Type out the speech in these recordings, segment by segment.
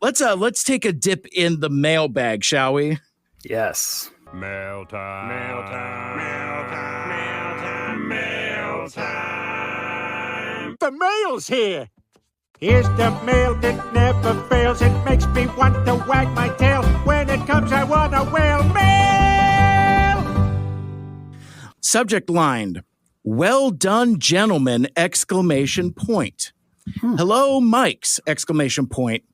Let's take a dip in the mailbag, shall we? Yes. Mail time. Mail time. Mail time. Mail time. Mail time. The mail's here. Here's the mail that never fails. It makes me want to wag my tail. When it comes, I want a whale. Mail! Subject line, well done, gentlemen, exclamation point. Hello, Mikes, exclamation point.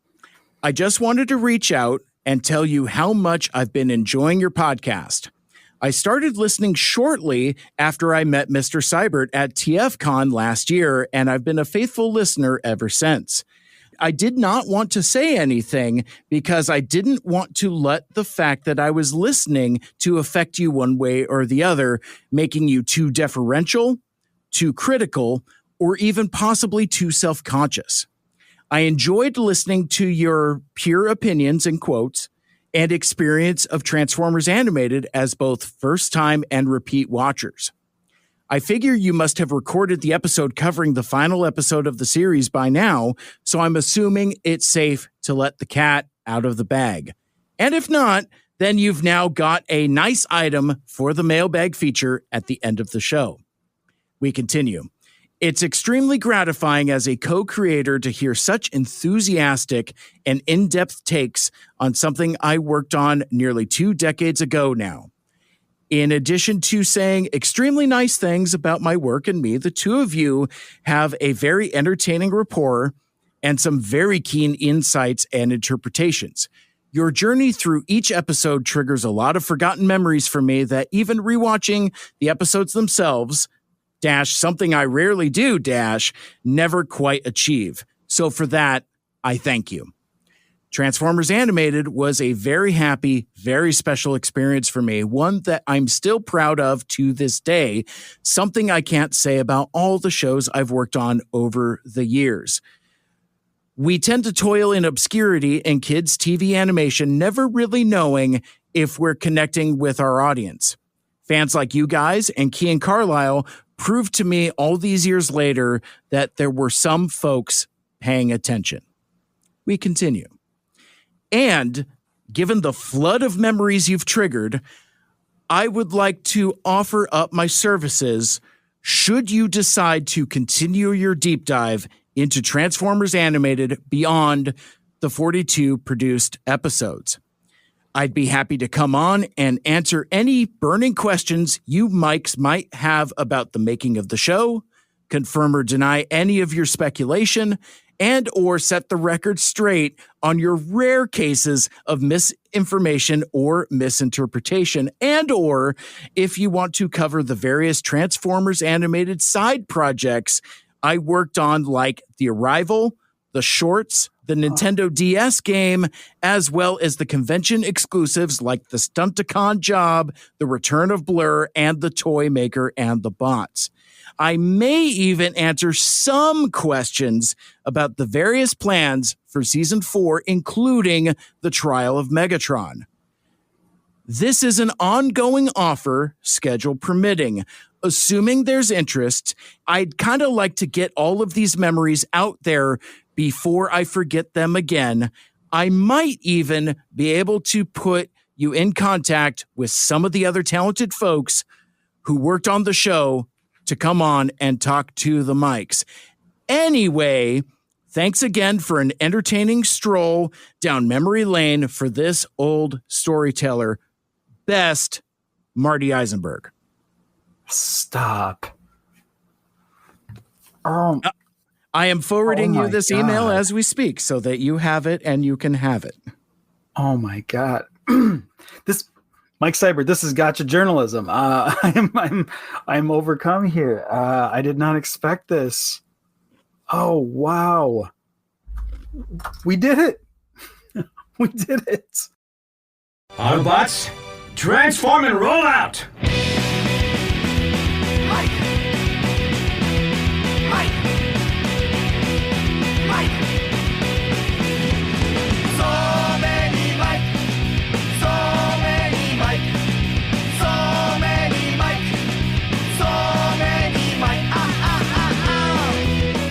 I just wanted to reach out and tell you how much I've been enjoying your podcast. I started listening shortly after I met Mr. Seibert at TFCon last year, and I've been a faithful listener ever since. I did not want to say anything because I didn't want to let the fact that I was listening to affect you one way or the other, making you too deferential, too critical, or even possibly too self-conscious. I enjoyed listening to your pure opinions and quotes and experience of Transformers Animated as both first-time and repeat watchers. I figure you must have recorded the episode covering the final episode of the series by now, so I'm assuming it's safe to let the cat out of the bag. And if not, then you've now got a nice item for the mailbag feature at the end of the show. We continue. It's extremely gratifying as a co-creator to hear such enthusiastic and in-depth takes on something I worked on nearly 2 decades ago now. In addition to saying extremely nice things about my work and me, the two of you have a very entertaining rapport and some very keen insights and interpretations. Your journey through each episode triggers a lot of forgotten memories for me that even rewatching the episodes themselves - something I rarely do - never quite achieve. So for that, I thank you. Transformers Animated was a very happy, very special experience for me, one that I'm still proud of to this day, something I can't say about all the shows I've worked on over the years. We tend to toil in obscurity in kids' TV animation, never really knowing if we're connecting with our audience. Fans like you guys and Key and Carlisle proved to me all these years later that there were some folks paying attention. We continue. And given the flood of memories you've triggered, I would like to offer up my services should you decide to continue your deep dive into Transformers Animated beyond the 42 produced episodes. I'd be happy to come on and answer any burning questions you Mikes might have about the making of the show, confirm or deny any of your speculation, and or set the record straight on your rare cases of misinformation or misinterpretation, and or if you want to cover the various Transformers Animated side projects I worked on, like The Arrival, the shorts, the Nintendo DS game, as well as the convention exclusives like the Stunticon Job, the Return of Blur, and the Toy Maker and the Bots. I may even answer some questions about the various plans for Season 4, including the Trial of Megatron. This is an ongoing offer, schedule permitting. Assuming there's interest, I'd kind of like to get all of these memories out there before I forget them again. I might even be able to put you in contact with some of the other talented folks who worked on the show to come on and talk to the mics. Anyway, thanks again for an entertaining stroll down memory lane for this old storyteller. Best, Marty Isenberg. Stop. I am forwarding you this email God. as we speak so that you have it and you can have it. Oh my God. This Mike Seibert, this is gotcha journalism. I'm overcome here. I did not expect this. Oh wow. We did it. We did it. Autobots, transform and roll out!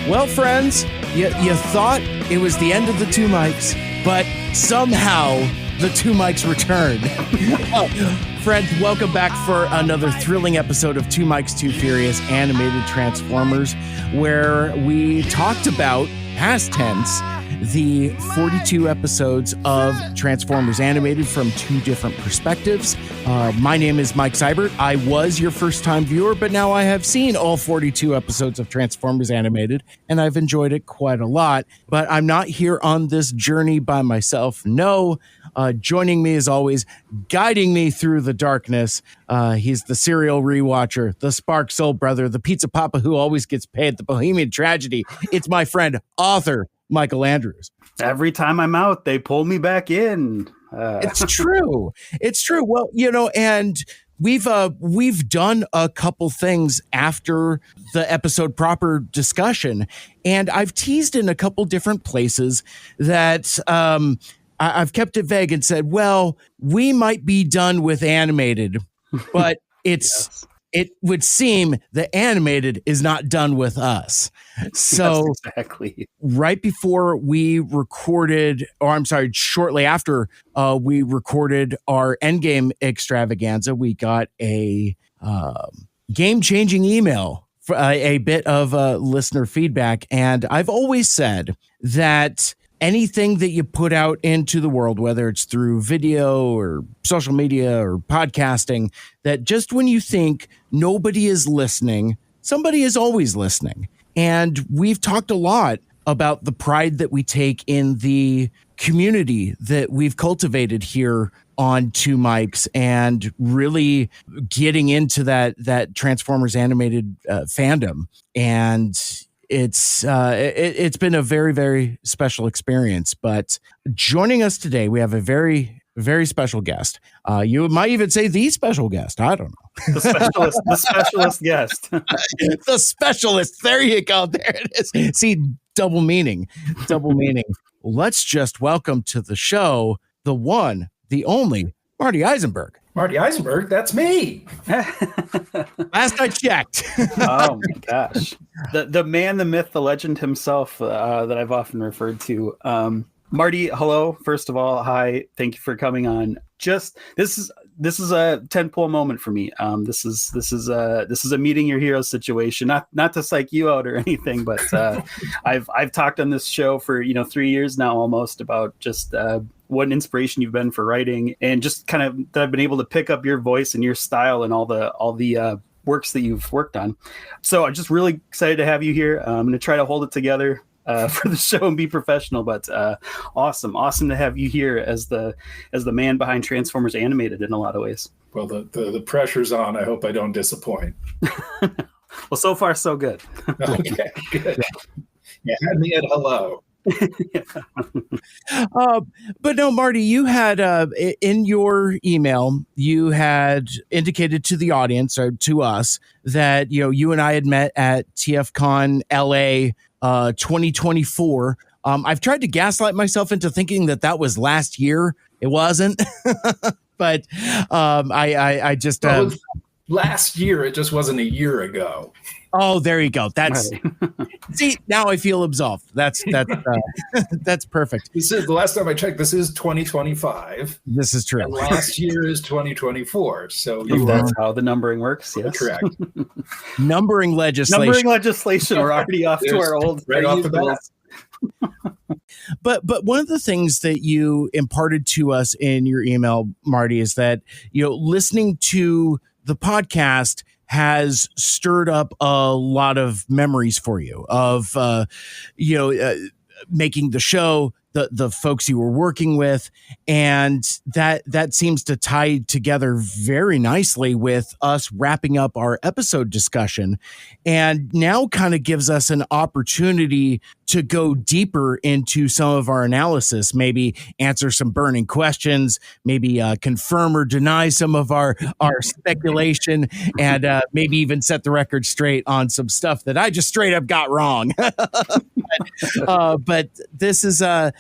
Well, friends, you thought it was the end of the two mics. but somehow the two mics returned. Friends, welcome back for another thrilling episode of Two Mics, Two Furious Animated Transformers, where we talked about, past tense, the 42 episodes of Transformers Animated from two different perspectives. My name is Mike Seibert. I was your first-time viewer, but now I have seen all 42 episodes of Transformers Animated, and I've enjoyed it quite a lot. But I'm not here on this journey by myself. No, joining me as always, guiding me through the darkness. He's the serial rewatcher, the Spark Soul Brother, the Pizza Papa who always gets paid, the Bohemian Tragedy. It's my friend, author Michael Andrews. Every time I'm out, they pull me back in. It's true. It's true. Well, and we've done a couple things after the episode proper discussion, and I've teased in a couple different places that I've kept it vague and said, well, we might be done with animated, but it's it would seem that animated is not done with us. So yes, exactly. Right before we recorded, or I'm sorry, shortly after we recorded our Endgame extravaganza, we got a game-changing email, for a bit of listener feedback. And I've always said that anything that you put out into the world, whether it's through video or social media or podcasting, that just when you think nobody is listening, somebody is always listening. And we've talked a lot about the pride that we take in the community that we've cultivated here on Two Mics, and really getting into that Transformers Animated fandom. And it's been a very, very special experience. But joining us today, we have a very, very special guest. You might even say the special guest. I don't know. The specialist guest. The specialist. There you go. There it is. See, double meaning. Let's just welcome to the show the one, the only, Marty Isenberg. Marty Isenberg, that's me. Last I checked. Oh my gosh. The man, the myth, the legend himself that I've often referred to. Marty, hello. First of all, hi. Thank you for coming on. This is a tentpole moment for me. This is a meeting your heroes situation. Not to psych you out or anything, but I've talked on this show for 3 years now almost about just what an inspiration you've been for writing, and just kind of that I've been able to pick up your voice and your style and all the works that you've worked on. So I'm just really excited to have you here. I'm going to try to hold it together for the show and be professional, but awesome to have you here as the man behind Transformers Animated in a lot of ways. Well, the pressure's on. I hope I don't disappoint. Well, so far so good. Okay, good. You had me at hello. But no, Marty, you had in your email, you had indicated to the audience, or to us, that you and I had met at TFCon LA 2024. I've tried to gaslight myself into thinking that was last year. It wasn't. But I just well, it was last year. It just wasn't a year ago. Oh, there you go. That's right. See, now I feel absolved. That's perfect. This is the last time I checked. This is 2025. This is true. And last year is 2024. So that's how the numbering works. Yes, correct. Numbering legislation. We're already off to our old right off the bat. But one of the things that you imparted to us in your email, Marty, is that listening to the podcast has stirred up a lot of memories for you of making the show, the folks you were working with, and that seems to tie together very nicely with us wrapping up our episode discussion, and now kind of gives us an opportunity to go deeper into some of our analysis, maybe answer some burning questions, maybe confirm or deny some of our speculation, and maybe even set the record straight on some stuff that I just straight up got wrong. But this is going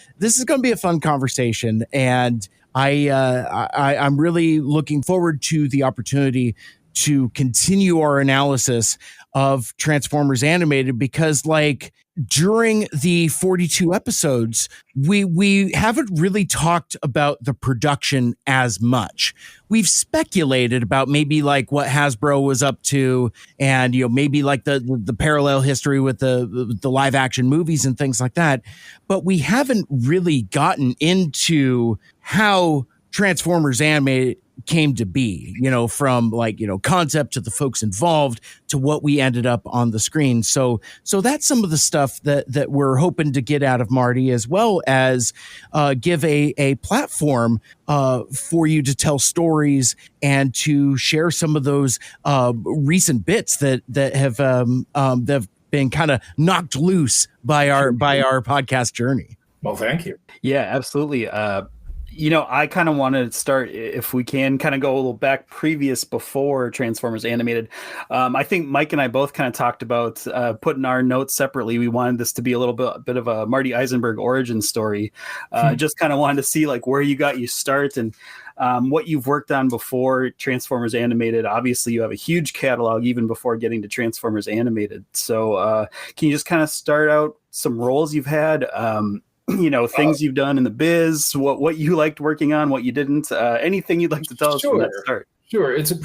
to be a fun conversation, and I'm really looking forward to the opportunity to continue our analysis of Transformers Animated, because like during the 42 episodes, we haven't really talked about the production as much. We've speculated about maybe like what Hasbro was up to, and maybe like the parallel history with the live action movies and things like that, but we haven't really gotten into how Transformers Animated came to be, from like, concept to the folks involved to what we ended up on the screen. So that's some of the stuff that we're hoping to get out of Marty, as well as give a platform for you to tell stories and to share some of those recent bits that have been kind of knocked loose by our podcast journey. Well, thank you. Yeah, absolutely. I kind of wanted to start, if we can, kind of go a little back before Transformers Animated. I think Mike and I both kind of talked about putting our notes separately. We wanted this to be a little bit of a Marty Isenberg origin story. Just kind of wanted to see like where you got your start and what you've worked on before Transformers Animated. Obviously, you have a huge catalog even before getting to Transformers Animated. So can you just kind of start out some roles you've had? Things you've done in the biz, what you liked working on, what you didn't, anything you'd like to tell us from that start. Sure. It's a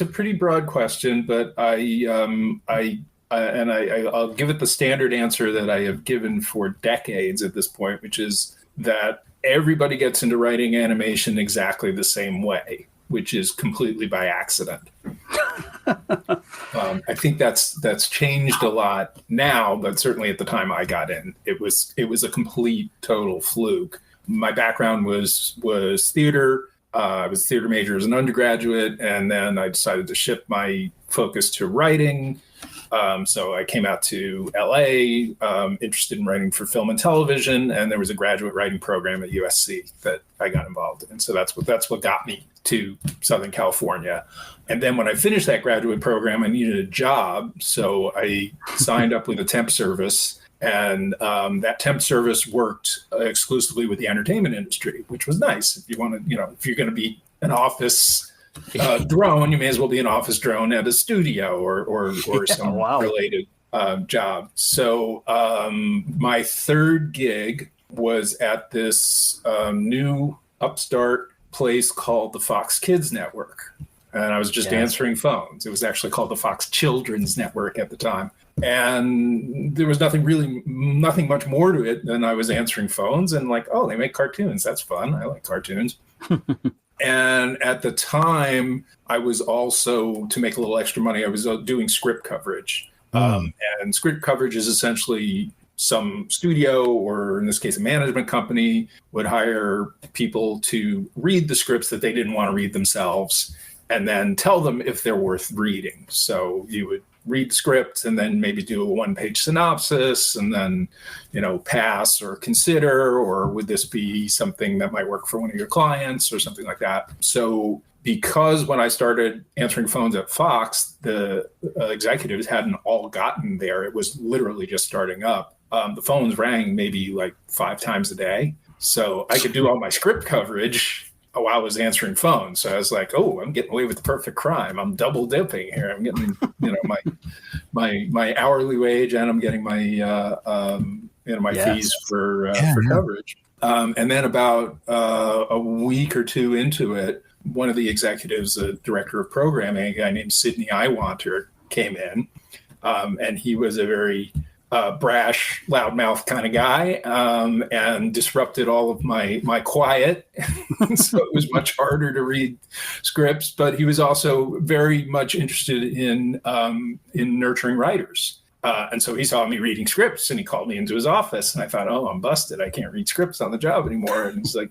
pretty broad question, but I'll give it the standard answer that I have given for decades at this point, which is that everybody gets into writing animation exactly the same way, which is completely by accident. I think that's changed a lot now, but certainly at the time I got in, it was a complete total fluke. My background was theater. I was a theater major as an undergraduate, and then I decided to shift my focus to writing. So I came out to LA, interested in writing for film and television, and there was a graduate writing program at USC that I got involved in. So that's what got me to Southern California. And then when I finished that graduate program, I needed a job. So I signed up with a temp service, and that temp service worked exclusively with the entertainment industry, which was nice. If you want to, if you're going to be an office drone, you may as well be an office drone at a studio or some related job. So my third gig was at this new upstart place called the Fox Kids Network. And I was just answering phones. It was actually called the Fox Children's Network at the time. And there was nothing much more to it than I was answering phones and like, oh, they make cartoons. That's fun. I like cartoons. And at the time, I was also, to make a little extra money, I was doing script coverage. And script coverage is essentially some studio, or in this case, a management company, would hire people to read the scripts that they didn't want to read themselves and then tell them if they're worth reading. So you would read the script and then maybe do a one-page synopsis and then, pass or consider, or would this be something that might work for one of your clients or something like that. So because when I started answering phones at Fox, the executives hadn't all gotten there. It was literally just starting up. The phones rang maybe like 5 times a day. So I could do all my script coverage while I was answering phones. So I was like, oh, I'm getting away with the perfect crime. I'm double dipping here. I'm getting, my hourly wage, and I'm getting my, my fees for coverage. And then about a week or two into it, one of the executives, the director of programming, a guy named Sidney Iwanter, came in, and he was a very brash, loudmouth kind of guy, and disrupted all of my quiet. So it was much harder to read scripts, but he was also very much interested in nurturing writers. And so he saw me reading scripts, and he called me into his office, and I thought, oh, I'm busted. I can't read scripts on the job anymore. And he's like,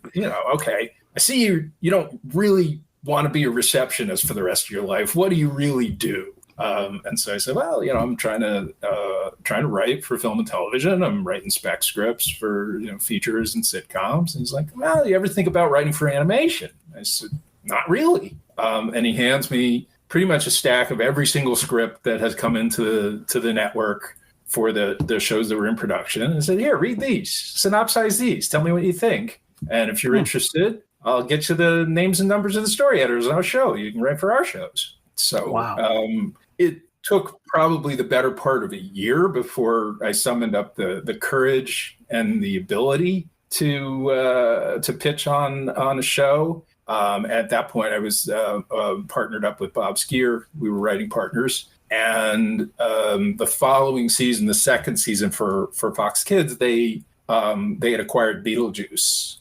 okay, I see you don't really want to be a receptionist for the rest of your life. What do you really do? And so I said, well, I'm trying to write for film and television. I'm writing spec scripts for, features and sitcoms. And he's like, well, you ever think about writing for animation? I said, not really. And he hands me pretty much a stack of every single script that has come into the network for the shows that were in production. And I said, here, read these, synopsize these, tell me what you think. And if you're interested, I'll get you the names and numbers of the story editors on our show. You can write for our shows. So took probably the better part of a year before I summoned up the courage and the ability to pitch on a show. At that point, I was partnered up with Bob Skier. We were writing partners. And the following season, the second season for Fox Kids, they had acquired Beetlejuice,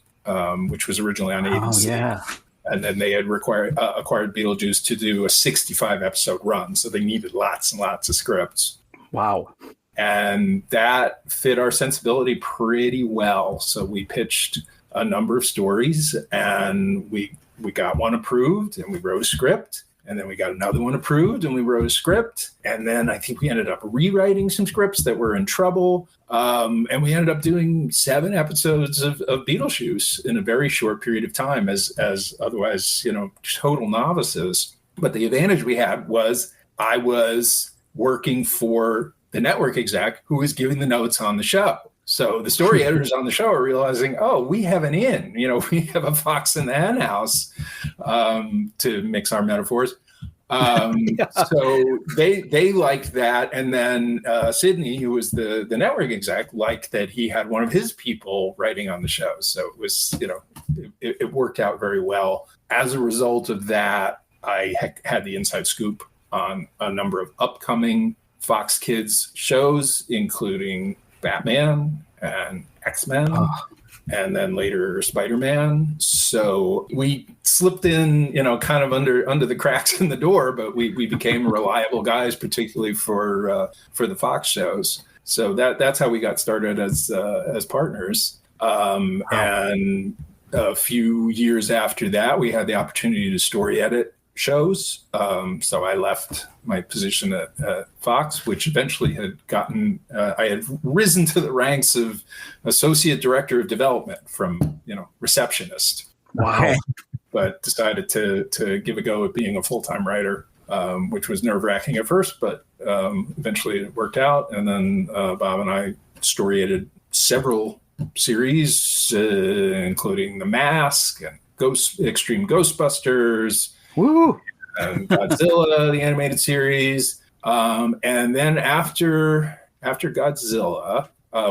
which was originally on ABC. Oh, yeah. And then they had acquired Beetlejuice to do a 65 episode run. So they needed lots and lots of scripts. Wow. And that fit our sensibility pretty well. So we pitched a number of stories, and we got one approved, and we wrote a script. And then we got another one approved, and we wrote a script. And then I think we ended up rewriting some scripts that were in trouble. And we ended up doing 7 episodes of Beetlejuice in a very short period of time as otherwise, total novices. But the advantage we had was I was working for the network exec who was giving the notes on the show. So the story editors on the show are realizing, oh, we have an in, we have a fox in the hen house, to mix our metaphors. So they liked that. And then Sydney, who was the network exec, liked that he had one of his people writing on the show. So it was, it worked out very well. As a result of that, I had the inside scoop on a number of upcoming Fox Kids shows, including Batman and X-Men, and then later Spider-Man. So we slipped in, kind of under the cracks in the door, but we became reliable guys, particularly for the Fox shows. So that's how we got started as partners. And a few years after that, we had the opportunity to story edit shows. So I left my position at Fox, which eventually had I had risen to the ranks of associate director of development from, receptionist. Wow. But decided to give a go at being a full-time writer, which was nerve-wracking at first, but eventually it worked out. And then Bob and I story edited several series, including The Mask and Extreme Ghostbusters, Woo! and Godzilla, the animated series. And then after Godzilla,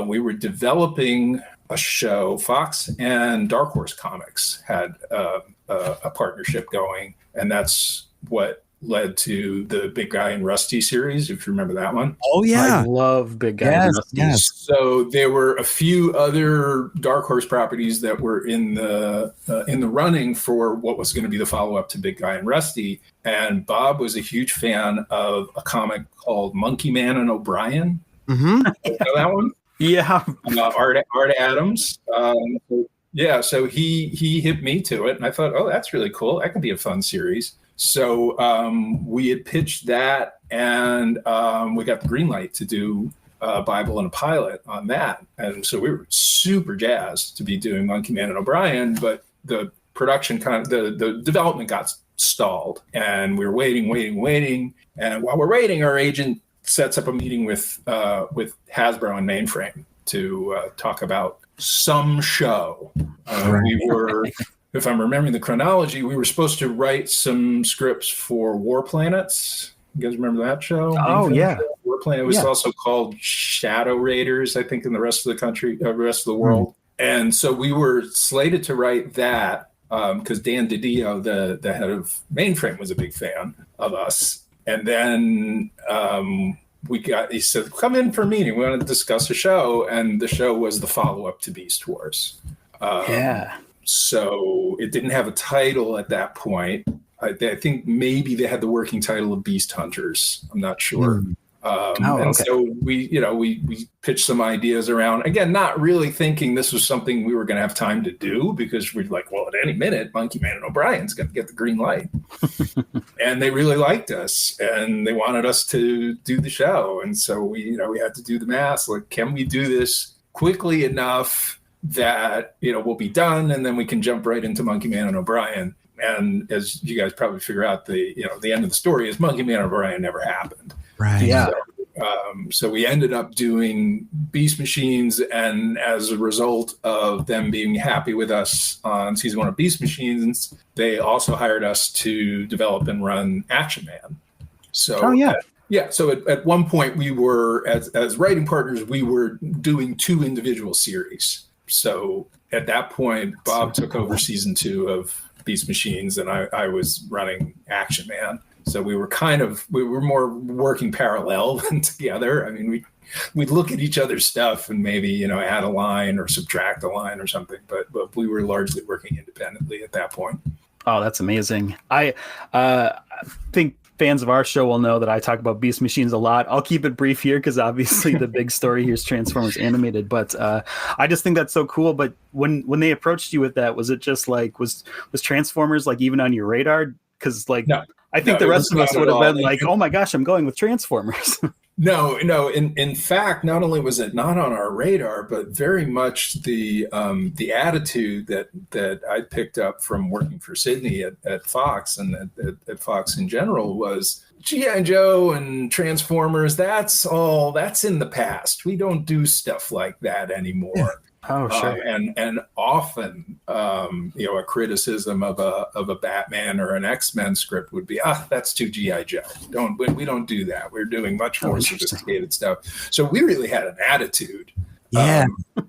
we were developing a show. Fox and Dark Horse Comics had a partnership going, and that's what led to the Big Guy and Rusty series, if you remember that one. Oh, yeah. I love Big Guy. Yes. So there were a few other Dark Horse properties that were in the running for what was going to be the follow-up to Big Guy and Rusty. And Bob was a huge fan of a comic called Monkey Man and O'Brien. Mm-hmm. You know that one? Yeah. Art Adams. So he hit me to it, and I thought, oh, that's really cool. That could be a fun series. So we had pitched that, and we got the green light to do a Bible and a pilot on that. And so we were super jazzed to be doing Monkey Man and O'Brien, but the production the development got stalled, and we were waiting. And while we're waiting, our agent sets up a meeting with Hasbro and Mainframe to talk about some show. We were... If I'm remembering the chronology, we were supposed to write some scripts for War Planets. You guys remember that show? Oh, yeah. War Planet. It was also called Shadow Raiders, I think, in the rest of the country, rest of the world. And so we were slated to write that because Dan DiDio, the head of Mainframe, was a big fan of us. And then he said, come in for a meeting. We want to discuss a show. And the show was the follow-up to Beast Wars. So it didn't have a title at that point. I think maybe they had the working title of Beast Hunters. I'm not sure. So we pitched some ideas around, again, not really thinking this was something we were going to have time to do, because we're like, well, at any minute, Monkey Man and O'Brien's going to get the green light. And they really liked us, and they wanted us to do the show. And so we had to do the math. Like, can we do this quickly enough that we'll be done, and then we can jump right into Monkey Man and O'Brien? And as you guys probably figure out, the end of the story is Monkey Man and O'Brien never happened. Right. Yeah. So we ended up doing Beast Machines, and as a result of them being happy with us on season 1 of Beast Machines, they also hired us to develop and run Action Man. So Yeah. So at one point we were, as writing partners, we were doing 2 individual series. So at that point, Bob took over season 2 of Beast Machines, and I was running Action Man. So we were more working parallel than together. I mean, we'd look at each other's stuff and maybe, add a line or subtract a line or something, but we were largely working independently at that point. Oh, that's amazing. I think fans of our show will know that I talk about Beast Machines a lot. I'll keep it brief here because obviously the big story here is Transformers Animated, but I just think that's so cool. But when they approached you with that, was it just like, was Transformers like even on your radar? Because no. I think the rest of us would have been like, oh my gosh, I'm going with Transformers. No. In fact, not only was it not on our radar, but very much the attitude that I picked up from working for Sydney at Fox and at Fox in general was G.I. Joe and Transformers. That's in the past. We don't do stuff like that anymore. Oh, sure. And often, a criticism of a Batman or an X-Men script would be, that's too G.I. Joe. We don't do that. We're doing much more sophisticated stuff. So we really had an attitude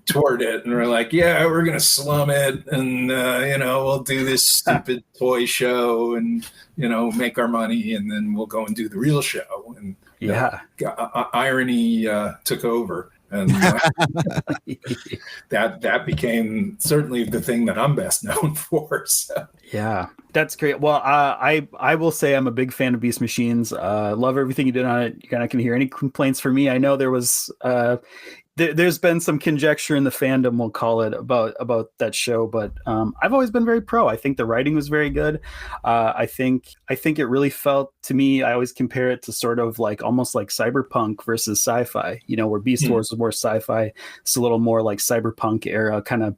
toward it, and we're like, we're gonna slum it, and we'll do this stupid toy show, and make our money, and then we'll go and do the real show. And irony took over. And that became certainly the thing that I'm best known for. So. Yeah, that's great. Well, I will say I'm a big fan of Beast Machines. Love everything you did on it. You're not going to hear any complaints from me. I know there was there's been some conjecture in the fandom, we'll call it, about that show, but I've always been very pro. I think the writing was very good. I think it really felt to me, I always compare it to sort of like almost like cyberpunk versus sci-fi, where Beast Wars was more sci-fi. It's a little more like cyberpunk era kind of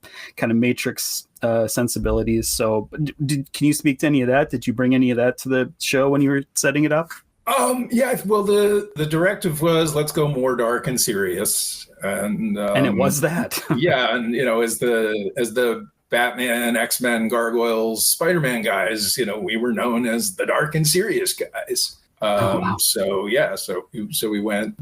Matrix sensibilities. So can you speak to any of that? Did you bring any of that to the show when you were setting it up? Well, the directive was, let's go more dark and serious, and it was that. And as the Batman, X-Men, Gargoyles, Spider-Man guys, we were known as the dark and serious guys. Wow. So we went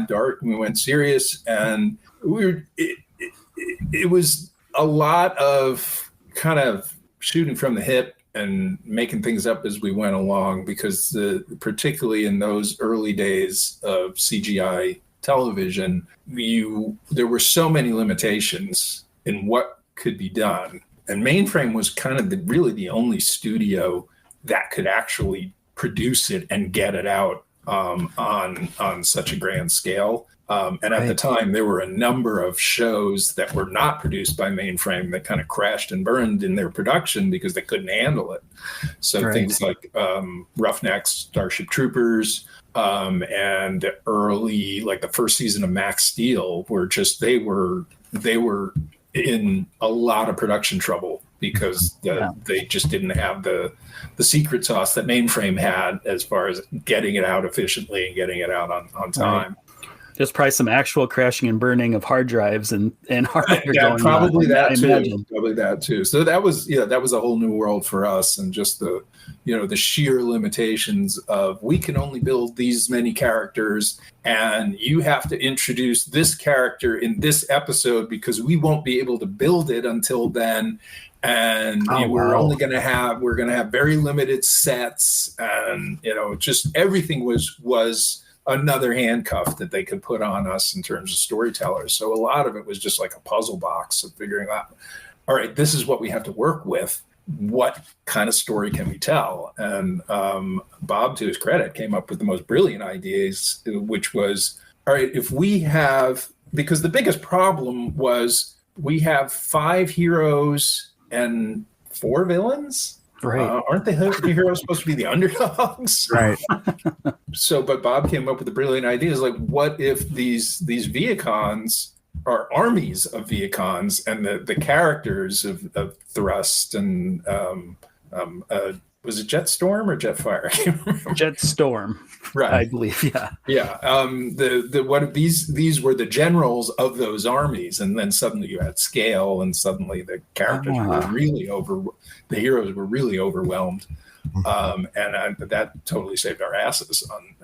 dark and we went serious, and it was a lot of kind of shooting from the hip and making things up as we went along, because particularly in those early days of CGI television, there were so many limitations in what could be done. And Mainframe was kind of really the only studio that could actually produce it and get it out on such a grand scale. And at the time, there were a number of shows that were not produced by Mainframe that kind of crashed and burned in their production because they couldn't handle it. So things like Roughnecks, Starship Troopers, and early, like the first season of Max Steel, were just they were in a lot of production trouble because they just didn't have the secret sauce that Mainframe had as far as getting it out efficiently and getting it out on time. There's probably some actual crashing and burning of hard drives and hardware. Probably that too. So that was a whole new world for us, and just the sheer limitations of, we can only build these many characters, and you have to introduce this character in this episode because we won't be able to build it until then. And we're going to have very limited sets, and just everything was another handcuff that they could put on us in terms of storytellers. So a lot of it was just like a puzzle box of figuring out, all right, this is what we have to work with. What kind of story can we tell? And Bob, to his credit, came up with the most brilliant ideas, which was, all right, if we have, because the biggest problem was we have 5 heroes and 4 villains. Right. Aren't the heroes supposed to be the underdogs? Right. But Bob came up with the brilliant ideas, like, what if these Viacons are armies of Viacons, and the characters of Thrust and was it Jetstorm or Jetfire? I can't remember. Jetstorm, Right. I believe. Yeah. Yeah. The one of these were the generals of those armies, and then suddenly you had scale, and suddenly the characters were really the heroes were really overwhelmed. That totally saved our asses on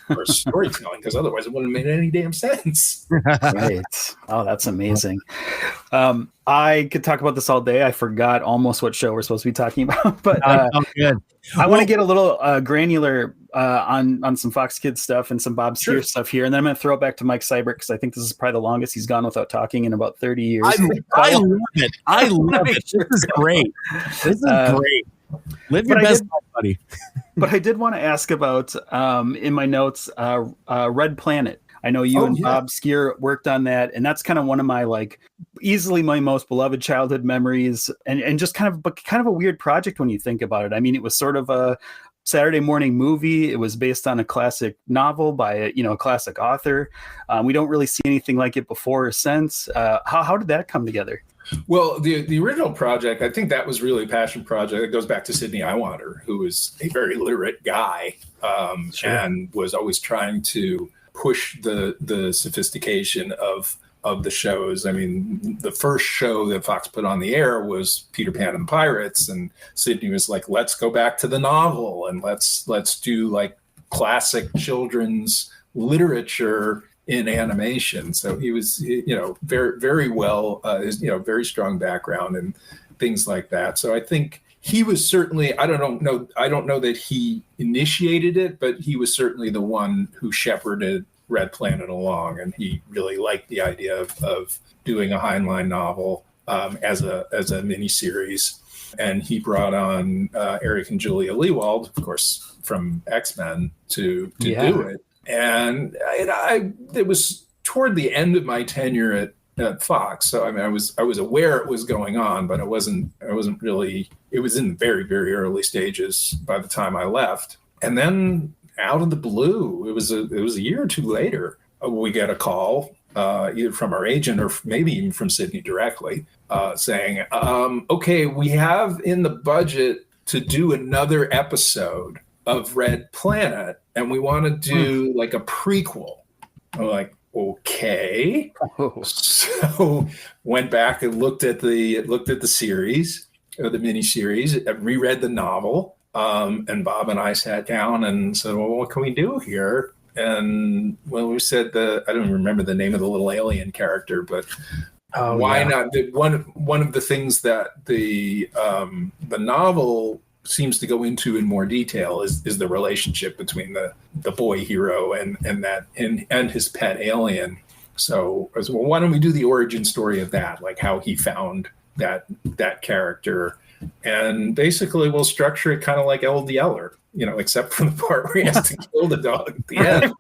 our storytelling, because otherwise it wouldn't have made any damn sense. Right. Oh, that's amazing. I could talk about this all day. I forgot almost what show we're supposed to be talking about, but Good. I want to get a little granular on some Fox Kids stuff and some Bob Seger stuff here, and then I'm going to throw it back to Mike Seibert, because I think this is probably the longest he's gone without talking in about 30 years. I love it. I love it. This is great. This is great. Live your best life, buddy. But I did want to ask about, in my notes, Red Planet. I know you and Bob Seger worked on that, and that's kind of one of my easily my most beloved childhood memories, and just kind of a weird project when you think about it. I mean, it was sort of a Saturday morning movie. It was based on a classic novel by a classic author. We don't really see anything like it before or since. How did that come together? Well, the original project, I think that was really a passion project. It goes back to Sidney Iwander, who was a very literate guy, and was always trying to push the sophistication of the shows. I mean, the first show that Fox put on the air was Peter Pan and the Pirates, and Sidney was like, let's go back to the novel, and let's do classic children's literature in animation. So he was, very, very well, very strong background and things like that. So I think he was certainly, I don't know that he initiated it, but he was certainly the one who shepherded Red Planet along. And he really liked the idea of doing a Heinlein novel as a miniseries. And he brought on Eric and Julia Lewald, of course, from X-Men to do it. And it was toward the end of my tenure at Fox. So I mean, I was aware it was going on, but I wasn't really. It was in very, very early stages by the time I left. And then out of the blue, it was a year or two later, we get a call either from our agent or maybe even from Sidney directly, saying, "Okay, we have in the budget to do another episode of Red Planet, and we want to do a prequel." I'm like, okay. So went back and looked at the series, or the miniseries, reread the novel, and Bob and I sat down and said, well, what can we do here? And we said I don't remember the name of the little alien character, but why not? One of the things that the novel seems to go into in more detail is the relationship between the boy hero and his pet alien. So I was, well, why don't we do the origin story of that, how he found that character, and basically we'll structure it kind of like Eld Yeller, except for the part where he has to kill the dog at the end.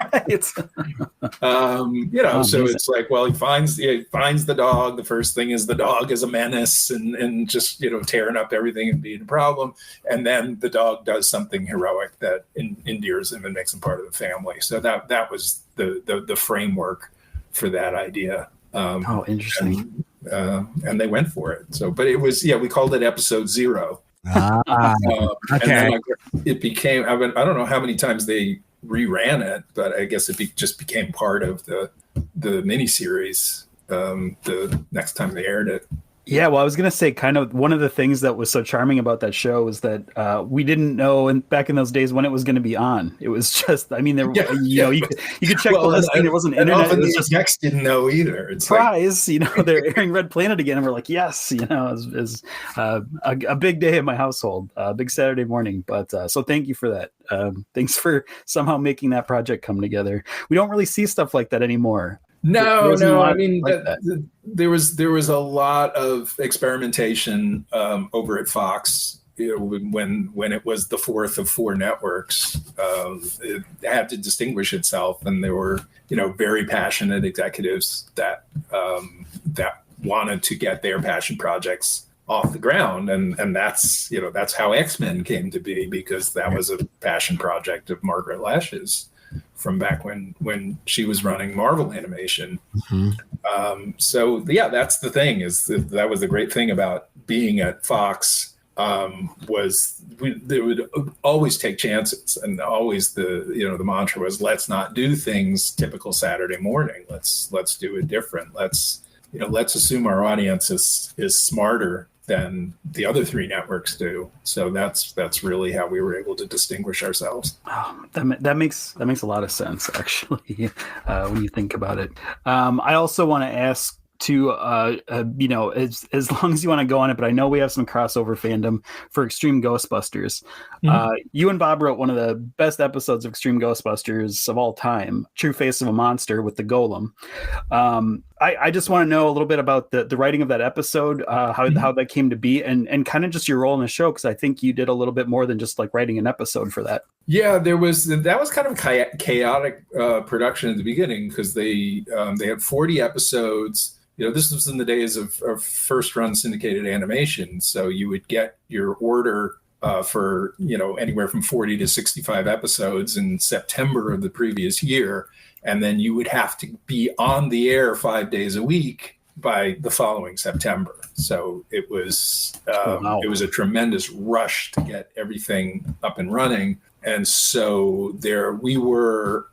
So it's he finds the dog. The first thing is the dog is a menace and just tearing up everything and being a problem, and then the dog does something heroic that endears him and makes him part of the family. So that was the framework for that idea. Interesting. And they went for it. So, but it was we called it episode 0. Okay. And it became, I don't know how many times they reran it, but I guess it just became part of the miniseries the next time they aired it. Yeah, well, I was going to say kind of one of the things that was so charming about that show was that we didn't know back in those days when it was going to be on. It was just, I mean, you could check the listing. There wasn't internet. It was just next didn't know either. It's surprise, they're airing Red Planet again. And we're like, yes, it was a big day in my household, a big Saturday morning. But so thank you for that. Thanks for somehow making that project come together. We don't really see stuff like that anymore. No. I mean, there was a lot of experimentation over at Fox. When it was the fourth of 4 networks, it had to distinguish itself, and there were very passionate executives that wanted to get their passion projects off the ground, and that's how X-Men came to be, because that was a passion project of Margaret Lash's from back when she was running Marvel Animation. Mm-hmm. So that's the thing, is that was the great thing about being at Fox they would always take chances, and always the mantra was, let's not do things typical Saturday morning. Let's do it different. Let's assume our audience is smarter than the other three networks do. So that's really how we were able to distinguish ourselves. Oh, that makes a lot of sense, actually, when you think about it. I also want to ask to as long as you want to go on it, but I know we have some crossover fandom for Extreme Ghostbusters. You and Bob wrote one of the best episodes of Extreme Ghostbusters of all time, True Face of a Monster with the Golem. I just want to know a little bit about the writing of that episode, how that came to be, and kind of just your role in the show, because I think you did a little bit more than just like writing an episode for that. Yeah, that was kind of a chaotic production at the beginning, because they had 40 episodes. This was in the days of first run syndicated animation. So you would get your order for, anywhere from 40 to 65 episodes in September of the previous year. And then you would have to be on the air 5 days a week by the following September. So it was It was a tremendous rush to get everything up and running. And so we were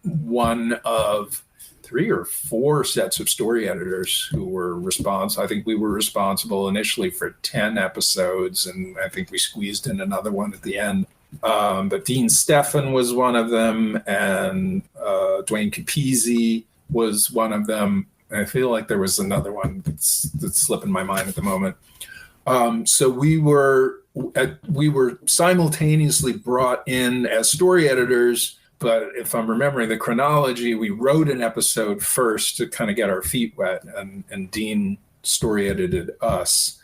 one of 3 or 4 sets of story editors who were responsible. I think we were responsible initially for 10 episodes, and I think we squeezed in another one at the end. But Dean Stephan was one of them, and Dwayne Capizzi was one of them. And I feel like there was another one that's slipping my mind at the moment. So we were simultaneously brought in as story editors. But if I'm remembering the chronology, we wrote an episode first to kind of get our feet wet, and Dean story edited us.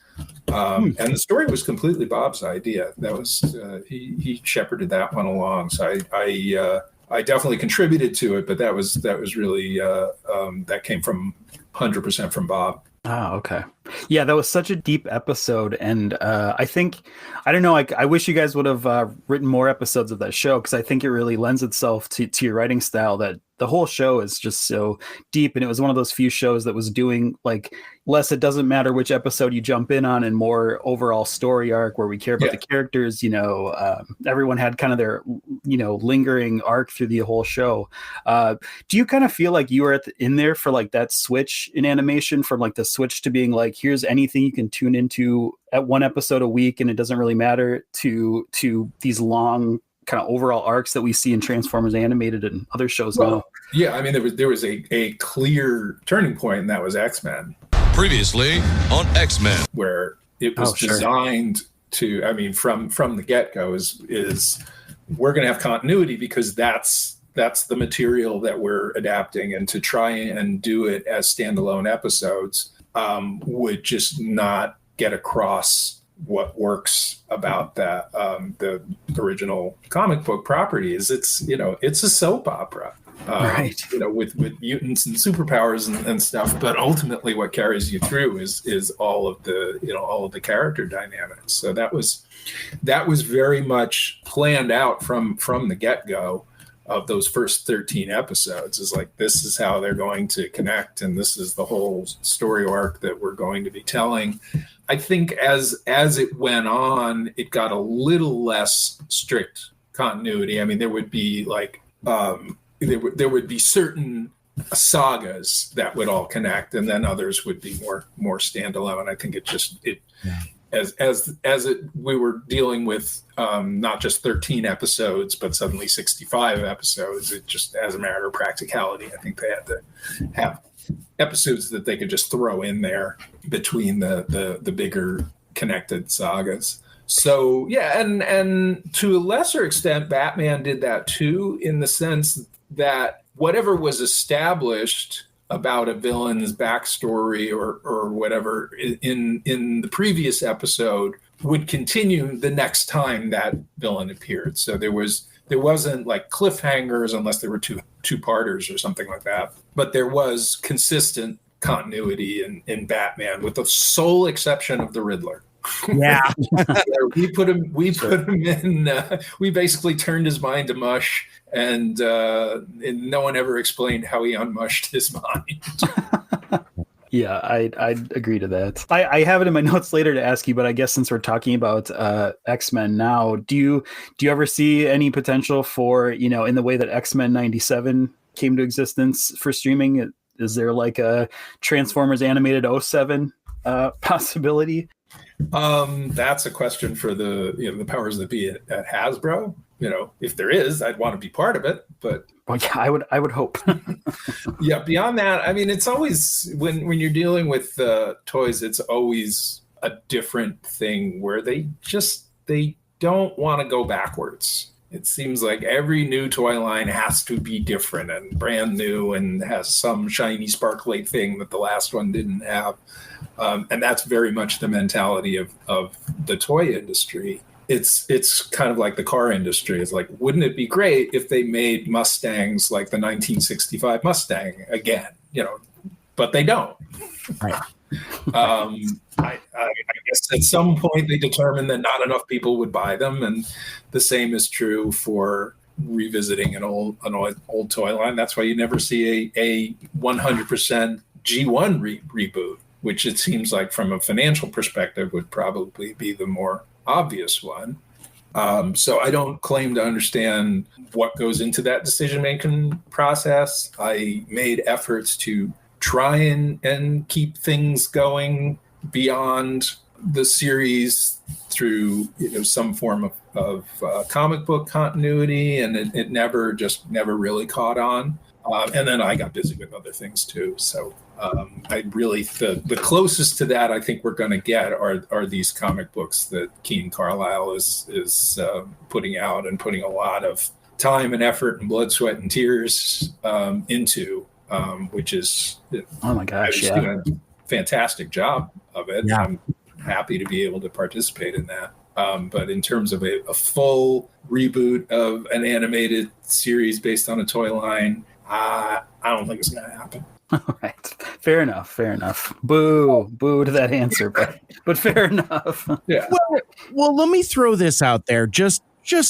And the story was completely Bob's idea. That was he shepherded that one along. So I definitely contributed to it, but that was really that came from 100% from Bob. Oh, okay. Yeah, that was such a deep episode. And I wish you guys would have written more episodes of that show, because I think it really lends itself to your writing style. That the whole show is just so deep. And it was one of those few shows that was doing like less, it doesn't matter which episode you jump in on, and more overall story arc where we care about the characters. Everyone had kind of their, lingering arc through the whole show. Do you kind of feel like you were in there for like that switch in animation, from like the switch to being like, here's anything you can tune into at one episode a week, and it doesn't really matter, to these long kind of overall arcs that we see in Transformers Animated and other shows now? Yeah, I mean, there was a clear turning point, and that was X-Men. Previously on X-Men, where it was designed to, I mean, from the get-go is we're going to have continuity, because that's the material that we're adapting, and to try and do it as standalone episodes would just not get across what works about that. The original comic book property is it's a soap opera, right? With mutants and superpowers and stuff. But ultimately, what carries you through is all of the character dynamics. So that was very much planned out from the get-go of those first 13 episodes. Is like, this is how they're going to connect, and this is the whole story arc that we're going to be telling. I think as it went on, it got a little less strict continuity. I mean, there would be like there would be certain sagas that would all connect, and then others would be more standalone. I think we were dealing with not just 13 episodes, but suddenly 65 episodes. It just, as a matter of practicality, I think they had to have episodes that they could just throw in there between the bigger connected sagas. So yeah, and to a lesser extent, Batman did that too, in the sense that whatever was established about a villain's backstory or whatever in the previous episode would continue the next time that villain appeared. So there wasn't like cliffhangers, unless there were two-parters or something like that. But there was consistent continuity in Batman, with the sole exception of the Riddler. Yeah. we put him in. We basically turned his mind to mush, and no one ever explained how he unmushed his mind. Yeah, I'd agree to that. I have it in my notes later to ask you, but I guess since we're talking about X-Men now, do you ever see any potential for, in the way that X-Men 97 came to existence for streaming? Is there like a Transformers animated 07 possibility? That's a question for the powers that be at Hasbro. If there is, I'd want to be part of it, but well, yeah, I would hope. Yeah, beyond that, I mean, it's always when you're dealing with toys, it's always a different thing where they don't want to go backwards. It seems like every new toy line has to be different and brand new and has some shiny, sparkly thing that the last one didn't have. And that's very much the mentality of the toy industry. It's kind of like the car industry. It's like, wouldn't it be great if they made Mustangs like the 1965 Mustang again? But they don't. Right. I guess at some point they determined that not enough people would buy them, and the same is true for revisiting an old toy line. That's why you never see a 100% G1 reboot, which it seems like from a financial perspective would probably be the more obvious one. So I don't claim to understand what goes into that decision-making process. I made efforts to try and keep things going beyond the series through some form of comic book continuity, and it never really caught on. And then I got busy with other things too. So I really the closest to that I think we're going to get are these comic books that Keen Carlisle is putting out and putting a lot of time and effort and blood, sweat, and tears into, which is oh my gosh, doing a fantastic job of it. Yeah. I'm happy to be able to participate in that. But in terms of a full reboot of an animated series based on a toy line, I don't think it's going to happen. All right. Fair enough. Boo to that answer, but fair enough. Yeah. Well, let me throw this out there just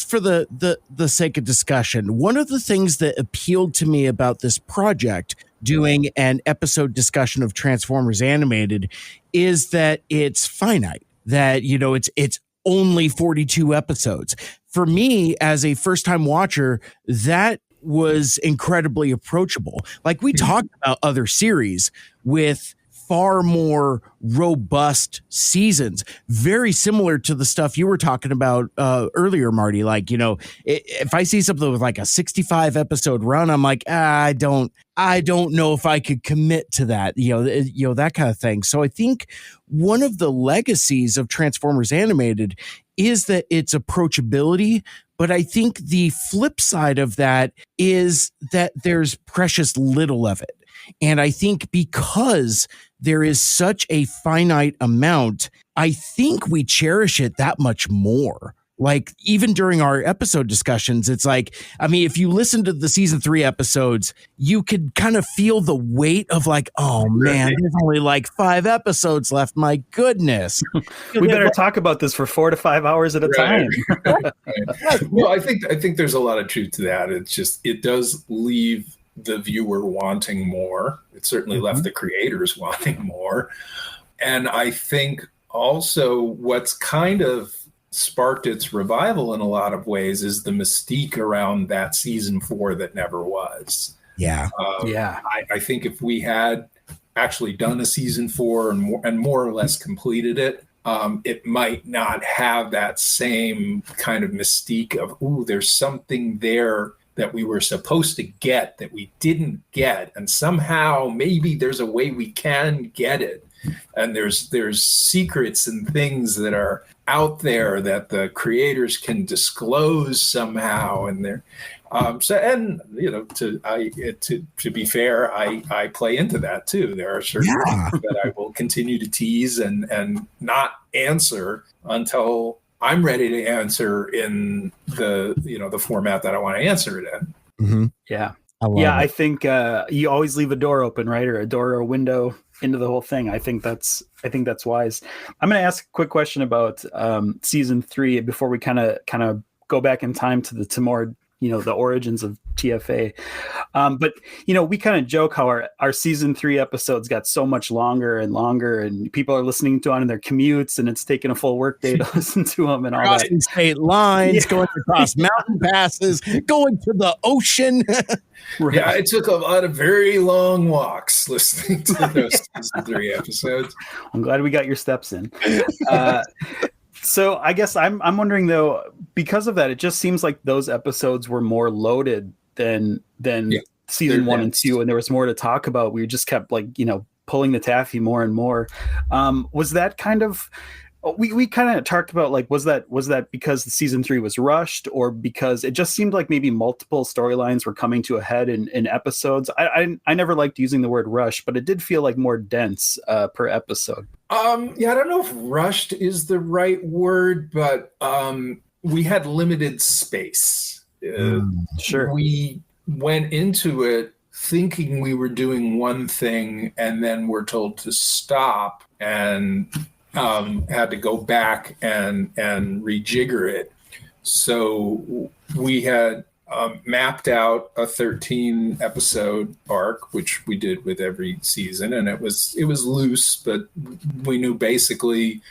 for the sake of discussion. One of the things that appealed to me about this project, doing an episode discussion of Transformers Animated, is that it's finite, that, it's only 42 episodes. For me, as a first-time watcher, that was incredibly approachable. Like, we talked about other series with far more robust seasons, very similar to the stuff you were talking about earlier, Marty. Like, if I see something with like a 65 episode run, I'm like, I don't know if I could commit to that, that kind of thing. So I think one of the legacies of Transformers Animated is that its approachability. But I think the flip side of that is that there's precious little of it. And I think because there is such a finite amount, I think we cherish it that much more. Like, even during our episode discussions, it's like, I mean, if you listen to the season 3 episodes, you could kind of feel the weight of like, oh man, there's only like 5 episodes left. My goodness. We better talk about this for 4 to 5 hours at a time. Right. Well, I think there's a lot of truth to that. It's just, it does leave the viewer wanting more. It certainly left the creators wanting more. And I think also what's kind of sparked its revival in a lot of ways is the mystique around that season 4 that never was. Yeah. I think if we had actually done a season 4 and more or less completed it, it might not have that same kind of mystique of, ooh, there's something there that we were supposed to get that we didn't get, and somehow maybe there's a way we can get it. And there's secrets and things that are out there that the creators can disclose somehow, and they're to be fair, I play into that too. There are certain things that I will continue to tease and not answer until I'm ready to answer in the format that I want to answer it in. Mm-hmm. Yeah. I think you always leave a door open, right? Or a door or a window into the whole thing. I think that's wise. I'm going to ask a quick question about season 3 before we kind of go back in time to more the origins of TFA. But we kind of joke how our season 3 episodes got so much longer and longer, and people are listening to on in their commutes, and it's taking a full workday to listen to them and all that. Crossing state lines, going across mountain passes, going to the ocean. Right. Yeah, I took a lot of very long walks listening to those season 3 episodes. I'm glad we got your steps in. So I guess I'm wondering though, because of that, it just seems like those episodes were more loaded than season 1 and 2, and there was more to talk about. We just kept pulling the taffy more and more. Was that kind of we kind of talked about was that because the season 3 was rushed, or because it just seemed like maybe multiple storylines were coming to a head in episodes? I never liked using the word rush, but it did feel like more dense per episode. I don't know if rushed is the right word, but we had limited space. Sure. We went into it thinking we were doing one thing, and then we're told to stop and had to go back and rejigger it. So we had mapped out a 13 episode arc, which we did with every season, and it was loose, but we knew basically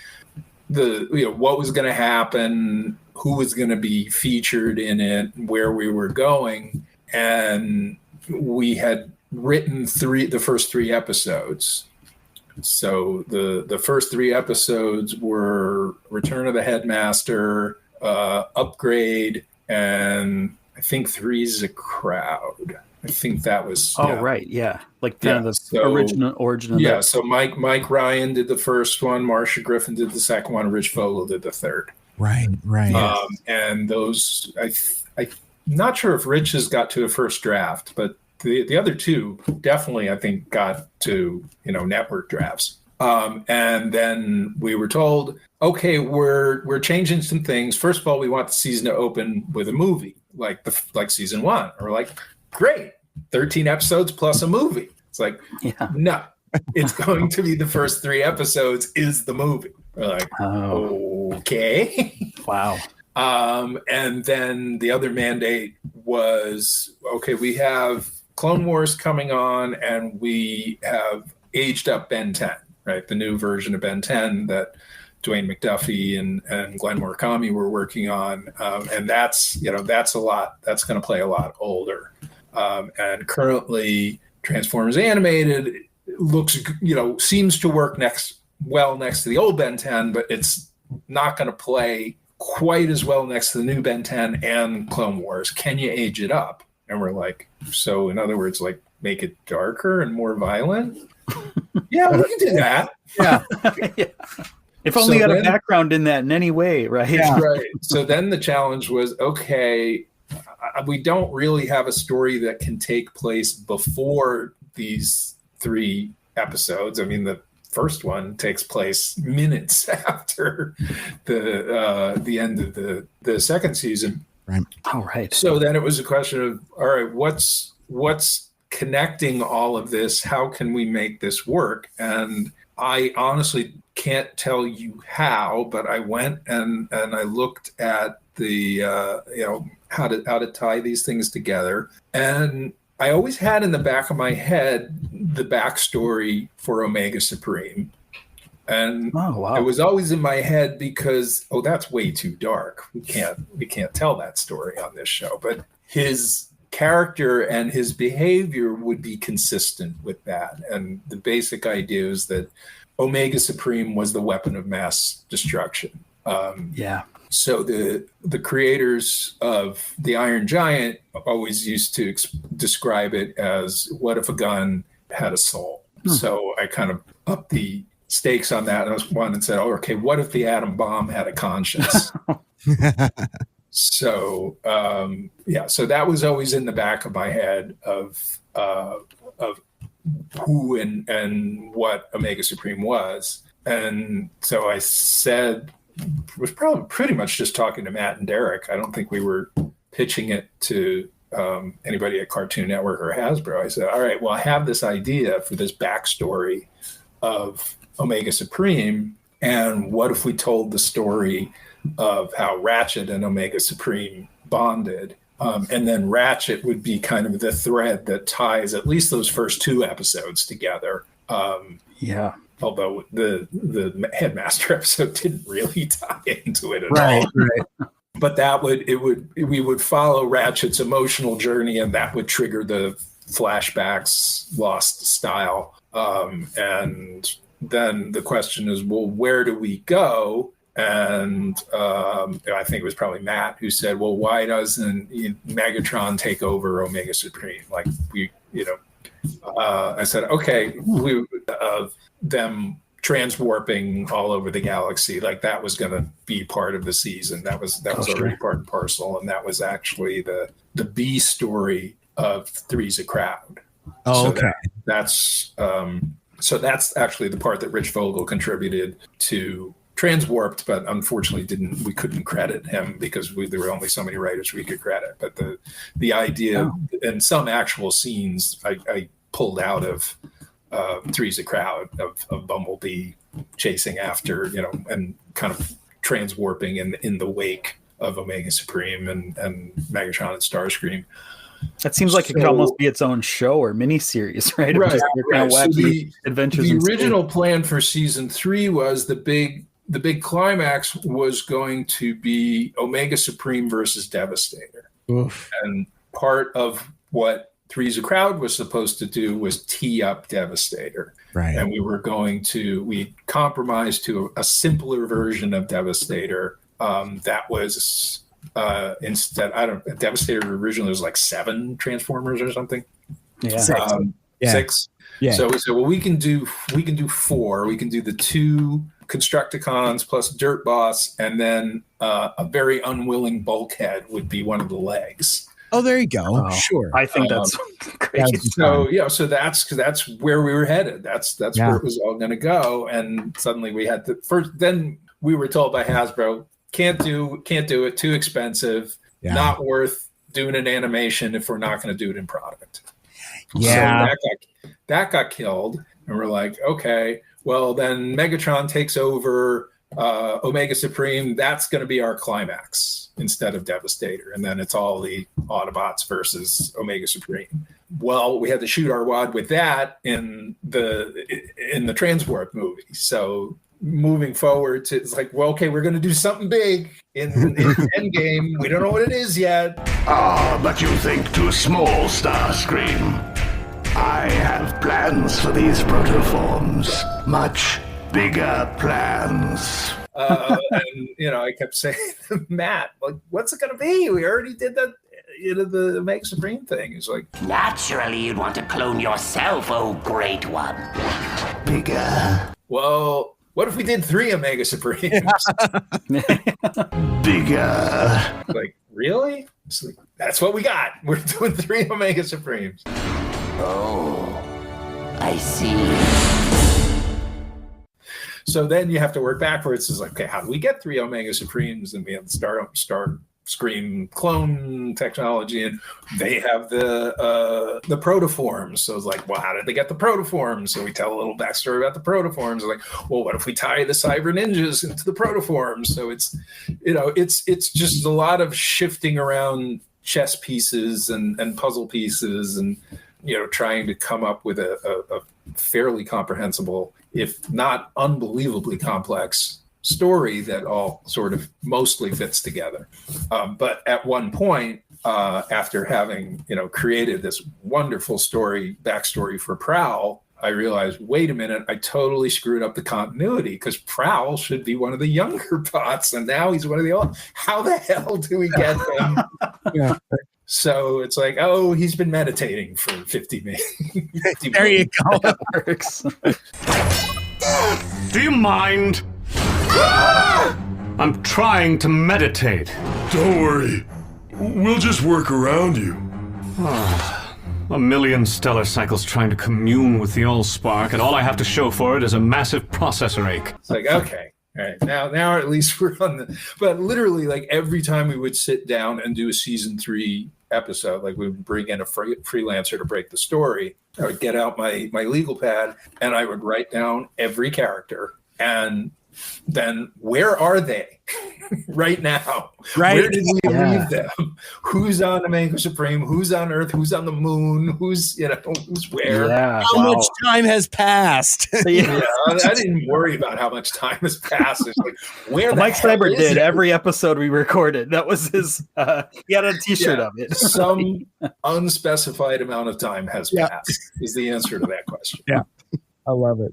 what was going to happen, who was going to be featured in it, where we were going, and we had written the first 3 episodes. So the first 3 episodes were Return of the Headmaster, Upgrade, and I think 3's a Crowd. I think that was. Right, yeah, original origin. Of that. So Mike Ryan did the first one, Marcia Griffin did the second one, Rich Vogel did the third. Right. And those, I'm not sure if Rich has got to a first draft, but the other 2 definitely, I think, got to network drafts. And then we were told, okay, we're changing some things. First of all, we want the season to open with a movie, like season 1. Or like, great, 13 episodes plus a movie. It's like, no, it's going to be the first 3 episodes is the movie. We're like, okay, wow. And then the other mandate was, okay, we have Clone Wars coming on, and we have aged up Ben 10, right? The new version of Ben 10 that Dwayne McDuffie and Glenn Murakami were working on. And that's a lot. That's going to play a lot older. And currently Transformers Animated looks, seems to work next to the old Ben 10, but it's not going to play quite as well next to the new Ben 10 and Clone Wars. Can you age it up? And we're like, so in other words, make it darker and more violent? Yeah, we can do that. Yeah. Yeah. If only you had a background in that in any way, right? Yeah. Right. So then the challenge was, okay, we don't really have a story that can take place before these 3 episodes. I mean, the first one takes place minutes after the end of the second season. Right. All right. So then it was a question of, all right, what's connecting all of this? How can we make this work? And I honestly can't tell you how, but I went and I looked at the how to tie these things together. And I always had in the back of my head the backstory for Omega Supreme. And it was always in my head because, that's way too dark. We can't tell that story on this show. But his character and his behavior would be consistent with that. And the basic idea is that Omega Supreme was the weapon of mass destruction. So the creators of the Iron Giant always used to describe it as, what if a gun had a soul? So I kind of upped the stakes on that. And I was one and said, okay, what if the atom bomb had a conscience? So so that was always in the back of my head of who and what Omega Supreme was. And so I said, was probably pretty much just talking to Matt and Derek. I don't think we were pitching it to anybody at Cartoon Network or Hasbro. I said, all right, well, I have this idea for this backstory of Omega Supreme. And what if we told the story of how Ratchet and Omega Supreme bonded? And then Ratchet would be kind of the thread that ties at least those first 2 episodes together. Although the Headmaster episode didn't really tie into it at all. Right. But we would follow Ratchet's emotional journey, and that would trigger the flashbacks, Lost style. And then the question is, well, where do we go? And I think it was probably Matt who said, well, why doesn't Megatron take over Omega Supreme? Like I said, okay, them transwarping all over the galaxy, like that was going to be part of the season. That was already part and parcel, and that was actually the B story of Three's a Crowd. Oh, okay. That's actually the part that Rich Vogel contributed to Transwarped, but unfortunately we couldn't credit him because there were only so many writers we could credit. But the idea and some actual scenes I pulled out of Three's a Crowd of Bumblebee chasing after, and kind of transwarping in the wake of Omega Supreme and Megatron and Starscream. That seems like it could almost be its own show or miniseries, right? Right. Kind of wacky adventures. The original plan for season 3 was the big climax was going to be Omega Supreme versus Devastator. Oof. And part of what Three's a Crowd was supposed to do was tee up Devastator. Right. And we compromised to a simpler version of Devastator that was instead, Devastator originally was like 7 Transformers or something. Yeah. 6. Yeah. So we said, well, we can do 4. We can do the 2 Constructicons plus Dirt Boss, and then a very unwilling Bulkhead would be one of the legs. Oh, there you go. Sure. I think that's great. So that's where we were headed. That's where it was all going to go. And suddenly we had then we were told by Hasbro, can't do it, too expensive, not worth doing an animation if we're not going to do it in product. Yeah. So that got killed, and we're like, okay, well then Megatron takes over Omega Supreme. That's going to be our climax instead of Devastator, and then it's all the Autobots versus Omega Supreme. Well, we had to shoot our wad with that in the Transwarp movie. So moving forward to, it's like, well, okay, we're going to do something big in Endgame. We don't know what it is yet. But you think too small, Starscream. I have plans for these protoforms. Much bigger plans. And I kept saying to Matt, like, what's it going to be? We already did that, the Omega Supreme thing. It's like, naturally, you'd want to clone yourself, oh great one. Bigger. Well, what if we did 3 Omega Supremes? Bigger. Like, really? It's like, that's what we got. We're doing 3 Omega Supremes. Oh, I see. So then you have to work backwards. It's like, okay, how do we get 3 Omega Supremes? And we have the Starscream clone technology, and they have the protoforms. So it's like, well, how did they get the protoforms? So we tell a little backstory about the protoforms. Like, well, what if we tie the Cyber Ninjas into the protoforms? So it's just a lot of shifting around chess pieces and puzzle pieces, and trying to come up with a fairly comprehensible, if not unbelievably complex story that all sort of mostly fits together. But at one point, after having, created this wonderful backstory for Prowl, I realized, wait a minute, I totally screwed up the continuity, because Prowl should be one of the younger bots, and now he's one of the old. How the hell do we get him? Yeah. So it's like, oh, he's been meditating for 50 minutes. There you go. That works. Do you mind? I'm trying to meditate. Don't worry. We'll just work around you. A million stellar cycles trying to commune with the Allspark, and all I have to show for it is a massive processor ache. It's like, okay. All right, now at least we're on but literally, like, every time we would sit down and do a season 3 episode, like, we would bring in a freelancer to break the story, I would get out my legal pad and I would write down every character, and then where are they? right now. Right. Where did we leave them? Who's on Omega Supreme? Who's on Earth? Who's on the moon? Who's where? Yeah. How much time has passed? Yeah, I didn't worry about how much time has passed. It's like, where Mike Seibert did it? every episode we recorded. That was his. He had a T-shirt of it. Some unspecified amount of time has passed. Is the answer to that question? Yeah, I love it.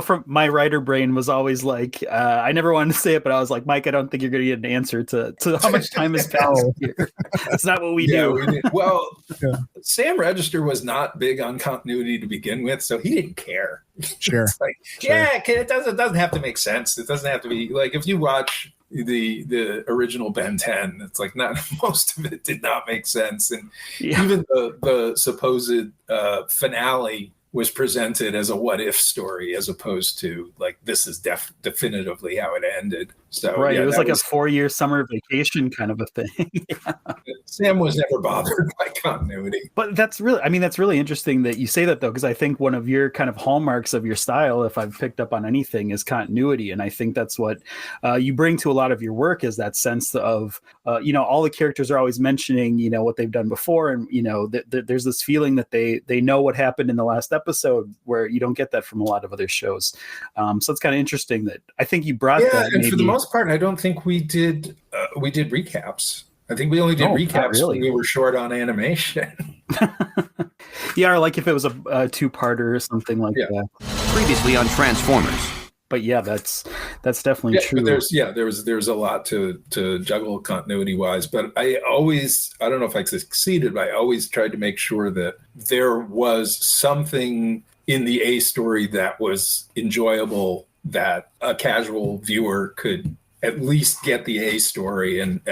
From my writer brain was always like, I never wanted to say it, but I was like, Mike, I don't think you're going to get an answer to how much time has passed here. That's not what we do. Well, Sam Register was not big on continuity to begin with, so he didn't care. Sure. It's like, it doesn't have to make sense. It doesn't have to be like, if you watch the original Ben 10, it's like not most of it did not make sense, and even the supposed finale was presented as a what if story as opposed to like this is definitively how it ended. So it was like a 4-year summer vacation kind of a thing. Sam was never bothered by continuity. But that's really interesting that you say that, though, because I think one of your kind of hallmarks of your style, if I've picked up on anything, is continuity. And I think that's what you bring to a lot of your work, is that sense of, all the characters are always mentioning, what they've done before. And, there's this feeling that they know what happened in the last episode, where you don't get that from a lot of other shows. So it's kind of interesting that I think you brought that. And for the most part, I don't think we did recaps. I think we only did recaps when we were short on animation. Or like if it was a 2-parter or something like that. Previously on Transformers. But that's definitely true. But there's a lot to juggle continuity wise. But I don't know if I succeeded, but I always tried to make sure that there was something in the A story that was enjoyable, that a casual viewer could at least get the A story and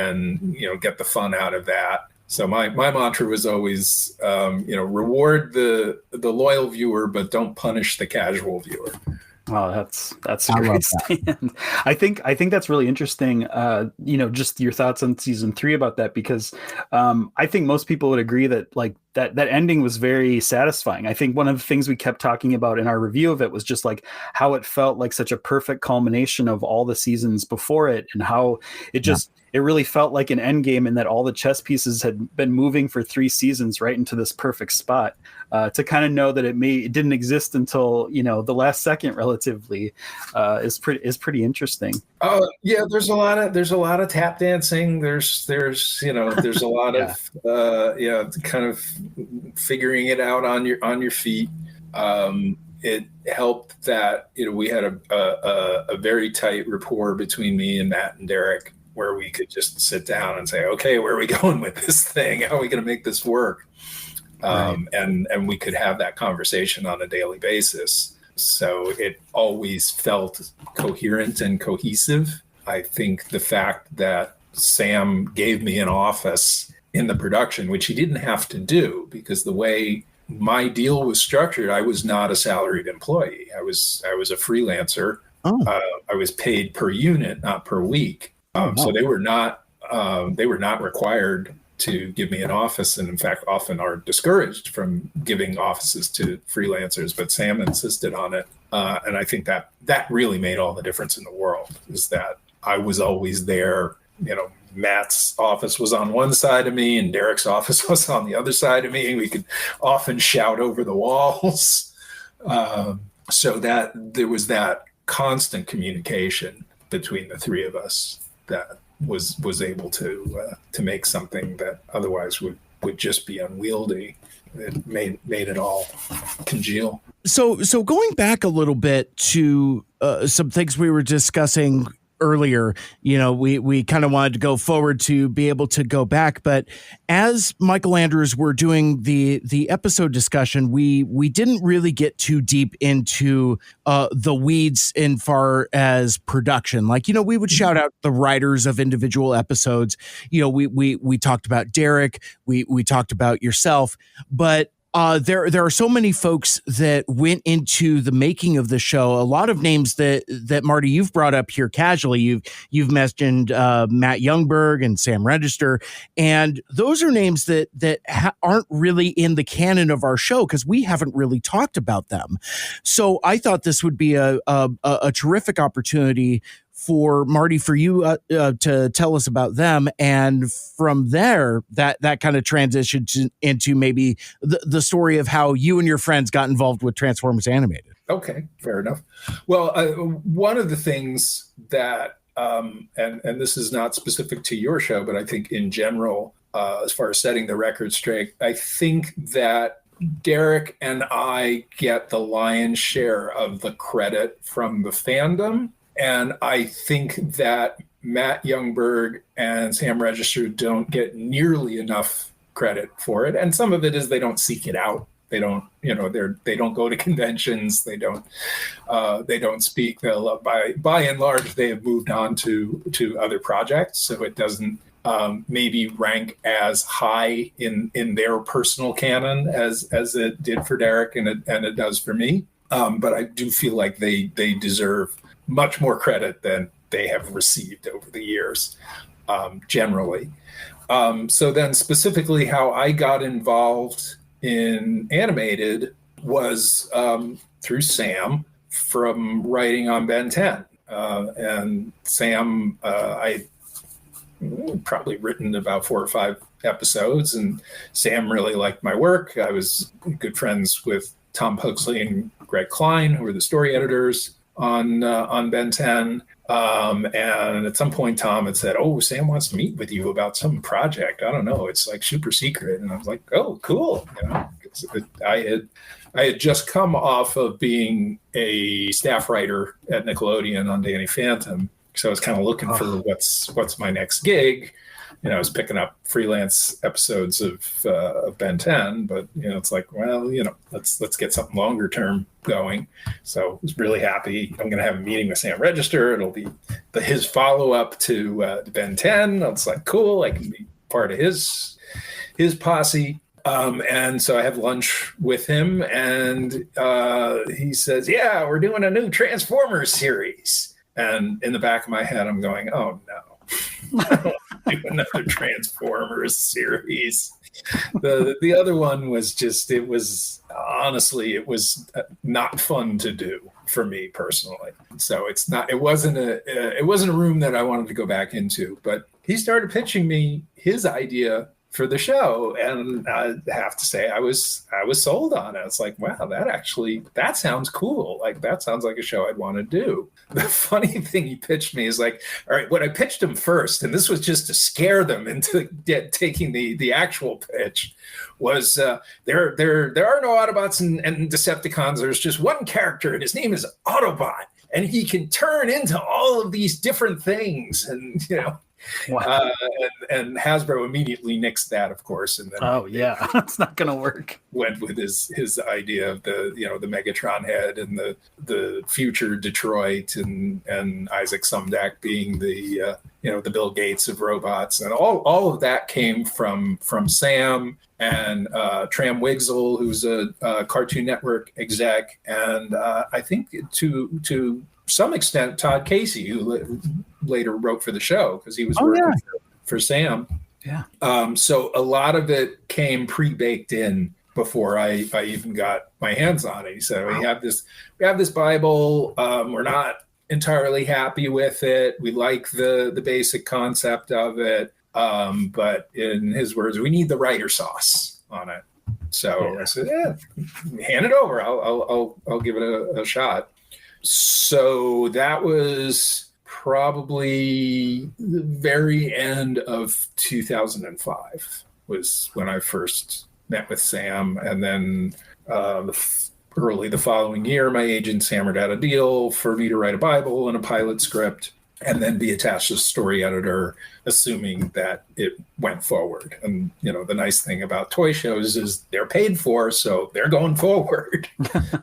get the fun out of that. So my mantra was always reward the loyal viewer, but don't punish the casual viewer. Wow, that's a great stand. I think that's really interesting. Just your thoughts on season 3 about that, because I think most people would agree that like that ending was very satisfying. I think one of the things we kept talking about in our review of it was just like how it felt like such a perfect culmination of all the seasons before it, and how it really felt like an end game, and that all the chess pieces had been moving for 3 seasons right into this perfect spot. To kind of know that it didn't exist until the last second, relatively, is pretty interesting. There's a lot of tap dancing. There's a lot of kind of figuring it out on your feet. It helped that we had a very tight rapport between me and Matt and Derek, where we could just sit down and say, okay, where are we going with this thing? How are we going to make this work? And we could have that conversation on a daily basis. So it always felt coherent and cohesive. I think the fact that Sam gave me an office in the production, which he didn't have to do, because the way my deal was structured, I was not a salaried employee. I was a freelancer. I was paid per unit, not per week. So they were not required to give me an office, and in fact often are discouraged from giving offices to freelancers, but Sam insisted on it. And I think that really made all the difference in the world, is that I was always there. Matt's office was on one side of me and Derek's office was on the other side of me, and we could often shout over the walls. So that there was that constant communication between the 3 of us that was able to make something that otherwise would just be unwieldy. It made it all congeal. So going back a little bit to some things we were discussing earlier, we kind of wanted to go forward to be able to go back, but as Michael Andrews were doing the episode discussion, we didn't really get too deep into the weeds in far as production. Like, we would shout out the writers of individual episodes. We talked about Derek, we talked about yourself, but there are so many folks that went into the making of the show. A lot of names that Marty, you've brought up here casually. You've mentioned Matt Youngberg and Sam Register, and those are names that aren't really in the canon of our show because we haven't really talked about them. So I thought this would be a terrific opportunity for Marty, for you to tell us about them. And from there, that kind of transitioned into maybe the story of how you and your friends got involved with Transformers Animated. Okay, fair enough. Well, one of the things that, and this is not specific to your show, but I think in general, as far as setting the record straight, I think that Derek and I get the lion's share of the credit from the fandom. And I think that Matt Youngberg and Sam Register don't get nearly enough credit for it. And some of it is they don't seek it out. They don't, they don't go to conventions. They don't speak. They'll, by and large, they have moved on to other projects. So it doesn't maybe rank as high in their personal canon as it did for Derek and it does for me. But I do feel like they deserve much more credit than they have received over the years, generally. So then specifically how I got involved in animated was through Sam from writing on Ben 10. And Sam, I probably written about 4 or 5 episodes, and Sam really liked my work. I was good friends with Tom Pugsley and Greg Klein, who were the story editors on Ben 10. And at some point, Tom had said, "Oh, Sam wants to meet with you about some project. I don't know. It's like super secret." And I was like, "Oh, cool." I had just come off of being a staff writer at Nickelodeon on Danny Phantom. So I was kind of looking for what's my next gig. I was picking up freelance episodes of Ben 10, but it's like, well, let's get something longer term going. So I was really happy. I'm going to have a meeting with Sam Register. It'll be his follow up to Ben 10. I was like, cool. I can be part of his posse. And so I have lunch with him, and he says, "Yeah, we're doing a new Transformers series." And in the back of my head, I'm going, "Oh no, I don't want to do another Transformers series." The other one was it was not fun to do for me personally. So it wasn't a room that I wanted to go back into. But he started pitching me his idea for the show, and I have to say I was sold on it. It's like, wow, that sounds cool. Like, that sounds like a show I'd want to do. The funny thing he pitched me is like, all right, what I pitched him first, and this was just to scare them into taking the actual pitch, was there are no Autobots and Decepticons. There's just one character, and his name is Autobot, and he can turn into all of these different things, and Wow. And Hasbro immediately nixed that, of course, and then that's not going to work. Went with his idea of the Megatron head and the future Detroit and Isaac Sumdac being the Bill Gates of robots, and all of that came from Sam and Tram Wigzell, who's a Cartoon Network exec, and I think to some extent Todd Casey, who later wrote for the show because he was working for Sam. Yeah. So a lot of it came pre-baked in before I even got my hands on it. He said, "We have this Bible. We're not entirely happy with it. We like the basic concept of it, but in his words, we need the writer sauce on it." So I said, hand it over. I'll give it a shot. So that was probably the very end of 2005 was when I first met with Sam. And then early the following year, my agents hammered out a deal for me to write a Bible and a pilot script, and then be attached as story editor, assuming that it went forward. And, the nice thing about toy shows is they're paid for, so they're going forward.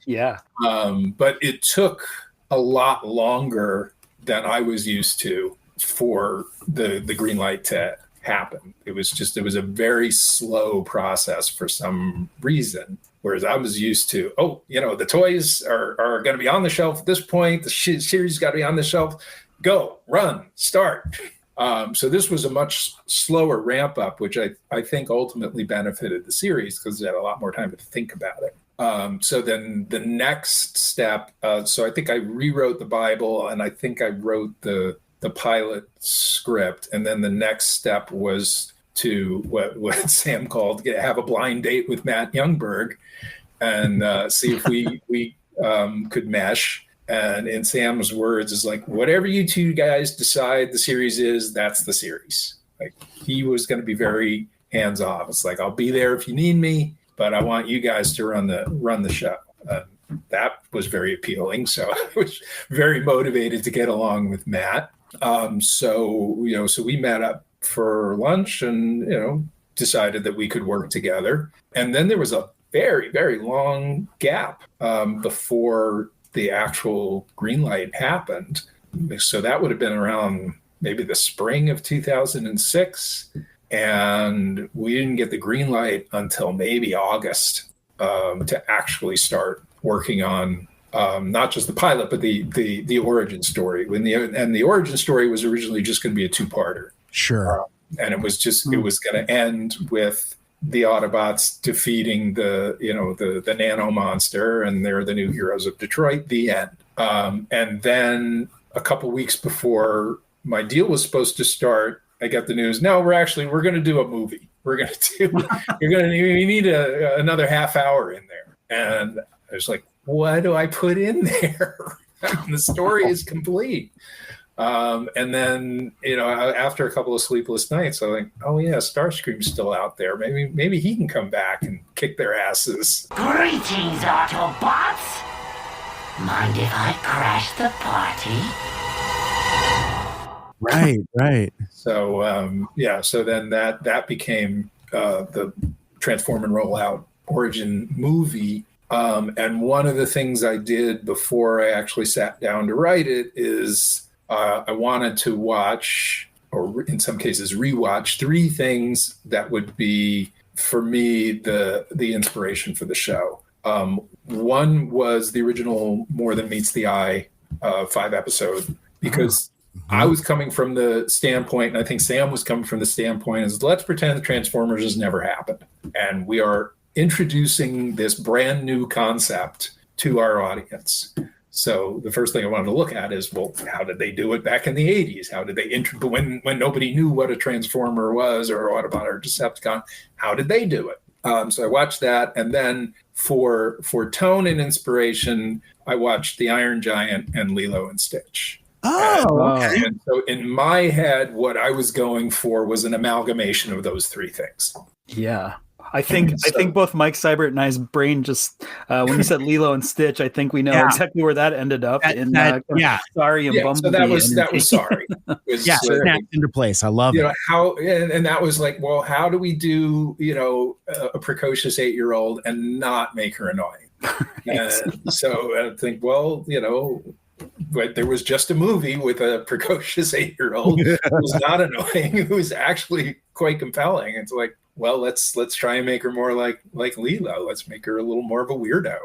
Yeah. But it took a lot longer than I was used to for the green light to happen. It was a very slow process for some reason. Whereas I was used to, the toys are going to be on the shelf at this point. The series got to be on the shelf. Go, run, start. So this was a much slower ramp up, which I think ultimately benefited the series because they had a lot more time to think about it. So then the next step, so I think I rewrote the Bible, and I think I wrote the pilot script, and then the next step was to what Sam called have a blind date with Matt Youngberg, and see if we could mesh. And in Sam's words, is like, whatever you two guys decide the series is, that's the series. Like, he was going to be very hands off. It's like, I'll be there if you need me, but I want you guys to run the show. That was very appealing. So I was very motivated to get along with Matt. So we met up for lunch and, decided that we could work together. And then there was a very, very long gap before the actual green light happened. So that would have been around maybe the spring of 2006. And we didn't get the green light until maybe August to actually start working on not just the pilot, but the origin story. And the origin story was originally just going to be a two-parter. Sure. And it was going to end with the Autobots defeating the nano monster, and they're the new heroes of Detroit, the end. And then a couple weeks before my deal was supposed to start, I got the news, no, we're going to do a movie. We need another half hour in there. And I was like, what do I put in there? The story is complete. And then, after a couple of sleepless nights, I'm like, oh yeah, Starscream's still out there. Maybe he can come back and kick their asses. Greetings, Autobots! Mind if I crash the party? Right. So, so then that became the Transform and Roll Out origin movie. And one of the things I did before I actually sat down to write it is I wanted to watch, or in some cases rewatch, 3 things that would be, for me, the inspiration for the show. One was the original More Than Meets the Eye 5-episode, because I was coming from the standpoint, and I think Sam was coming from the standpoint, is let's pretend the Transformers has never happened. And we are introducing this brand new concept to our audience. So the first thing I wanted to look at is, well, how did they do it back in the 80s? How did they when nobody knew what a Transformer was, or Autobot or Decepticon? How did they do it? So I watched that, and then for tone and inspiration, I watched The Iron Giant and Lilo and Stitch. Okay. And so in my head, what I was going for was an amalgamation of those 3 things. Yeah. I think both Mike Seibert and I's brain just when you said Lilo and Stitch, I think we know exactly where that ended up. Sorry and Bumblebee. So that was Sorry. Snapped into place. I love it. How and that was like, well, how do we do a precocious 8-year-old and not make her annoying? And so I think, well, but there was just a movie with a precocious 8-year-old who was not annoying, who was actually quite compelling. It's like, well, let's try and make her more like Lilo. Let's make her a little more of a weirdo.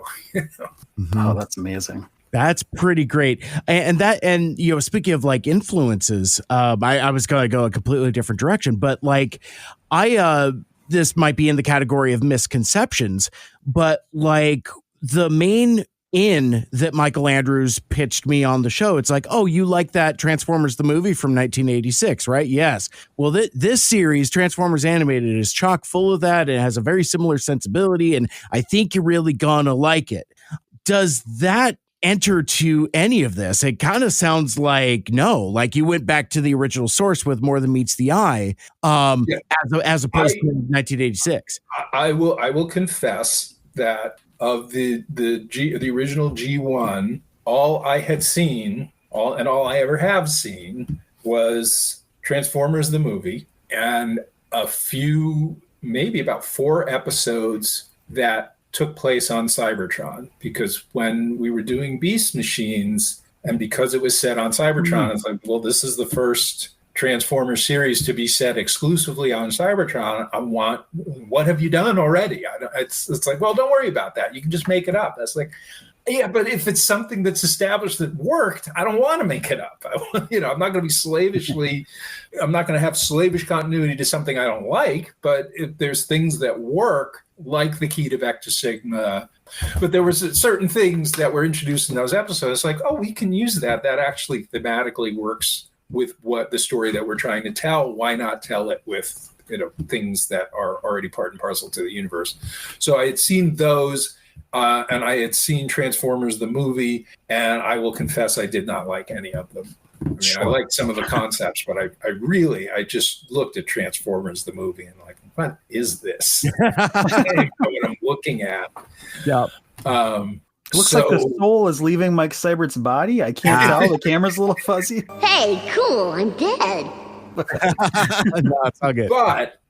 Oh, that's amazing. That's pretty great. And speaking of like influences, I was going to go a completely different direction, but like this might be in the category of misconceptions, but like the main that Michael Andrews pitched me on the show, it's like, oh, you like that Transformers the movie from 1986, right? Yes. Well, this series, Transformers Animated, is chock full of that. It has a very similar sensibility, and I think you're really gonna like it. Does that enter to any of this? It kind of sounds like no, like you went back to the original source with More Than Meets the Eye, as opposed to 1986. I will confess that of the original G1, all I had seen, all I ever have seen, was Transformers the movie, and a few, maybe about 4 episodes that took place on Cybertron. Because when we were doing Beast Machines, and because it was set on Cybertron, it's like, well, this is the first Transformers series to be set exclusively on Cybertron. What have you done already? It's like, well, don't worry about that. You can just make it up. That's like, Yeah, but if it's something that's established that worked, I don't want to make it up. I'm not going to be I'm not going to have slavish continuity to something I don't like. But if there's things that work, like the key to Vector Sigma, but there was certain things that were introduced in those episodes, like, oh, we can use that. That actually thematically works with what the story that we're trying to tell. Why not tell it with, things that are already part and parcel to the universe? So I had seen those. And I had seen Transformers the movie, and I will confess I did not like any of them. I mean, I liked some of the concepts, but I just looked at Transformers the movie and like, what is this? I don't know what I'm looking at. Yeah. Looks like the soul is leaving Mike Seibert's body. I can't tell. The camera's a little fuzzy. Hey, cool. I'm dead. No, it's all good. But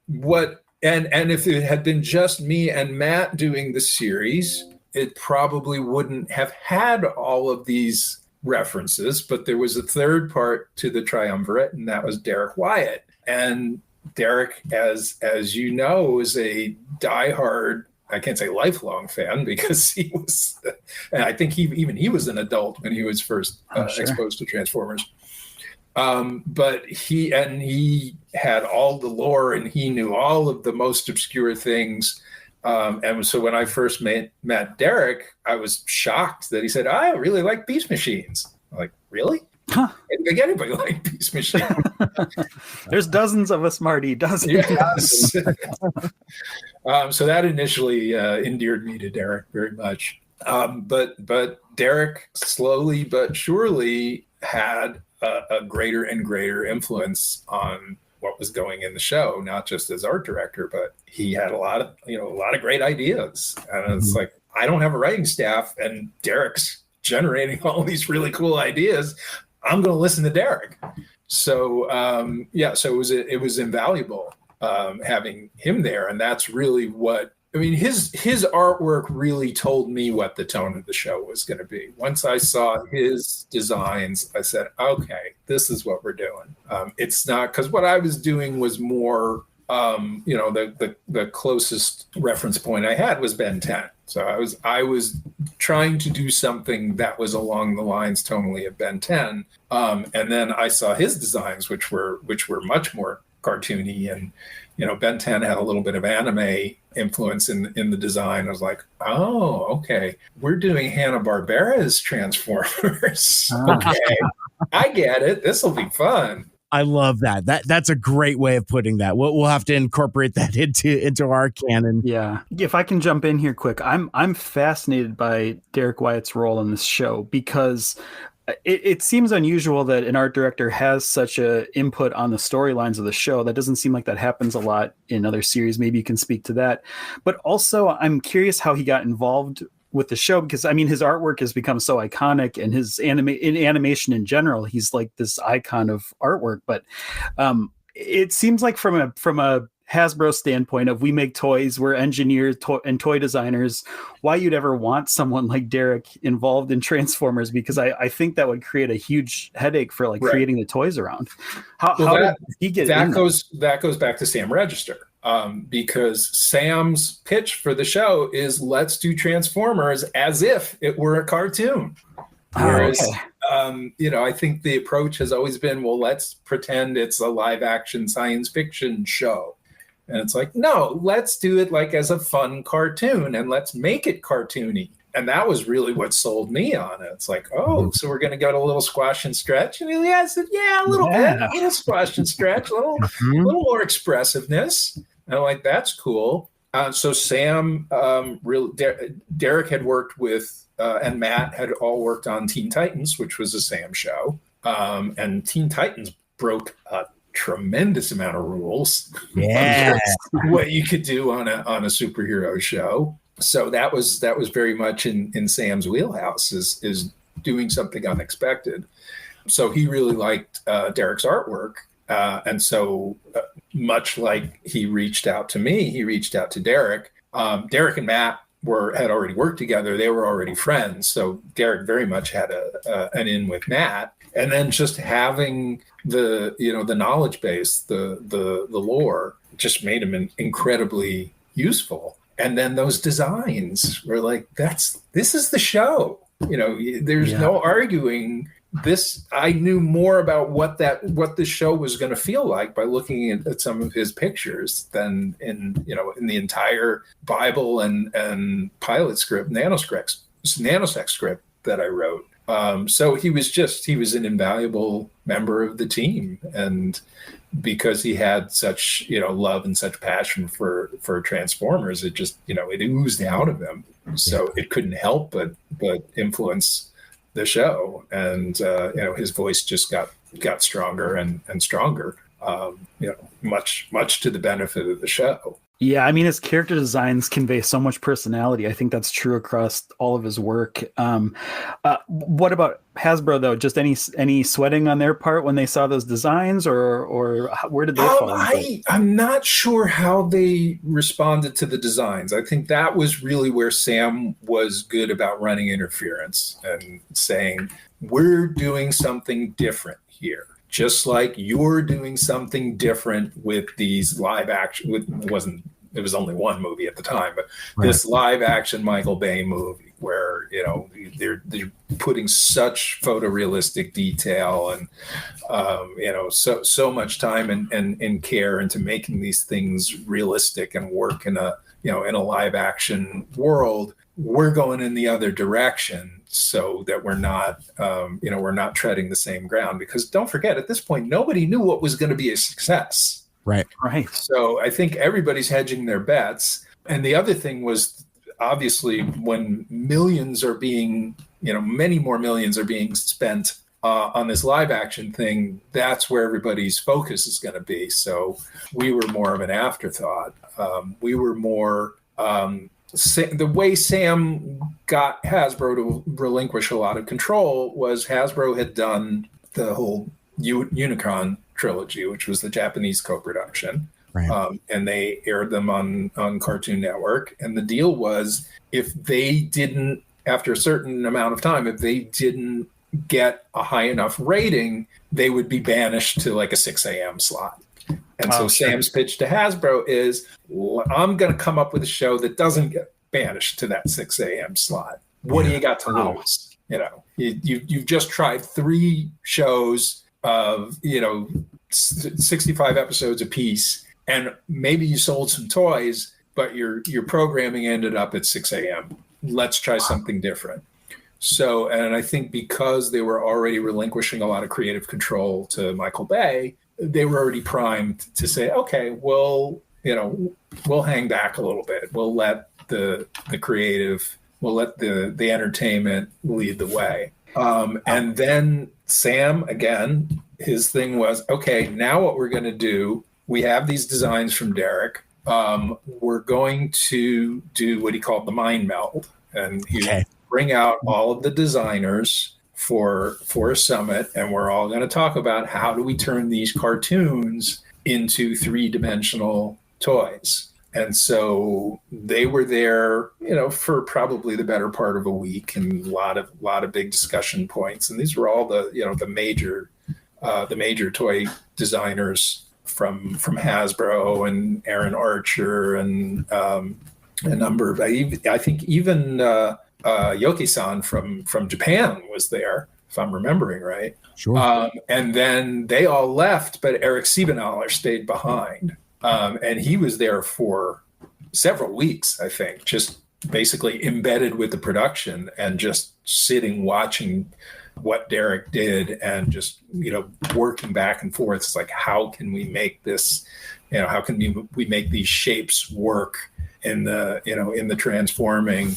and if it had been just me and Matt doing the series, it probably wouldn't have had all of these references. But there was a third part to the triumvirate, and that was Derek Wyatt. And Derek, as you know, is a diehard, I can't say lifelong fan, because he was, and I think he was an adult when he was first exposed to Transformers. But he had all the lore, and he knew all of the most obscure things. And so when I first met Derek, I was shocked that he said, I really like Beast Machines. I'm like, really? Huh. I didn't think anybody liked Beast Machines. There's dozens of us, Marty. Dozens. Yes. So that initially endeared me to Derek very much. But Derek slowly but surely had a greater and greater influence on what was going in the show, not just as art director, but he had a lot of great ideas. And it's like, I don't have a writing staff, and Derek's generating all these really cool ideas. I'm going to listen to Derek. So so it was invaluable having him there, and that's really what. I mean, his artwork really told me what the tone of the show was going to be. Once I saw his designs, I said, okay, this is what we're doing. It's not, because what I was doing was more, the closest reference point I had was Ben 10. So I was trying to do something that was along the lines tonally of Ben 10. And then I saw his designs, which were much more cartoony, and Ben 10 had a little bit of anime influence in the design. I was like, oh, okay, we're doing Hanna-Barbera's Transformers. Okay, I get it. This will be fun. I love that. That's a great way of putting that. We'll have to incorporate that into our canon. Yeah. If I can jump in here quick, I'm fascinated by Derek Wyatt's role in this show, because it seems unusual that an art director has such a input on the storylines of the show. That doesn't seem like that happens a lot in other series. Maybe you can speak to that. But also, I'm curious how he got involved with the show, because I mean, his artwork has become so iconic, and his animation in general, he's like this icon of artwork. But it seems like from a Hasbro standpoint of, we make toys, we're engineers and toy designers, why you'd ever want someone like Derek involved in Transformers, because I think that would create a huge headache for creating the toys around. How did he get that? That goes back to Sam Register. Because Sam's pitch for the show is, let's do Transformers as if it were a cartoon. Whereas, I think the approach has always been, well, let's pretend it's a live action science fiction show. And it's like, no, let's do it like as a fun cartoon, and let's make it cartoony. And that was really what sold me on it. It's like, oh, so we're going to go to a little squash and stretch. And I said, yeah, a little bit, a little squash and stretch, a little more expressiveness. And I'm like, that's cool. So Sam, Derek had worked with, and Matt had all worked on Teen Titans, which was a Sam show. And Teen Titans broke a tremendous amount of rules. Yeah. What you could do on a superhero show. So that was very much in Sam's wheelhouse, is doing something unexpected. So he really liked Derek's artwork. And so much like he reached out to me, he reached out to Derek. Derek and Matt had already worked together. They were already friends. So Derek very much had an in with Matt. And then just having the knowledge base, the lore, just made him incredibly useful. And then those designs were like, this is the show. There's no arguing this. I knew more about what this show was going to feel like by looking at some of his pictures than in the entire Bible and pilot script, nanosec script that I wrote. So he was an invaluable member of the team, and because he had such love and such passion for Transformers, it just it oozed out of him. So it couldn't help but influence the show, and his voice just got stronger and stronger. Much to the benefit of the show. Yeah, I mean, his character designs convey so much personality. I think that's true across all of his work. What about Hasbro, though? Just any sweating on their part when they saw those designs, or where did they fall? I'm not sure how they responded to the designs. I think that was really where Sam was good about running interference and saying, we're doing something different here. Just like you're doing something different with these live action. It was only one movie at the time, but this live action Michael Bay movie where they're putting such photorealistic detail and so much time and care into making these things realistic and work in a live action world. We're going in the other direction so that we're not treading the same ground, because don't forget, at this point, nobody knew what was going to be a success. Right. So I think everybody's hedging their bets. And the other thing was, obviously, when millions are being, many more millions are being spent on this live action thing, that's where everybody's focus is going to be. So we were more of an afterthought. We were more... the way Sam got Hasbro to relinquish a lot of control was Hasbro had done the whole Unicron trilogy, which was the Japanese co-production. Right. And they aired them on Cartoon Network. And the deal was, if they didn't, after a certain amount of time, if they didn't get a high enough rating, they would be banished to like a 6 a.m. slot. And so Sam's pitch to Hasbro is, I'm going to come up with a show that doesn't get banished to that 6 a.m. slot. What do you got to lose? You've just tried 3 shows of, 65 episodes a piece, and maybe you sold some toys, but your programming ended up at 6 a.m. Let's try something different. So, and I think because they were already relinquishing a lot of creative control to Michael Bay, they were already primed to say, okay, we'll hang back a little bit. We'll let the creative, we'll let the entertainment lead the way. And then Sam, again, his thing was, okay, now what we're going to do, we have these designs from Derek. We're going to do what he called the mind meld. And he would bring out all of the designers for a summit, and we're all going to talk about how do we turn these cartoons into 3-dimensional toys. And so they were there, for probably the better part of a week, and a lot of big discussion points. And these were all the major toy designers from Hasbro, and Aaron Archer, and a number of, I think even Yoki-san from Japan was there, if I'm remembering right. Sure. And then they all left, but Eric Siebenaler stayed behind. And he was there for several weeks, I think, just basically embedded with the production and just sitting, watching what Derek did, and just, working back and forth. It's like, how can we make this, how can we make these shapes work in the transforming?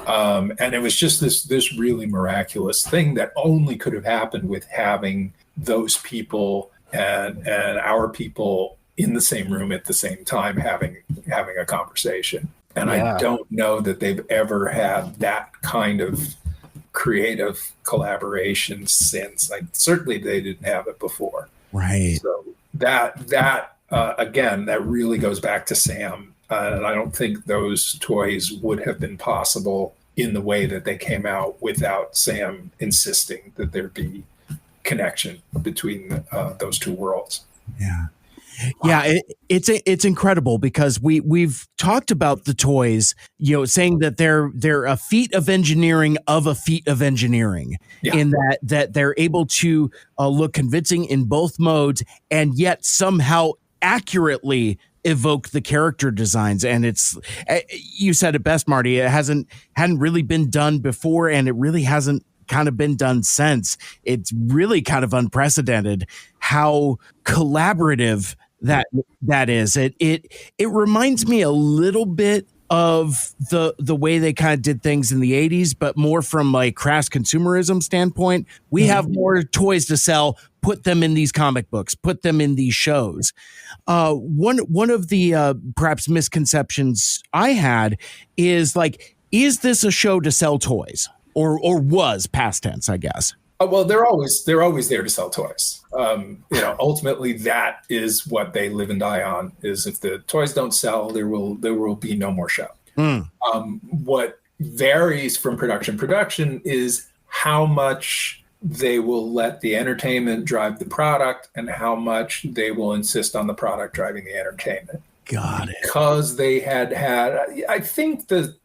And it was just this really miraculous thing that only could have happened with having those people and our people in the same room at the same time having a conversation. And I don't know that they've ever had that kind of creative collaboration since. Certainly they didn't have it before. Right. So that again, that really goes back to Sam. And I don't think those toys would have been possible in the way that they came out without Sam insisting that there be connection between those two worlds. Yeah. Yeah, it's incredible because we've talked about the toys, saying that they're a feat of engineering of a feat of engineering, in that they're able to look convincing in both modes and yet somehow accurately evoke the character designs. And it's, you said it best, Marty, it hadn't really been done before, and it really hasn't kind of been done since. It's really kind of unprecedented how collaborative that is. It reminds me a little bit of the way they kind of did things in the 80s, but more from like crass consumerism standpoint. We have more toys to sell, put them in these comic books, put them in these shows. One of the perhaps misconceptions I had is like, is this a show to sell toys, or was, past tense, I guess? Well, they're always there to sell toys. Ultimately, that is what they live and die on. Is if the toys don't sell, there will be no more show. What varies from production is how much they will let the entertainment drive the product, and how much they will insist on the product driving the entertainment. Got it. Because they had, I think the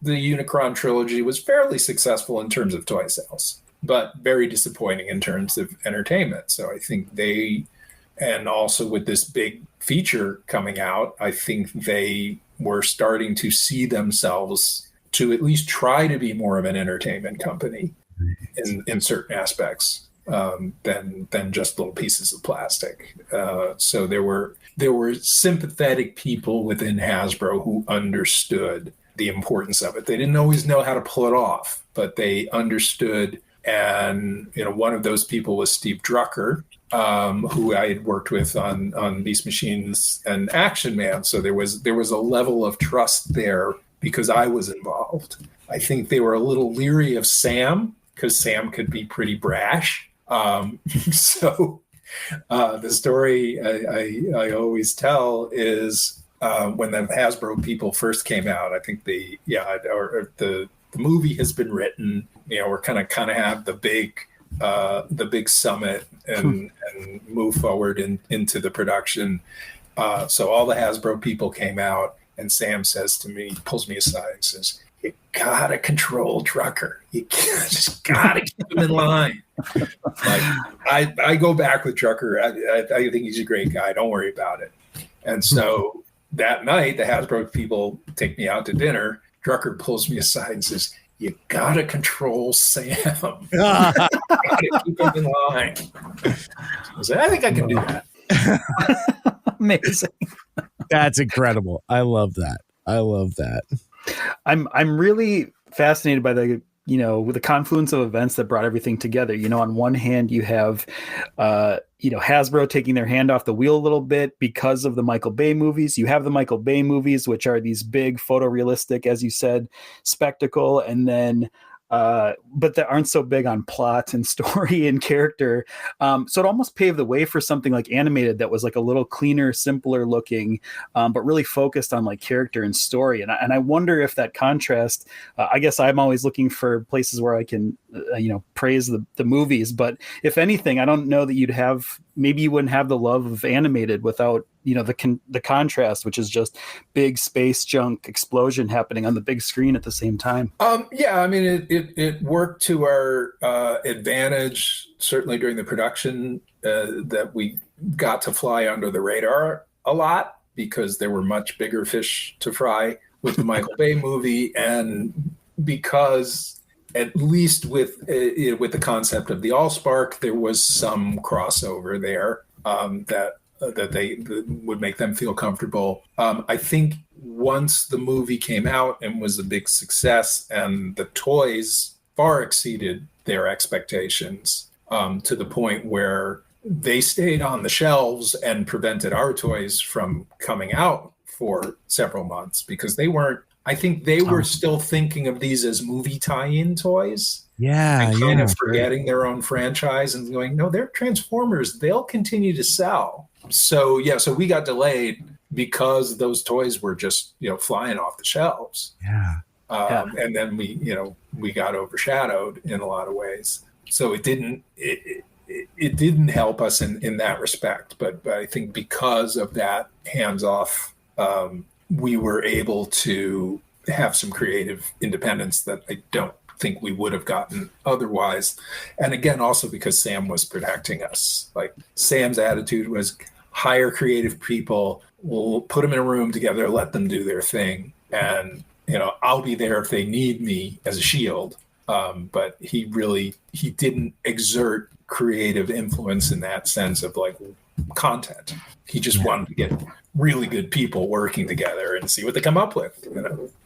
Unicron trilogy was fairly successful in terms of toy sales, but very disappointing in terms of entertainment. So I think and also with this big feature coming out, I think they were starting to see themselves to at least try to be more of an entertainment company in certain aspects than just little pieces of plastic. So there were sympathetic people within Hasbro who understood the importance of it. They didn't always know how to pull it off, but they understood. And one of those people was Steve Drucker, who I had worked with on Beast Machines and Action Man. So there was a level of trust there because I was involved. I think they were a little leery of Sam because Sam could be pretty brash. So the story I always tell is when the Hasbro people first came out. I think the movie has been written. We're kind of have the big summit and move forward into the production. So all the Hasbro people came out, and Sam says to me, pulls me aside and says, "You gotta control Drucker. You just gotta keep him in line." Like I go back with Drucker. I think he's a great guy. Don't worry about it. And so that night, the Hasbro people take me out to dinner. Drucker pulls me aside and says, "You gotta control Sam. You gotta keep him in line." I said, "I think I can do that." Amazing. That's incredible. I love that. I'm really fascinated by with the confluence of events that brought everything together. On one hand, you have, Hasbro taking their hand off the wheel a little bit because of the Michael Bay movies. You have the Michael Bay movies, which are these big photorealistic, as you said, spectacle. And then, but that aren't so big on plot and story and character. So it almost paved the way for something like animated that was like a little cleaner, simpler looking, but really focused on like character and story. And I wonder if that contrast, I guess I'm always looking for places where I can, praise the movies. But if anything, I don't know that maybe you wouldn't have the love of animated without, the contrast, which is just big space junk explosion happening on the big screen at the same time. Yeah, I mean, it worked to our advantage, certainly during the production, that we got to fly under the radar a lot because there were much bigger fish to fry with the Michael Bay movie. And because at least with the concept of the Allspark, there was some crossover there that would make them feel comfortable. I think once the movie came out and was a big success, and the toys far exceeded their expectations, to the point where they stayed on the shelves and prevented our toys from coming out for several months because they weren't. I think they were still thinking of these as movie tie-in toys. Yeah, and kind of forgetting their own franchise and going, no, they're Transformers. They'll continue to sell. So we got delayed because those toys were just, flying off the shelves. Yeah. And then we got overshadowed in a lot of ways. So it it didn't help us in that respect. But I think because of that hands-off, we were able to have some creative independence that I don't think we would have gotten otherwise. And again, also because Sam was protecting us. Like, Sam's attitude was, hire creative people, we'll put them in a room together, let them do their thing. And, I'll be there if they need me as a shield. But he didn't exert creative influence in that sense of like content. He just wanted to get really good people working together and see what they come up with.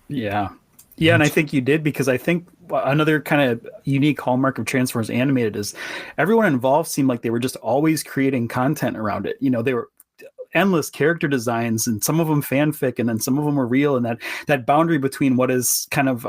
Yeah. Yeah, and I think you did, because I think another kind of unique hallmark of Transformers Animated is everyone involved seemed like they were just always creating content around it. They were endless character designs, and some of them fanfic, and then some of them were real, and that boundary between what is kind of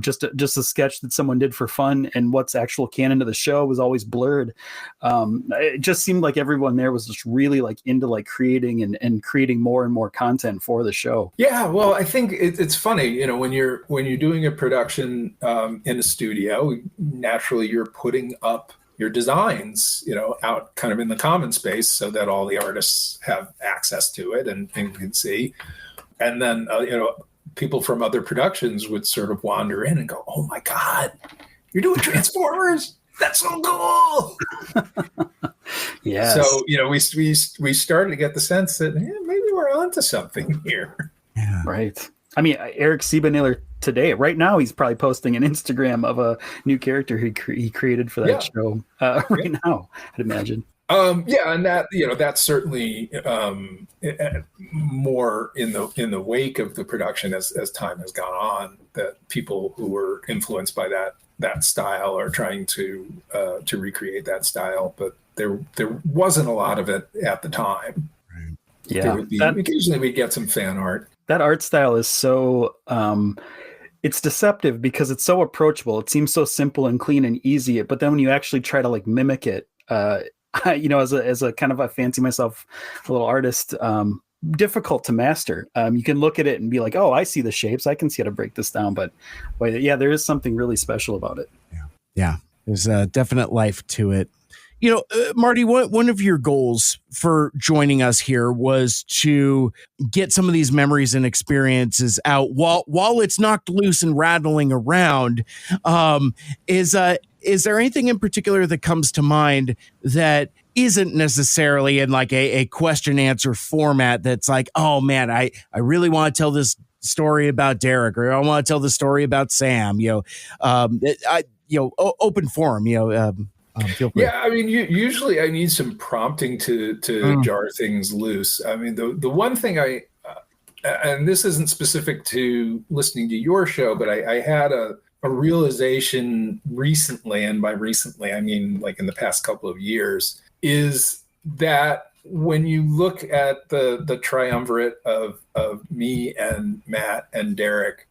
just a sketch that someone did for fun and what's actual canon to the show was always blurred. It just seemed like everyone there was just really like into like creating and creating more and more content for the show. Yeah, well, I think it's funny, when you're doing a production in a studio, naturally you're putting up your designs, out kind of in the common space so that all the artists have access to it and can see. And then, people from other productions would sort of wander in and go, "Oh my God, you're doing Transformers? That's so cool!" Yes. So, we started to get the sense that maybe we're onto something here. Yeah. Right. I mean, Eric Siebenmiller today, right now, he's probably posting an Instagram of a new character he created for that show right now, I'd imagine. And that, that's certainly more in the wake of the production as time has gone on, that people who were influenced by that style are trying to recreate that style, but there wasn't a lot of it at the time. Right. Yeah. Occasionally we'd get some fan art. That art style is so it's deceptive because it's so approachable. It seems so simple and clean and easy, but then when you actually try to like mimic it, as a kind of, I fancy myself a little artist, difficult to master. You can look at it and be like, "Oh, I see the shapes. I can see how to break this down." But there is something really special about it. Yeah. There's a definite life to it. Marty, one of your goals for joining us here was to get some of these memories and experiences out while it's knocked loose and rattling around. Is there anything in particular that comes to mind that isn't necessarily in like a question answer format that's like, "Oh man, I really want to tell this story about Derek," or "I want to tell the story about Sam," open forum, feel free. Yeah, I mean, usually I need some prompting to jar things loose. I mean, the one thing and this isn't specific to listening to your show, but I had a realization recently, and by recently I mean like in the past couple of years, is that when you look at the triumvirate of me and Matt and Derek,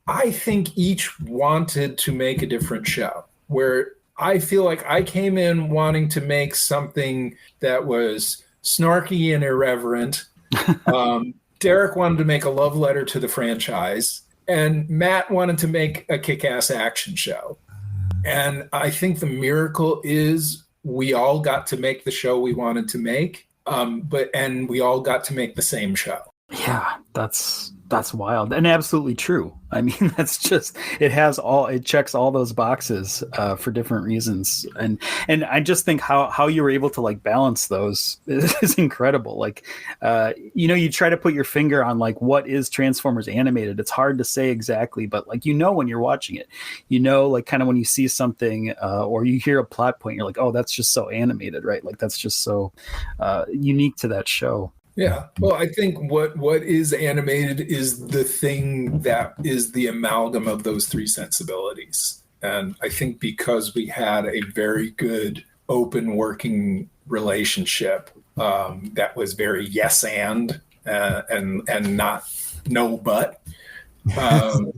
I think each wanted to make a different show, where I feel like I came in wanting to make something that was snarky and irreverent. Derek wanted to make a love letter to the franchise, and Matt wanted to make a kick-ass action show. And I think the miracle is we all got to make the show we wanted to make, and we all got to make the same show. Yeah, that's wild and absolutely true. I mean, it checks all those boxes for different reasons, and I just think how you were able to like balance those is incredible. Like, you try to put your finger on like what is Transformers Animated. It's hard to say exactly, but like when you're watching it, like kind of when you see something or you hear a plot point, you're like, "Oh, that's just so animated, right?" Like that's just so unique to that show. Yeah. Well, I think what is animated is the thing that is the amalgam of those three sensibilities. And I think because we had a very good open working relationship that was very yes and not no but, and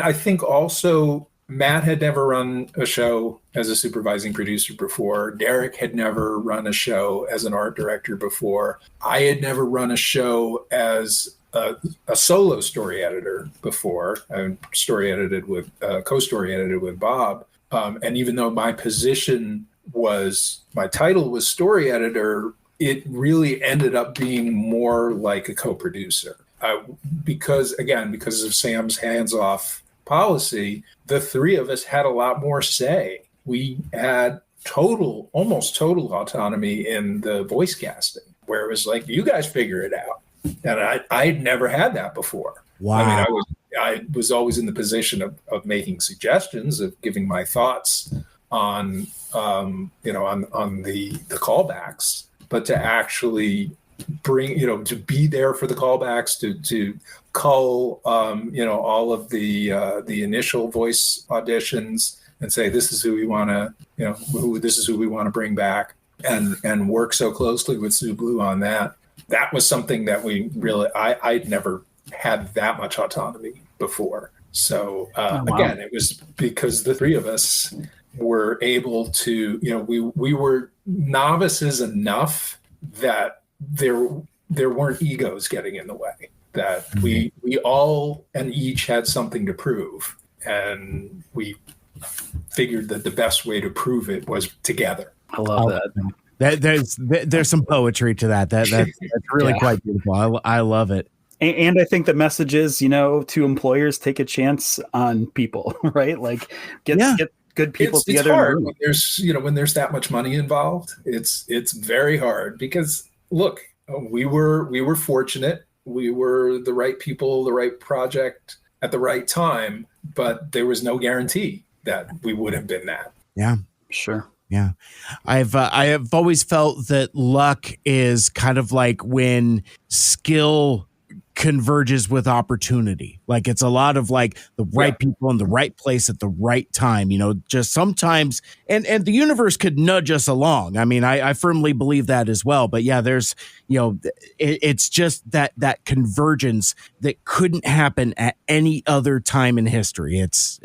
I think also Matt had never run a show as a supervising producer before. Derek had never run a show as an art director before. I had never run a show as a solo story editor before. I co-story edited with Bob. And even though my title was story editor, it really ended up being more like a co-producer. Because of Sam's hands-off policy, the three of us had a lot more say. We had almost total autonomy in the voice casting, where it was like, you guys figure it out. And I'd never had that before. Wow. I mean, I was always in the position of making suggestions, of giving my thoughts on on the callbacks, but to actually bring, to be there for the callbacks, to cull all of the initial voice auditions and say, this is who we want to, this is who we want to bring back, and work so closely with Sue Blue on that. That was something that we really, I'd never had that much autonomy before. So again, it was because the three of us were able to, we were novices enough that there weren't egos getting in the way, that we all and each had something to prove, and we figured that the best way to prove it was together. I love that. There's some poetry to that. That's really quite beautiful. I love it. And I think the message is, to employers, take a chance on people, right? Like get good people together. It's hard when there's that much money involved. It's very hard because look, we were fortunate. We were the right people, the right project at the right time, but there was no guarantee that we would have been that. Yeah, sure. Yeah. I have always felt that luck is kind of like when skill converges with opportunity. Like it's a lot of like the right people in the right place at the right time, just sometimes, and the universe could nudge us along. I mean, I firmly believe that as well, but yeah, there's, it's just that convergence that couldn't happen at any other time in history. It's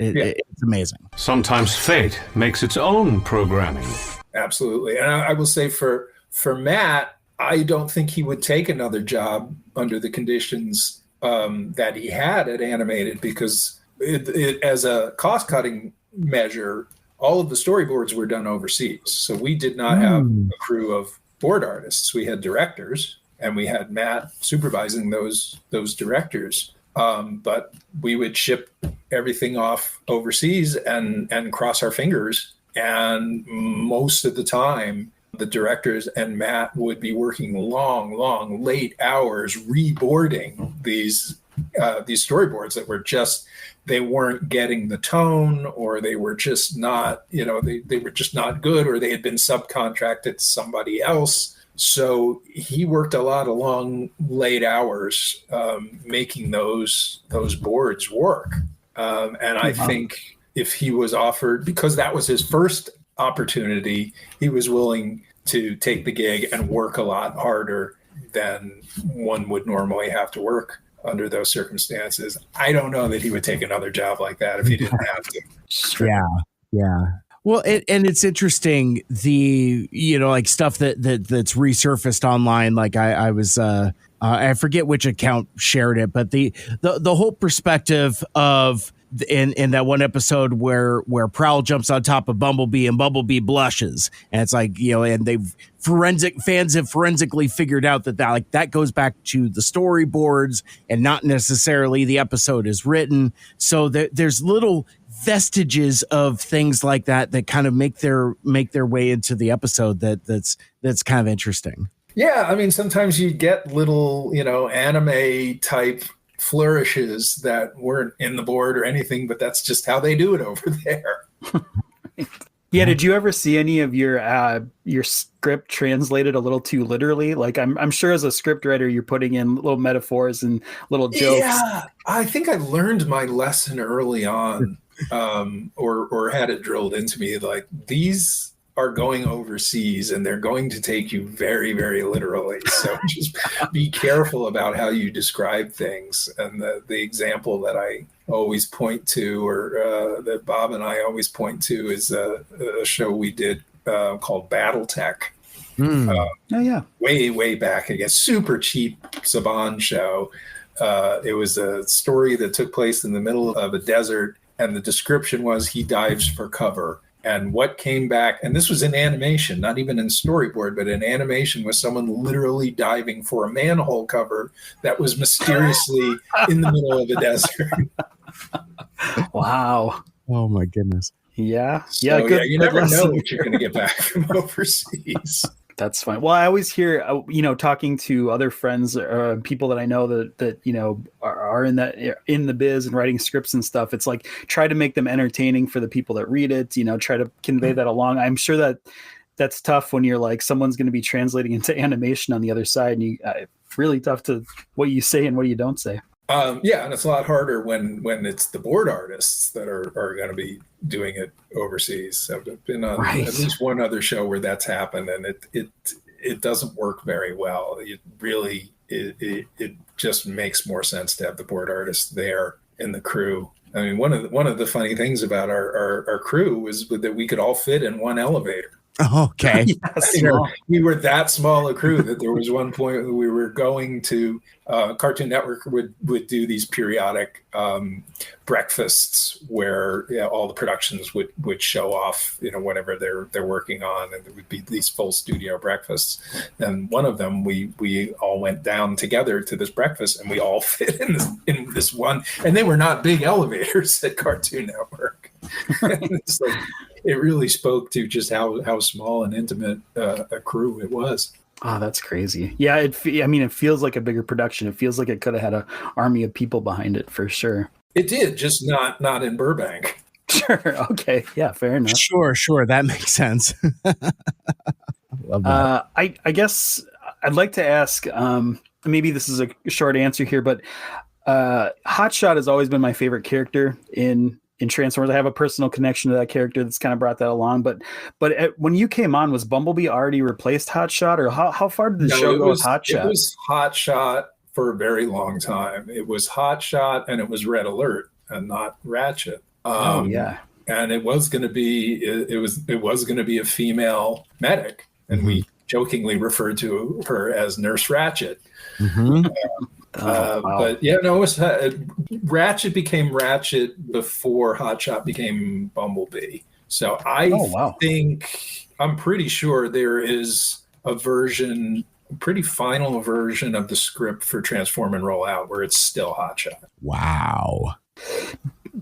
amazing. Sometimes fate makes its own programming. Absolutely. And I will say for Matt, I don't think he would take another job under the conditions that he had at Animated, because it as a cost-cutting measure, all of the storyboards were done overseas. So we did not have a crew of board artists. We had directors, and we had Matt supervising those directors. But we would ship everything off overseas and cross our fingers. And most of the time, the directors and Matt would be working long, late hours reboarding these storyboards that were they weren't getting the tone, or they were just not, they were just not good, or they had been subcontracted to somebody else. So he worked a lot of long, late hours making those boards work. And I think if he was offered, because that was his first opportunity, he was willing to take the gig and work a lot harder than one would normally have to work under those circumstances. I don't know that he would take another job like that if he didn't have to. Yeah. Well, and it's interesting, the like stuff that's resurfaced online. Like I was I forget which account shared it, but the whole perspective of in that one episode where Prowl jumps on top of Bumblebee and Bumblebee blushes, and it's like, and fans have forensically figured out that goes back to the storyboards and not necessarily the episode is written. So there's little vestiges of things like that kind of make their way into the episode that's kind of interesting. Yeah, I mean, sometimes you get little, anime type flourishes that weren't in the board or anything, but that's just how they do it over there. Yeah. Did you ever see any of your script translated a little too literally? Like I'm sure as a script writer, you're putting in little metaphors and little jokes. Yeah, I think I learned my lesson early on, or had it drilled into me. Like, these are going overseas and they're going to take you very, very literally. So just be careful about how you describe things. And the example that I always point to, or that Bob and I always point to, is a show we did called Battletech. Way back, I guess, super cheap Saban show. It was a story that took place in the middle of a desert, and the description was he dives for cover. And what came back, and this was in animation, not even in storyboard, but in animation, was someone literally diving for a manhole cover that was mysteriously in the middle of the desert. Wow. Oh my goodness. Yeah. So, yeah. Good, you good never lesson. know what you're going to get back from overseas. That's fine. Well, I always hear, talking to other friends or people that I know that are in the biz and writing scripts and stuff. It's like, try to make them entertaining for the people that read it, try to convey that along. I'm sure that's tough when you're like, someone's going to be translating into animation on the other side, and it's really tough to what you say and what you don't say. Yeah, and it's a lot harder when it's the board artists that are going to be doing it overseas. I've been on at least one other show where that's happened, and it doesn't work very well. It just makes more sense to have the board artists there in the crew. I mean, one of the funny things about our crew was that we could all fit in one elevator. Okay. We were that small a crew that there was one point we were going to Cartoon Network would do these periodic breakfasts where all the productions would show off whatever they're working on, and there would be these full studio breakfasts. And one of them we all went down together to this breakfast, and we all fit in this one, and they were not big elevators at Cartoon Network. It's like, it really spoke to just how small and intimate a crew it was. Oh, that's crazy. Yeah, it feels like a bigger production. It feels like it could have had an army of people behind it for sure. It did, just not in Burbank. Sure. Okay. Yeah, fair enough. Sure. That makes sense. Love that. I guess I'd like to ask, maybe this is a short answer here, but Hotshot has always been my favorite character in Transformers. I have a personal connection to that character that's kind of brought that along. But when you came on, was Bumblebee already replaced Hotshot, or how far did the show go with Hotshot? It was Hotshot for a very long time. It was Hotshot and it was Red Alert and not Ratchet. And it was going to be a female medic, and we jokingly referred to her as Nurse Ratchet. Mm-hmm. Wow. But yeah, no, Ratchet became Ratchet before Hotshot became Bumblebee. So I'm pretty sure there is a pretty final version of the script for Transform and Roll Out where it's still Hotshot. Wow.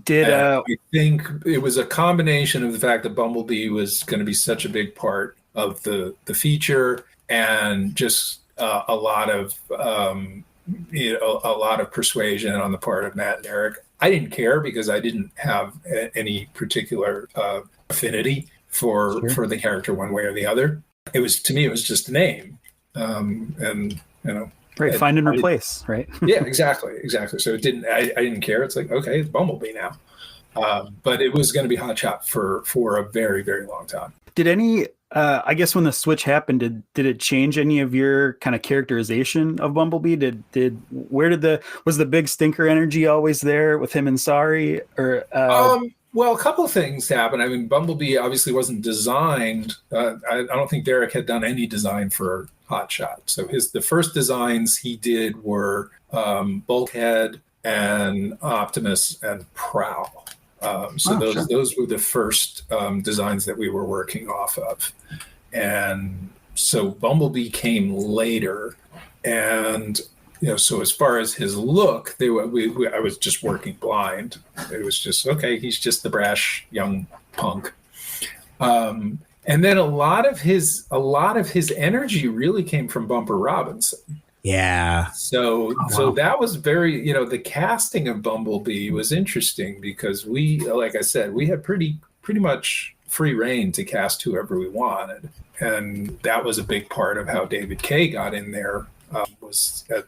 I think it was a combination of the fact that Bumblebee was going to be such a big part of the feature, and just a lot of persuasion on the part of Matt and Eric. I didn't care because I didn't have any particular affinity for the character one way or the other. To me, it was just a name, right. Find and replace, right? Yeah, exactly. So I didn't care. It's like, okay, it's Bumblebee now. But it was going to be Hotshot for a very, very long time. Did any? I guess when the switch happened, did it change any of your kind of characterization of Bumblebee? Was the big stinker energy always there with him and Sari? Or well, a couple of things happened. I mean, Bumblebee obviously wasn't designed. I don't think Derek had done any design for Hotshot. So the first designs he did were Bulkhead and Optimus and Prowl. Those were the first designs that we were working off of. And so Bumblebee came later. And, so as far as his look, I was just working blind. It was just, okay, he's just the brash young punk. And then a lot of his energy really came from Bumper Robinson. Yeah. So that was very, the casting of Bumblebee was interesting because like I said, we had pretty much free reign to cast whoever we wanted. And that was a big part of how David Kay got in there, was at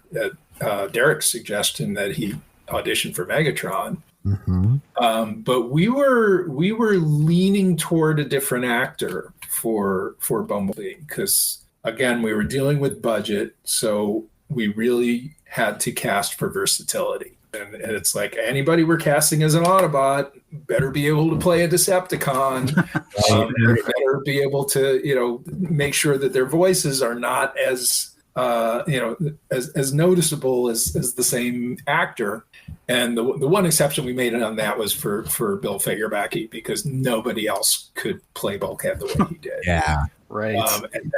Derek's suggestion that he auditioned for Megatron. Mm-hmm. But we were leaning toward a different actor for Bumblebee because, again, we were dealing with budget, so we really had to cast for versatility. And it's like, anybody we're casting as an Autobot better be able to play a Decepticon. Better be able to, make sure that their voices are not as as noticeable as the same actor. And the one exception we made on that was for Bill Fagerbakke, because nobody else could play Bulkhead the way he did. Yeah, right. And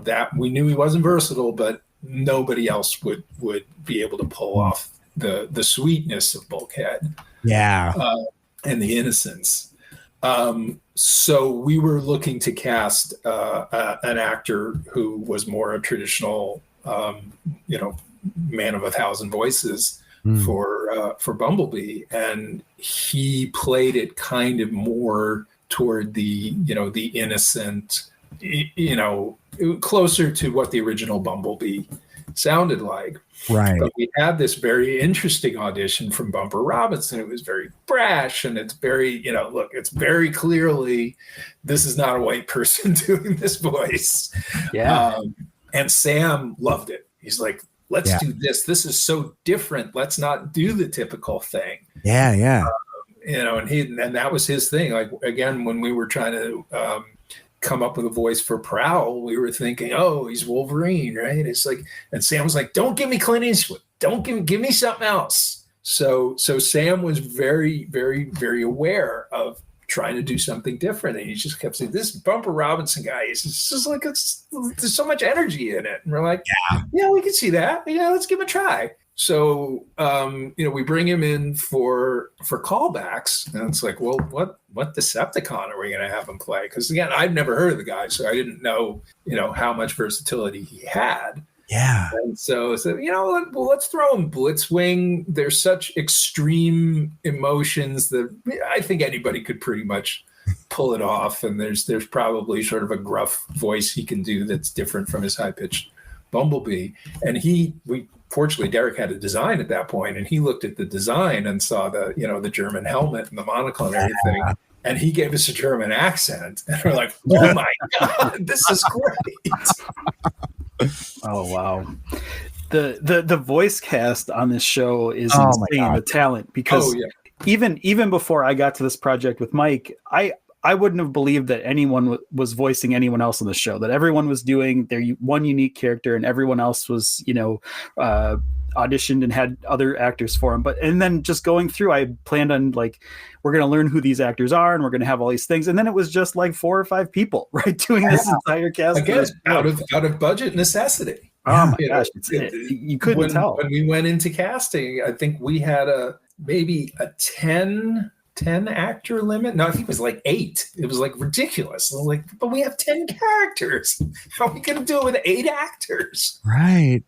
that we knew he wasn't versatile, but nobody else would be able to pull off the sweetness of Bulkhead. Yeah, and the innocence. So we were looking to cast an actor who was more a traditional, man of 1,000 voices for Bumblebee, and he played it kind of more toward the innocent, closer to what the original Bumblebee sounded like. Right. But we had this very interesting audition from Bumper Robinson. It was very brash, and it's very, it's very clearly this is not a white person doing this voice. Yeah. And Sam loved it. He's like, let's do this. This is so different. Let's not do the typical thing. Yeah, yeah. And that was his thing. Like, again, when we were trying to come up with a voice for Prowl, we were thinking, oh, he's Wolverine, right? It's like, and Sam was like, don't give me Clint Eastwood. Don't give me something else. So Sam was very, very, very aware of trying to do something different. And he just kept saying, this Bumper Robinson guy is just like, there's so much energy in it. And we're like, yeah, we can see that. Yeah, let's give it a try. So, we bring him in for callbacks, and it's like, well, what Decepticon are we going to have him play? Because again, I'd never heard of the guy, so I didn't know, how much versatility he had. Yeah. And so, let's throw him Blitzwing. There's such extreme emotions that I think anybody could pretty much pull it off. And there's probably sort of a gruff voice he can do that's different from his high-pitched Bumblebee. And fortunately, Derek had a design at that point, and he looked at the design and saw the German helmet and the monocle and everything. And he gave us a German accent. And we're like, oh my God, this is great. Oh, wow. The voice cast on this show is insane, the talent, because even before I got to this project with Mike, I wouldn't have believed that anyone was voicing anyone else on the show, that everyone was doing their one unique character and everyone else was, auditioned and had other actors for him. And then just going through, I planned on we're going to learn who these actors are and we're going to have all these things. And then it was just like 4 or 5 people, right? Doing this entire cast. Again, out of budget necessity. Oh my gosh. You couldn't tell. When we went into casting, I think we had maybe a 10 actor limit. No, I think it was like 8. It was like ridiculous. I was like, but we have 10 characters. How are we going to do it with 8 actors? Right.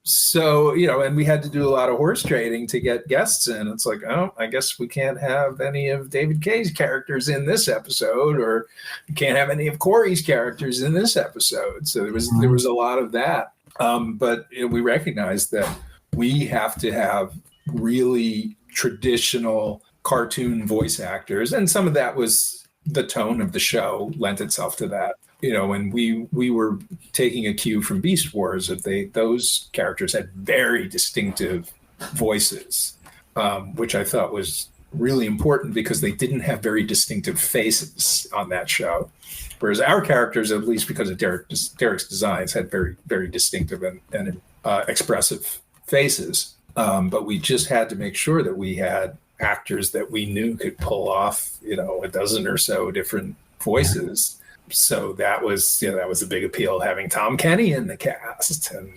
So, and we had to do a lot of horse trading to get guests in. It's like, oh, I guess we can't have any of David Kaye's characters in this episode, or we can't have any of Corey's characters in this episode. So there was a lot of that. But we recognized that we have to have really traditional cartoon voice actors, and some of that was the tone of the show lent itself to that. And we were taking a cue from Beast Wars. Those characters had very distinctive voices, which I thought was really important because they didn't have very distinctive faces on that show. Whereas our characters, at least because of Derek's designs, had very, very distinctive and expressive faces. But we just had to make sure that we had actors that we knew could pull off, a dozen or so different voices. So that was a big appeal, having Tom Kenny in the cast. And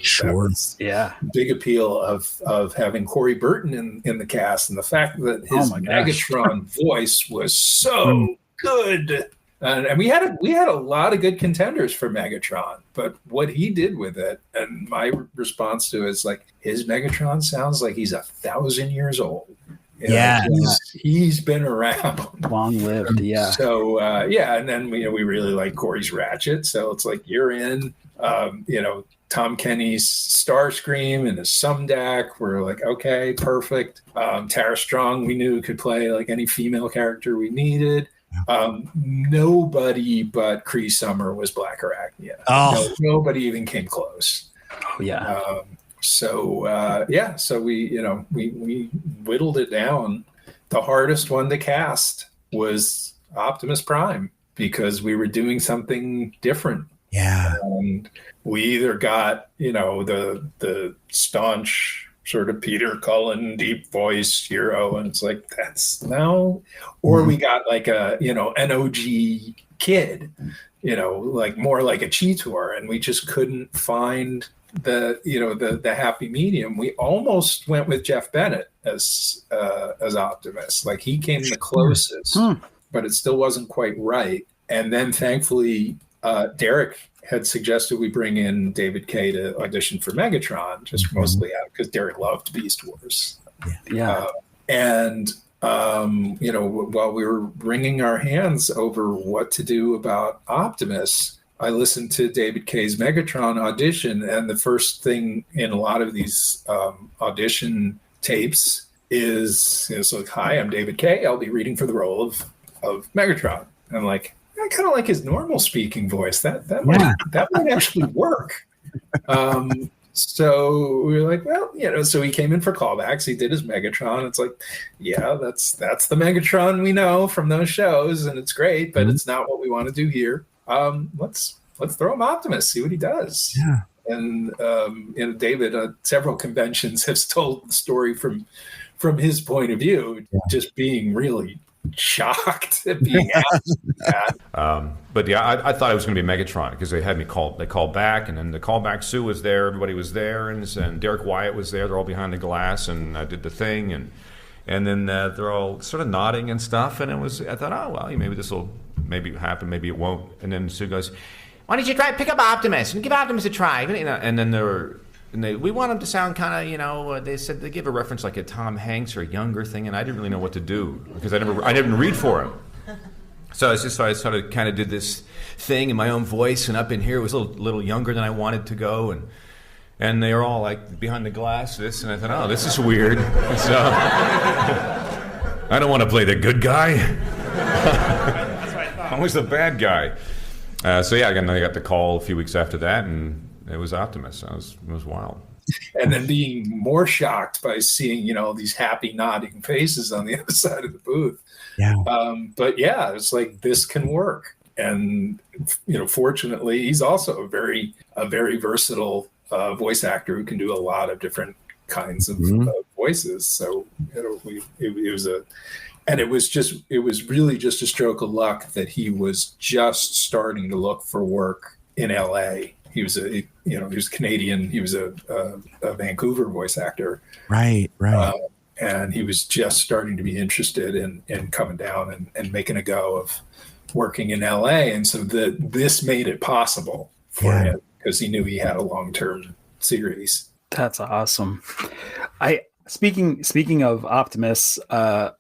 big appeal of having Corey Burton in the cast, and the fact that his Megatron voice was so good. And we had a lot of good contenders for Megatron, but what he did with it, and my response to it is like, his Megatron sounds like he's 1,000 years old. He's been around, long lived. Yeah. So and then we really like Corey's Ratchet, so it's like you're in. Tom Kenny's Starscream and his Sumdac. We're like, okay, perfect. Tara Strong, we knew could play like any female character we needed. Nobody but Cree Summer was Black Arachnia. Nobody even came close. Oh yeah. So we whittled it down. The hardest one to cast was Optimus Prime, because we were doing something different. Yeah. And we either got, the staunch sort of Peter Cullen, deep voice hero, and it's like, that's no, or we got like a, an OG kid, like more like a Cheetor, and we just couldn't find the happy medium. We almost went with Jeff Bennett as Optimus. Like, he came the closest, but it still wasn't quite right. And then thankfully, Derek had suggested we bring in David Kaye to audition for Megatron, just mostly because Derek loved Beast Wars. Yeah. While we were wringing our hands over what to do about Optimus, I listened to David Kaye's Megatron audition, and the first thing in a lot of these audition tapes is, like, "Hi, I'm David Kaye. I'll be reading for the role of Megatron." And I'm like, I kind of like his normal speaking voice. That might actually work. So we were like, well, so he came in for callbacks. He did his Megatron. It's like, yeah, that's the Megatron we know from those shows, and it's great, but it's not what we want to do here. Let's throw him Optimus, see what he does. Yeah. And David, several conventions has told the story from his point of view, just being really shocked at being asked that. But yeah, I thought it was going to be Megatron because they had me called. They called back, and then the callback Sue was there. Everybody was there, and Derek Wyatt was there. They're all behind the glass, and I did the thing, and then they're all sort of nodding and stuff. And I thought, oh well, maybe this will happen, maybe it won't. And then Sue goes, "Why don't you pick up Optimus and give Optimus a try?" And then we want him to sound kind of, they said they gave a reference like a Tom Hanks or a younger thing, and I didn't really know what to do because I didn't read for him. So I sort of kind of did this thing in my own voice, and up in here it was a little younger than I wanted to go, and they were all like behind the glass, and I thought, oh, this is weird. So I don't want to play the good guy. That's what I thought. I'm always the bad guy. Again, I got the call a few weeks after that, and it was Optimus. It was wild. And then being more shocked by seeing, these happy nodding faces on the other side of the booth. Yeah. But yeah, it's like, this can work. And, fortunately, he's also a very versatile voice actor who can do a lot of different kinds of voices. So, it was really just a stroke of luck that he was just starting to look for work in LA. He was he was Canadian. He was a Vancouver voice actor. Right. And he was just starting to be interested in coming down and making a go of working in LA. And so this made it possible for him because he knew he had a long-term series. That's awesome. Speaking of Optimus, the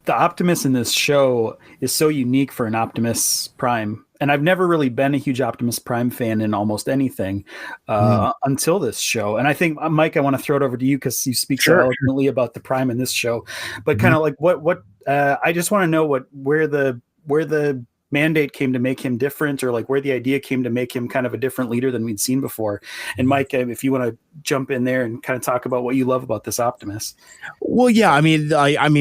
Optimus in this show is so unique for an Optimus Prime. And I've never really been a huge Optimus Prime fan in almost anything until this show. And I think, Mike, I want to throw it over to you because you speak so eloquently about the Prime in this show. But kind of like what I just want to know where the mandate came to make him different, or like where the idea came to make him kind of a different leader than we'd seen before. And Mike, if you want to jump in there and kind of talk about what you love about this Optimus. Well, yeah, I mean,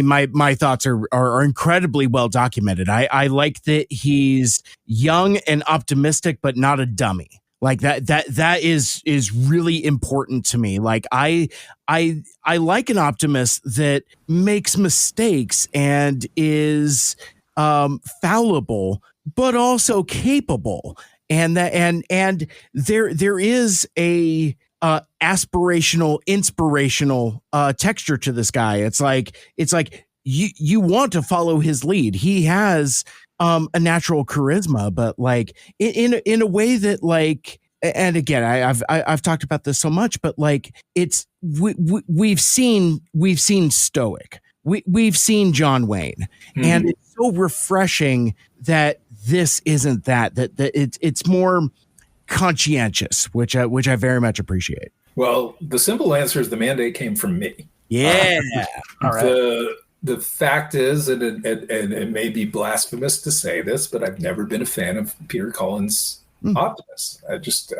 my thoughts are incredibly well documented. I like that he's young and optimistic, but not a dummy. Like that is really important to me. Like I like an Optimus that makes mistakes and is fallible, but also capable, and there is a aspirational, inspirational texture to this guy. It's like you want to follow his lead. He has a natural charisma, but like in a way that like. And again, I've talked about this so much, but like we've seen Stoic. We've seen John Wayne, and it's so refreshing that this isn't that it's more conscientious, which I very much appreciate. Well, the simple answer is the mandate came from me. Yeah. All right. The fact is, and it may be blasphemous to say this, but I've never been a fan of Peter Cullen's Optimus. I just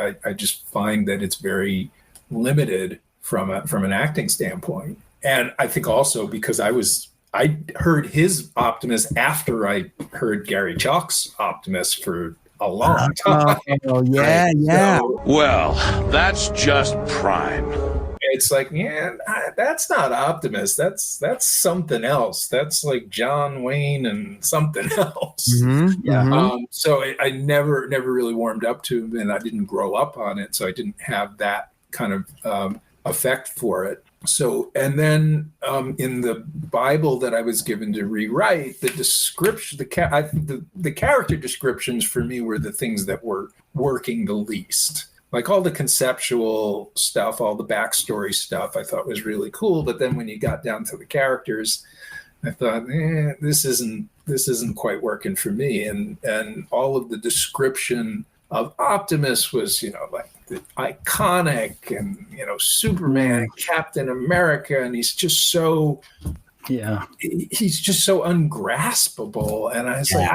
find that it's very limited from an acting standpoint. And I think also because I heard his Optimus after I heard Gary Chalk's Optimus for a long time. Oh, yeah, yeah. So Well, that's just prime. it's like, that's not Optimus. That's something else. That's like John Wayne and something else. So I never really warmed up to him, and I didn't grow up on it, so I didn't have that kind of effect for it. So, and then in the Bible that I was given to rewrite, the description, the character descriptions for me were the things that were working the least. Like all the conceptual stuff, all the backstory stuff, I thought was really cool. But then when you got down to the characters, I thought, this isn't quite working for me. And all of the description of Optimus was, like the iconic and, Superman, Captain America. And he's just so, he's just so ungraspable. And I was like,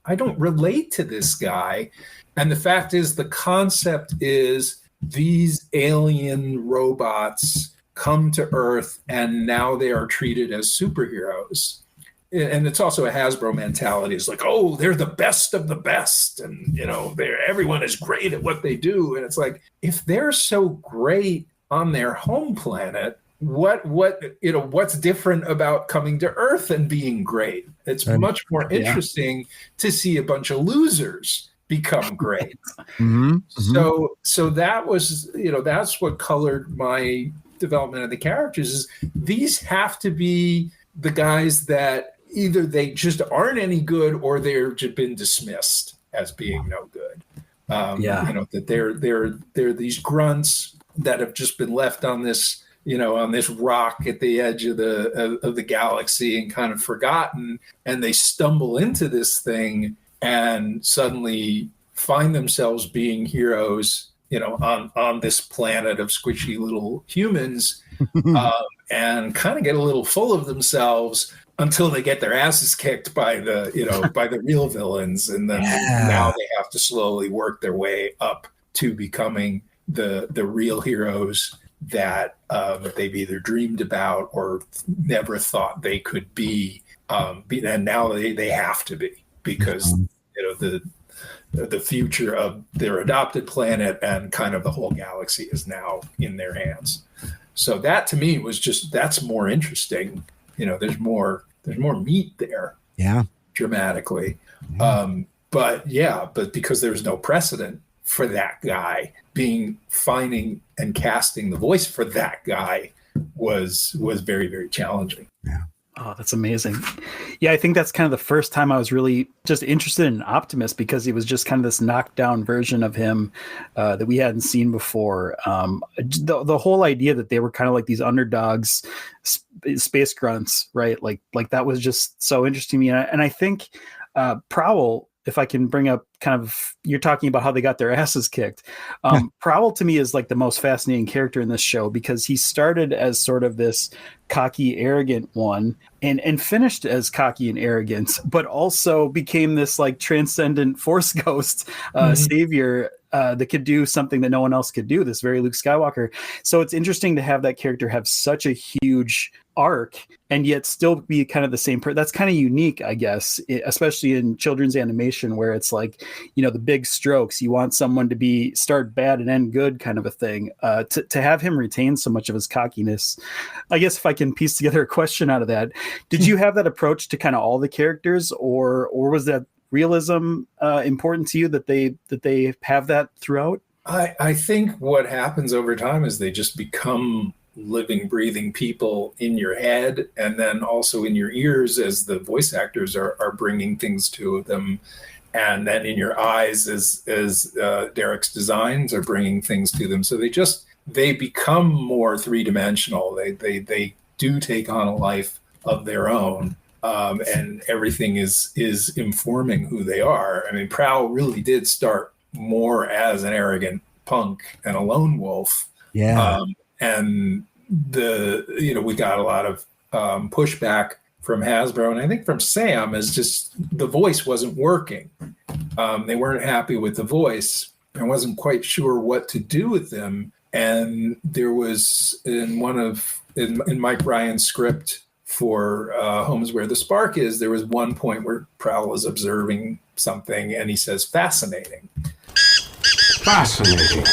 I don't relate to this guy. And the fact is, the concept is these alien robots come to Earth and now they are treated as superheroes. And it's also a Hasbro mentality. It's like, oh, they're the best of the best. And, everyone is great at what they do. And it's like, if they're so great on their home planet, what's different about coming to Earth and being great? It's much more interesting to see a bunch of losers become great. So that was, that's what colored my development of the characters. Is these have to be the guys that either they just aren't any good or they're just been dismissed as being no good. That they're these grunts that have just been left on this, on this rock at the edge of the galaxy and kind of forgotten, and they stumble into this thing and suddenly find themselves being heroes, on this planet of squishy little humans, and kind of get a little full of themselves until they get their asses kicked by the, by the real villains. And then now they have to slowly work their way up to becoming the real heroes that they've either dreamed about or never thought they could be. And now they have to be, because the future of their adopted planet and kind of the whole galaxy is now in their hands. So that to me was that's more interesting. There's more meat there. Yeah. Dramatically. But because there's no precedent for that guy, finding and casting the voice for that guy was very, very challenging. Yeah. Oh, that's amazing. Yeah, I think that's kind of the first time I was really just interested in Optimus, because he was just kind of this knockdown version of him that we hadn't seen before. The whole idea that they were kind of like these underdogs, space grunts, right? Like that was just so interesting to me. And I think Prowl, if I can bring up kind of, you're talking about how they got their asses kicked. Prowl to me is like the most fascinating character in this show, because he started as sort of this cocky, arrogant one and finished as cocky and arrogant, but also became this like transcendent force ghost savior that could do something that no one else could do, this very Luke Skywalker. So it's interesting to have that character have such a huge arc and yet still be kind of the same person. That's kind of unique, I guess, especially in children's animation, where it's like, the big strokes. You want someone to start bad and end good kind of a thing. To have him retain so much of his cockiness, I guess if I can piece together a question out of that, did you have that approach to kind of all the characters, or was that realism important to you that they have that throughout? I think what happens over time is they just become living, breathing people in your head, and then also in your ears as the voice actors are bringing things to them, and then in your eyes as Derek's designs are bringing things to them. So they become more three-dimensional. They do take on a life of their own, and everything is informing who they are. I mean, Prowl really did start more as an arrogant punk and a lone wolf. Yeah. And we got a lot of pushback from Hasbro, and I think from Sam, is just the voice wasn't working. They weren't happy with the voice. I wasn't quite sure what to do with them. And there was in Mike Ryan's script for Home is Where the Spark Is, there was one point where Prowl is observing something and he says, fascinating. Fascinating.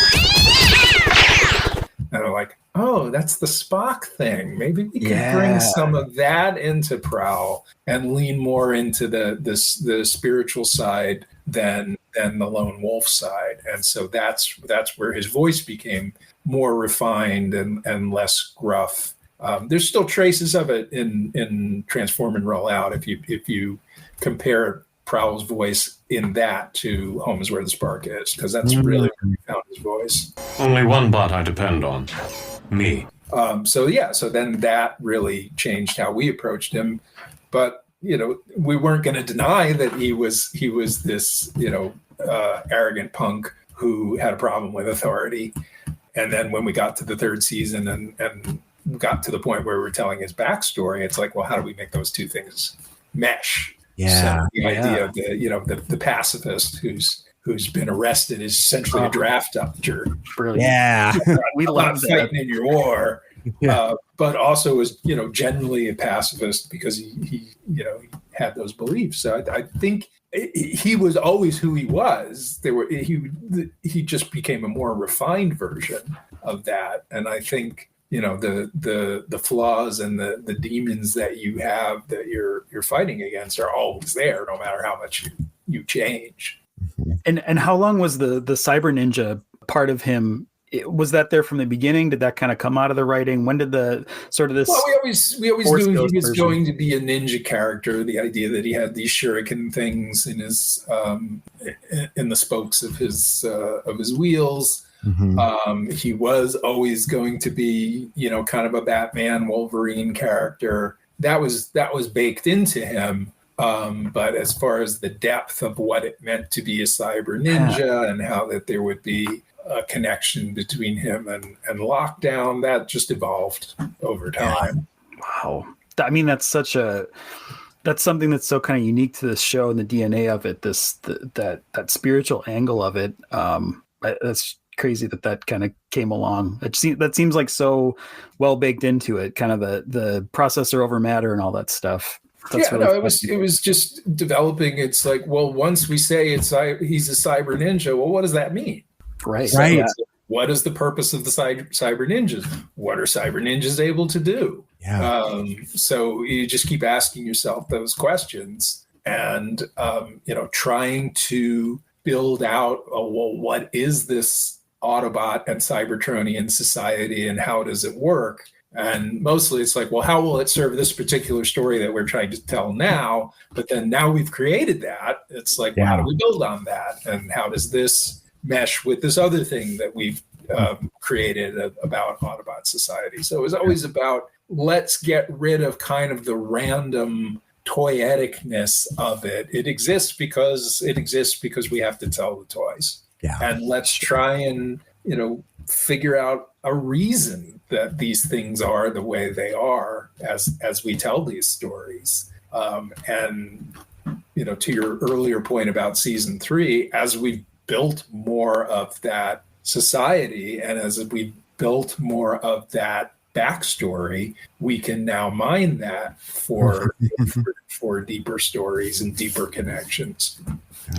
And I'm like, oh, that's the Spock thing. Maybe we could bring some of that into Prowl and lean more into the spiritual side than the lone wolf side. And so that's where his voice became more refined and less gruff. There's still traces of it in Transform and Roll Out if you compare Prowl's voice in that to Home is Where the Spark Is, because that's really where he found his voice. Only one bot I depend on. Me. So then that really changed how we approached him. But, we weren't going to deny that he was this, arrogant punk who had a problem with authority. And then when we got to the third season and got to the point where we were telling his backstory, it's like, well, how do we make those two things mesh? Yeah. So the idea of the pacifist who's been arrested is essentially a draft dodger. Brilliant. Yeah. We love that. Fighting in your war, but also is generally a pacifist because he had those beliefs. So I think he was always who he was. He just became a more refined version of that, and I think the flaws and the demons that you have that you're fighting against are always there, no matter how much you change. And how long was the cyber ninja part of him? Was that there from the beginning? Did that kind of come out of the writing? When did the sort of this? Well, we always knew he was going to be a ninja character. The idea that he had these shuriken things in his in the spokes of his wheels. Mm-hmm. He was always going to be, kind of a Batman Wolverine character. That was baked into him. But as far as the depth of what it meant to be a cyber ninja and how that there would be a connection between him and Lockdown, that just evolved over time. Wow. I mean, that's something that's so kind of unique to this show and the DNA of it, that spiritual angle of it. That's crazy that kind of came along. That seems like so well baked into it, kind of the processor over matter and all that stuff. It was just developing. It's like, well, once we say he's a cyber ninja, well, what does that mean? Right. So right. What is the purpose of the cyber ninjas? What are cyber ninjas able to do? Yeah. So you just keep asking yourself those questions and, trying to build out, what is this Autobot and Cybertronian society and how does it work? And mostly it's like, well, how will it serve this particular story that we're trying to tell now? But then now we've created that. It's like, well, how do we build on that? And how does this mesh with this other thing that we've created about Autobot society? So it was always about, let's get rid of kind of the random toyeticness of it. It exists because we have to tell the toys. Yeah. And let's try and, figure out a reason that these things are the way they are as we tell these stories. And to your earlier point about season 3, as we built more of that society and as we built more of that backstory, we can now mine that for deeper stories and deeper connections.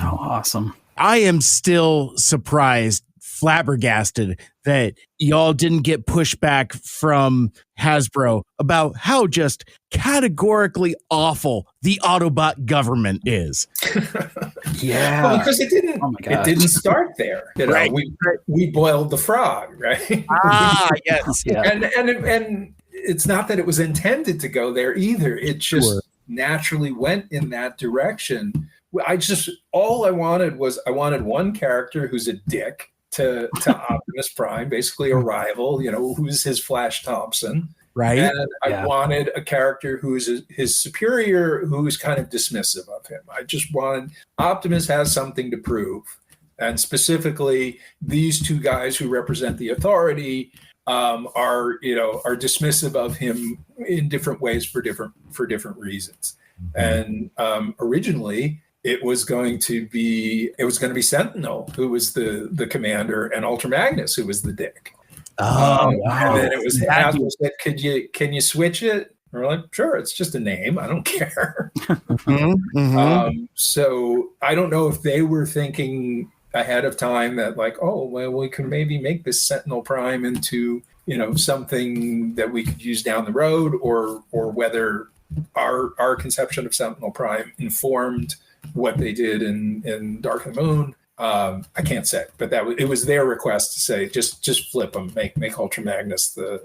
Oh, awesome. I am still surprised, flabbergasted that y'all didn't get pushback from Hasbro about how just categorically awful the Autobot government is. Yeah. Well, because it didn't start there. Right. We boiled the frog, right? Yes. Yeah. And it's not that it was intended to go there either. It just naturally went in that direction. All I wanted was one character who's a dick to Optimus Prime, basically a rival, who's his Flash Thompson. Right. And I wanted a character who's his superior, who's kind of dismissive of him. I just wanted Optimus has something to prove. And specifically, these two guys who represent the authority are dismissive of him in different ways for different reasons. Mm-hmm. And originally, it was going to be Sentinel, who was the commander, and Ultra Magnus, who was the dick. Oh, wow. And then it was Hasbro said, "Can you switch it?" We're like, sure, it's just a name. I don't care. Mm-hmm. So I don't know if they were thinking ahead of time that like, oh, well, we can maybe make this Sentinel Prime into, something that we could use down the road, or whether our conception of Sentinel Prime informed what they did in Dark of the Moon. I can't say, but it was their request to say just flip them, make Ultra Magnus the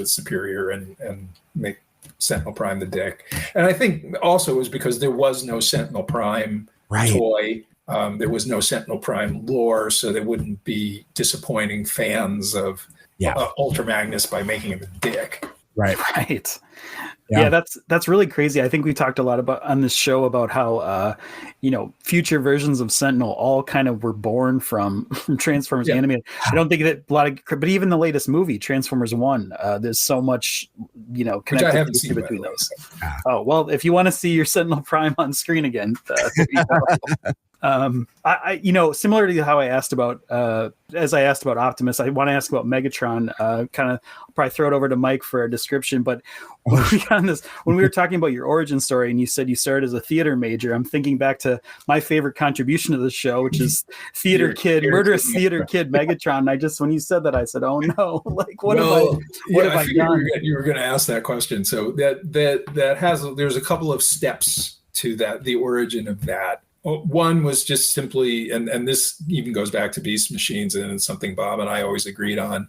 superior and make Sentinel Prime the dick. And I think also it was because there was no Sentinel Prime toy. There was no Sentinel Prime lore, so they wouldn't be disappointing fans of Ultra Magnus by making him a dick. Right. Yeah, that's really crazy. I think we talked a lot about on this show about how future versions of Sentinel all kind of were born from Transformers animated. I don't think that but even the latest movie, Transformers 1, there's so much connectivity between those. Oh well, if you want to see your Sentinel Prime on screen again, I similar to how I asked about as I asked about Optimus, I want to ask about Megatron. Kind of probably throw it over to Mike for a description. But when we were talking about your origin story, and you said you started as a theater major, I'm thinking back to my favorite contribution to the show, which is murderous theater kid Megatron. And when you said that, I said, "Oh no! Like what have I done?" You were going to ask that question. So there's a couple of steps to that. The origin of that. One was just simply, and this even goes back to Beast Machines, and it's something Bob and I always agreed on,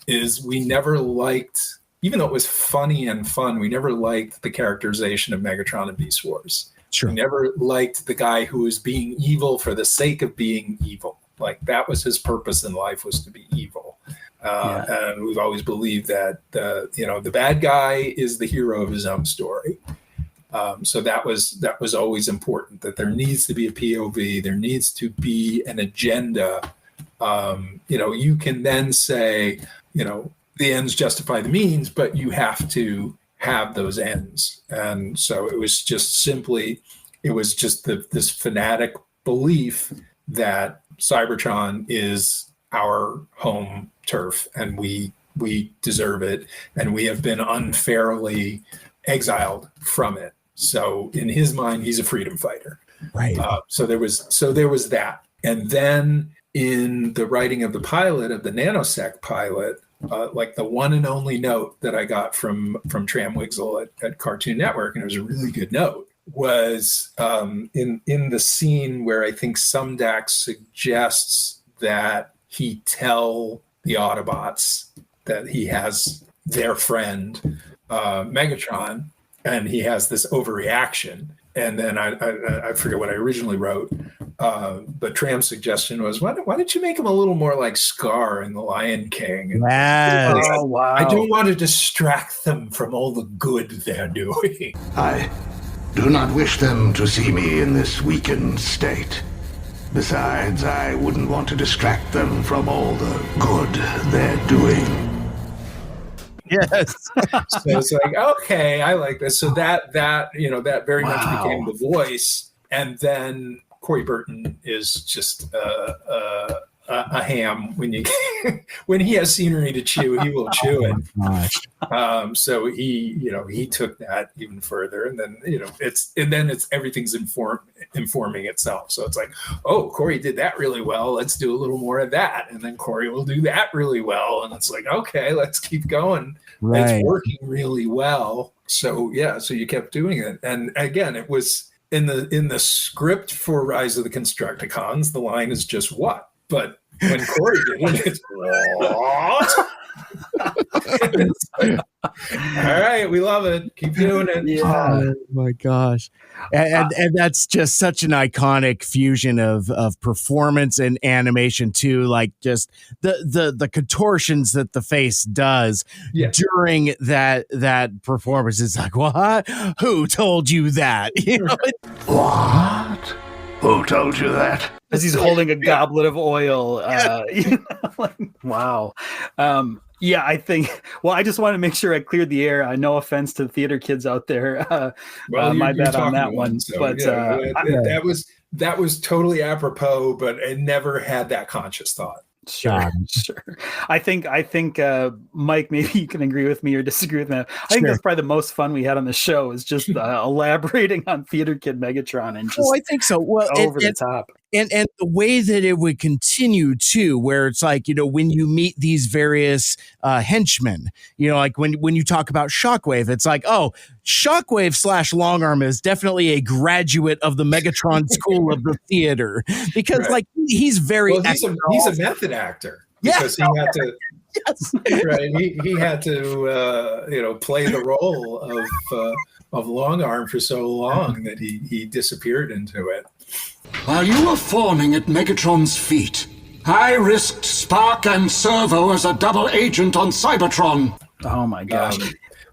is we never liked, even though it was funny and fun, we never liked the characterization of Megatron in Beast Wars. Sure. We never liked the guy who was being evil for the sake of being evil. Like that was his purpose in life, was to be evil. And we've always believed that the bad guy is the hero of his own story. So that was always important, that there needs to be a POV, there needs to be an agenda. You can then say, the ends justify the means, but you have to have those ends. And so it was just this fanatic belief that Cybertron is our home turf and we deserve it, and we have been unfairly exiled from it. So in his mind, he's a freedom fighter. Right. So there was that. And then in the writing of the pilot, of the Nanosec pilot, like the one and only note that I got from Tram Wigzel at Cartoon Network, and it was a really good note, was in the scene where I think Sumdac suggests that he tell the Autobots that he has their friend Megatron, and he has this overreaction. And then I forget what I originally wrote, but Tram's suggestion was, why don't you make him a little more like Scar in The Lion King? And wow. I don't want to distract them from all the good they're doing. I do not wish them to see me in this weakened state. Besides, I wouldn't want to distract them from all the good they're doing. Yes. So it's like, okay, I like this. So that very much became the voice. And then Corey Burton is just a ham. When he has scenery to chew, he will chew it. So he took that even further, and then it's everything's informing itself. So it's like, oh, Corey did that really well. Let's do a little more of that, and then Corey will do that really well, and it's like, okay, let's keep going. Right. It's working really well. So so you kept doing it, and again, it was in the script for Rise of the Constructicons. The line is just what. But when Corey did it, it's what? It's like, all right, we love it. Keep doing it. Yeah. Oh my gosh. And that's just such an iconic fusion of performance and animation too. Like just the contortions that the face does during that performance. It's like, what? Who told you that? What? Who told you that? As he's holding a goblet of oil. Wow. I think, I just want to make sure I cleared the air. No offense to the theater kids out there. My bad on that one. So, but that was totally apropos, but I never had that conscious thought. Sure. I think Mike, maybe you can agree with me or disagree with me. I think that's probably the most fun we had on the show is just elaborating on Theater Kid Megatron and just I think so. Well, over the top. And the way that it would continue too, where it's like, when you meet these various henchmen, like when you talk about Shockwave, it's like, oh, Shockwave / Longarm is definitely a graduate of the Megatron School of the Theater, because like he's very he's a method actor because he had to right he had to play the role of Longarm for so long that he disappeared into it. While you were fawning at Megatron's feet, I risked Spark and Servo as a double agent on Cybertron. Oh my gosh.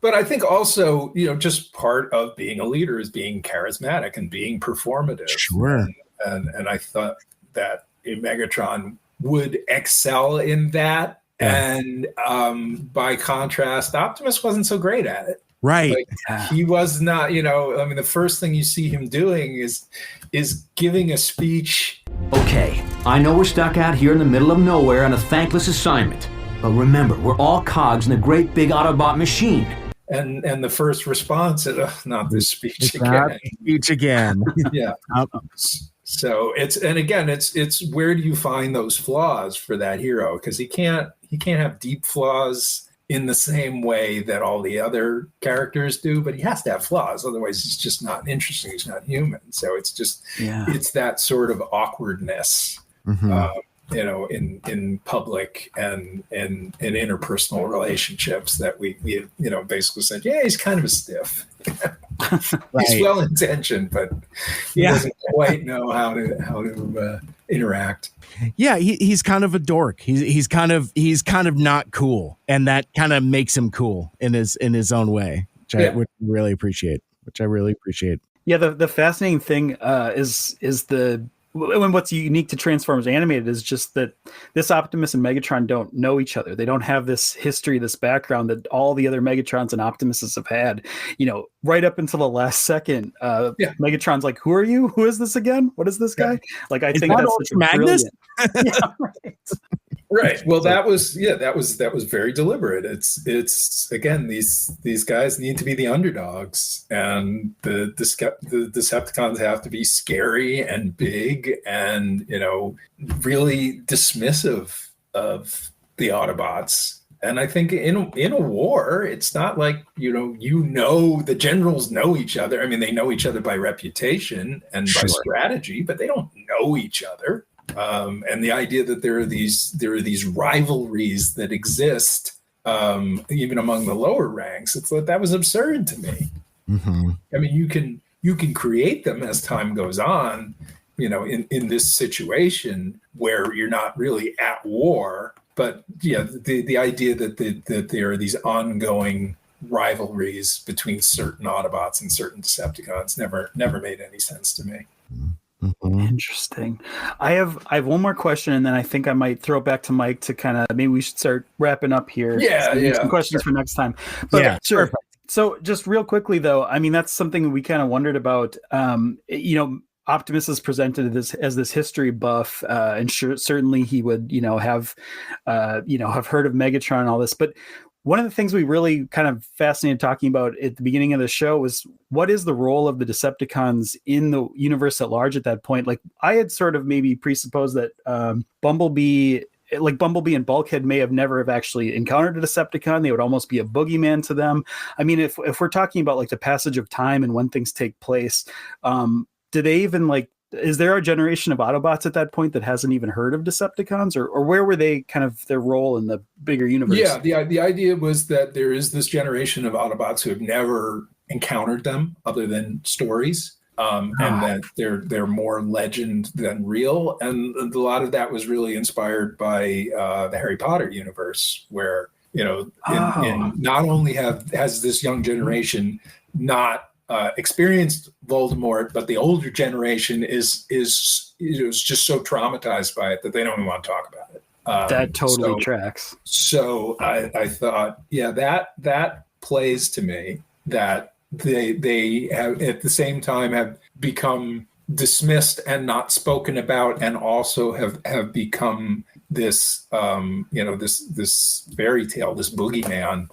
But I think also, just part of being a leader is being charismatic and being performative. Sure. And I thought that Megatron would excel in that. Yeah. And by contrast, Optimus wasn't so great at it. Right. Like, he was not, the first thing you see him doing is giving a speech. Okay, I know we're stuck out here in the middle of nowhere on a thankless assignment. But remember, we're all cogs in a great big Autobot machine. And the first response is, not this speech again. Not speech again. Yeah. So it's where do you find those flaws for that hero? Because he can't have deep flaws in the same way that all the other characters do, but he has to have flaws. Otherwise, he's just not interesting. He's not human. So it's just, it's that sort of awkwardness, in public and in interpersonal relationships that we basically said, he's kind of a stiff. He's well-intentioned, but he doesn't quite know how to interact. Yeah, he's kind of a dork. He's kind of not cool, and that kind of makes him cool in his own way, which I really appreciate. Yeah, the fascinating thing is what's unique to Transformers Animated is just that this Optimus and Megatron don't know each other. They don't have this history, this background that all the other Megatrons and Optimuses have had. Right up until the last second, Megatron's like, "Who are you? Who is this again? What is this guy?" Like, I think that's such a Magnus. Right. Well, that was very deliberate. It's again, these guys need to be the underdogs, and the Decepticons have to be scary and big and really dismissive of the Autobots. And I think in a war, it's not like the generals know each other. I mean, they know each other by reputation and by strategy, but they don't know each other. And the idea that there are these rivalries that exist even among the lower ranks, that was absurd to me. Mm-hmm. I mean, you can create them as time goes on, in this situation where you're not really at war. But the idea that there are these ongoing rivalries between certain Autobots and certain Decepticons never made any sense to me. Mm-hmm. Interesting. I have one more question, and then I think I might throw it back to Mike to kind of maybe we should start wrapping up here. Some questions for next time. But sure. Perfect. So just real quickly though, I mean, that's something we kind of wondered about. Optimus is presented as this history buff, and certainly he would have heard of Megatron and all this, but one of the things we really kind of fascinated talking about at the beginning of the show was what is the role of the Decepticons in the universe at large at that point? Like, I had sort of maybe presupposed that Bumblebee and Bulkhead may have never have actually encountered a Decepticon. They would almost be a boogeyman to them. I mean, if we're talking about like the passage of time and when things take place, do they even is there a generation of Autobots at that point that hasn't even heard of Decepticons, or where were they kind of their role in the bigger universe? Yeah, the idea was that there is this generation of Autobots who have never encountered them other than stories, and that they're more legend than real. And a lot of that was really inspired by the Harry Potter universe, where in not only has this young generation not experienced Voldemort, but the older generation is just so traumatized by it that they don't even want to talk about it. That totally tracks. So I thought, that plays to me that they have at the same time have become dismissed and not spoken about, and also have become this this fairy tale, this boogeyman,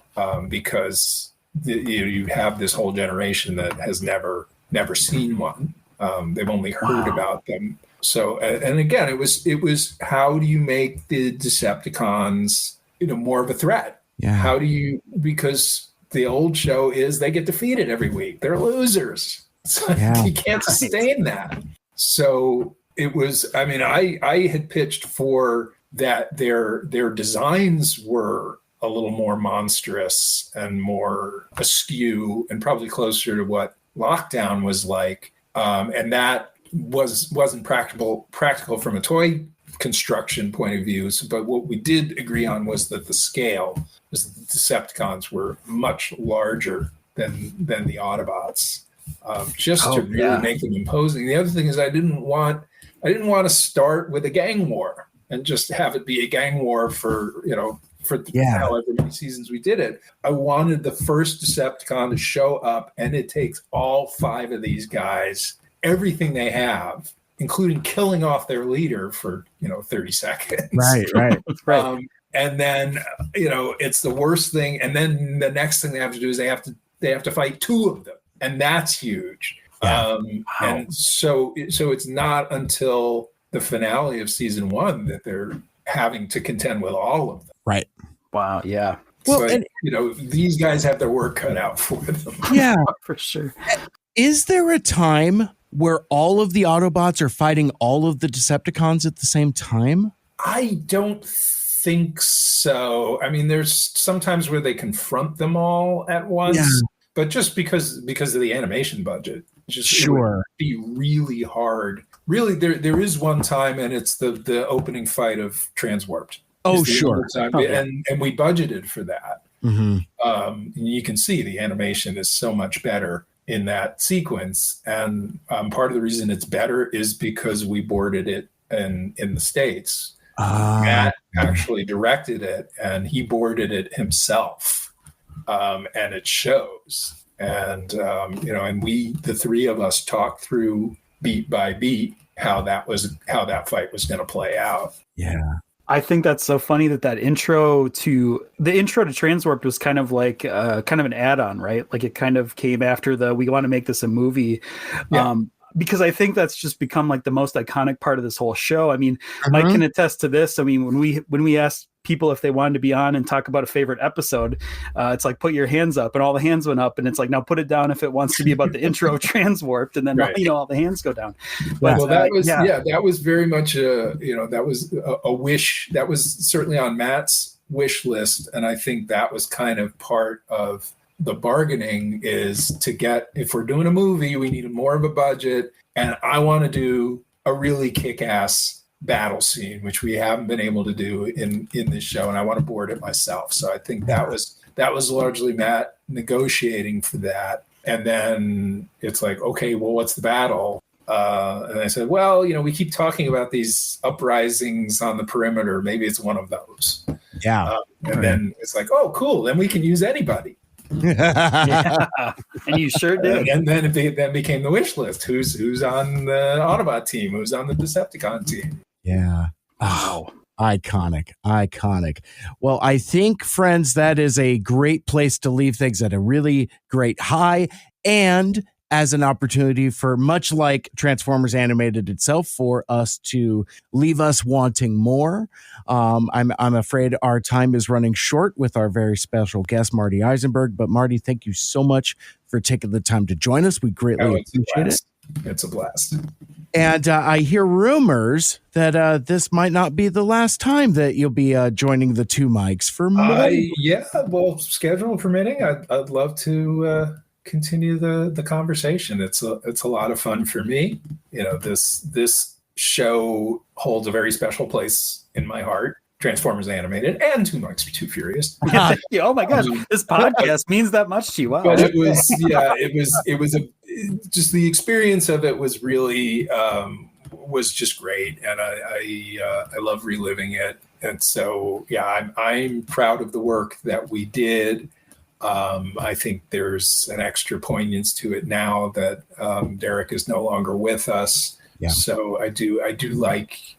because you have this whole generation that has never seen one. They've only heard about them. So, and again, it was how do you make the Decepticons, more of a threat? Yeah. How do you, because the old show is they get defeated every week. They're losers. So you can't sustain that. So it was, I mean, I had pitched for that their designs were a little more monstrous and more askew and probably closer to what Lockdown was like. And that wasn't practical from a toy construction point of view. But what we did agree on was that the scale was that the Decepticons were much larger than the Autobots, to really make them imposing. The other thing is I didn't want to start with a gang war and just have it be a gang war for however many seasons we did it. I wanted the first Decepticon to show up, and it takes all 5 of these guys, everything they have, including killing off their leader for 30 seconds. Right. And then it's the worst thing. And then the next thing they have to do is they have to fight 2 of them, and that's huge. And so it's not until the finale of season 1 that they're having to contend with all of them. Right. Wow. Yeah. Well, so, these guys have their work cut out for them. Yeah, for sure. Is there a time where all of the Autobots are fighting all of the Decepticons at the same time? I don't think so. I mean, there's sometimes where they confront them all at once, but just because of the animation budget, it would be really hard. Really, there is one time, and it's the opening fight of Transwarped. Oh, sure. And we budgeted for that. Mm-hmm. And you can see the animation is so much better in that sequence. And part of the reason it's better is because we boarded it in the States. Matt actually directed it, and he boarded it himself. And it shows. And, and the 3 of us talked through beat by beat how that fight was going to play out. Yeah. I think that's so funny that intro to Transwarped was kind of like kind of an add-on, right? Like it kind of came after we want to make this a movie. Yeah. Because I think that's just become like the most iconic part of this whole show. I mean, Mike can attest to this. I mean, when we asked people if they wanted to be on and talk about a favorite episode, it's like, put your hands up, and all the hands went up, and it's like, now put it down if it wants to be about the intro of Transwarped, and then all the hands go down. But, that was very much that was a wish. That was certainly on Matt's wish list, and I think that was kind of part of the bargaining, is to get, if we're doing a movie, we need more of a budget, and I want to do a really kick-ass battle scene, which we haven't been able to do in this show, and I want to board it myself. So I think that was largely Matt negotiating for that. And then it's like, okay, well, what's the battle? And I said, well, we keep talking about these uprisings on the perimeter. Maybe it's one of those. Yeah. And then it's like, oh, cool. Then we can use anybody. Yeah. And you sure did. And then it became the wish list. Who's on the Autobot team? Who's on the Decepticon team? Yeah. Oh, iconic. Well, I think, friends, that is a great place to leave things at a really great high, and as an opportunity for, much like Transformers Animated itself, for us to leave us wanting more. I'm afraid our time is running short with our very special guest, Marty Isenberg. But Marty, thank you so much for taking the time to join us. We greatly appreciate it. It's a blast. And I hear rumors that this might not be the last time that you'll be joining the 2 mics for more. Well, schedule permitting, I'd love to continue the conversation. It's a lot of fun for me. This show holds a very special place in my heart. Transformers Animated and 2 Mics for 2 Furious. Oh my gosh, this podcast means that much to you. Wow. But it was just the experience of it was really was just great, and I love reliving it. And so I'm proud of the work that we did. I think there's an extra poignance to it now that Derek is no longer with us. Yeah. So I do like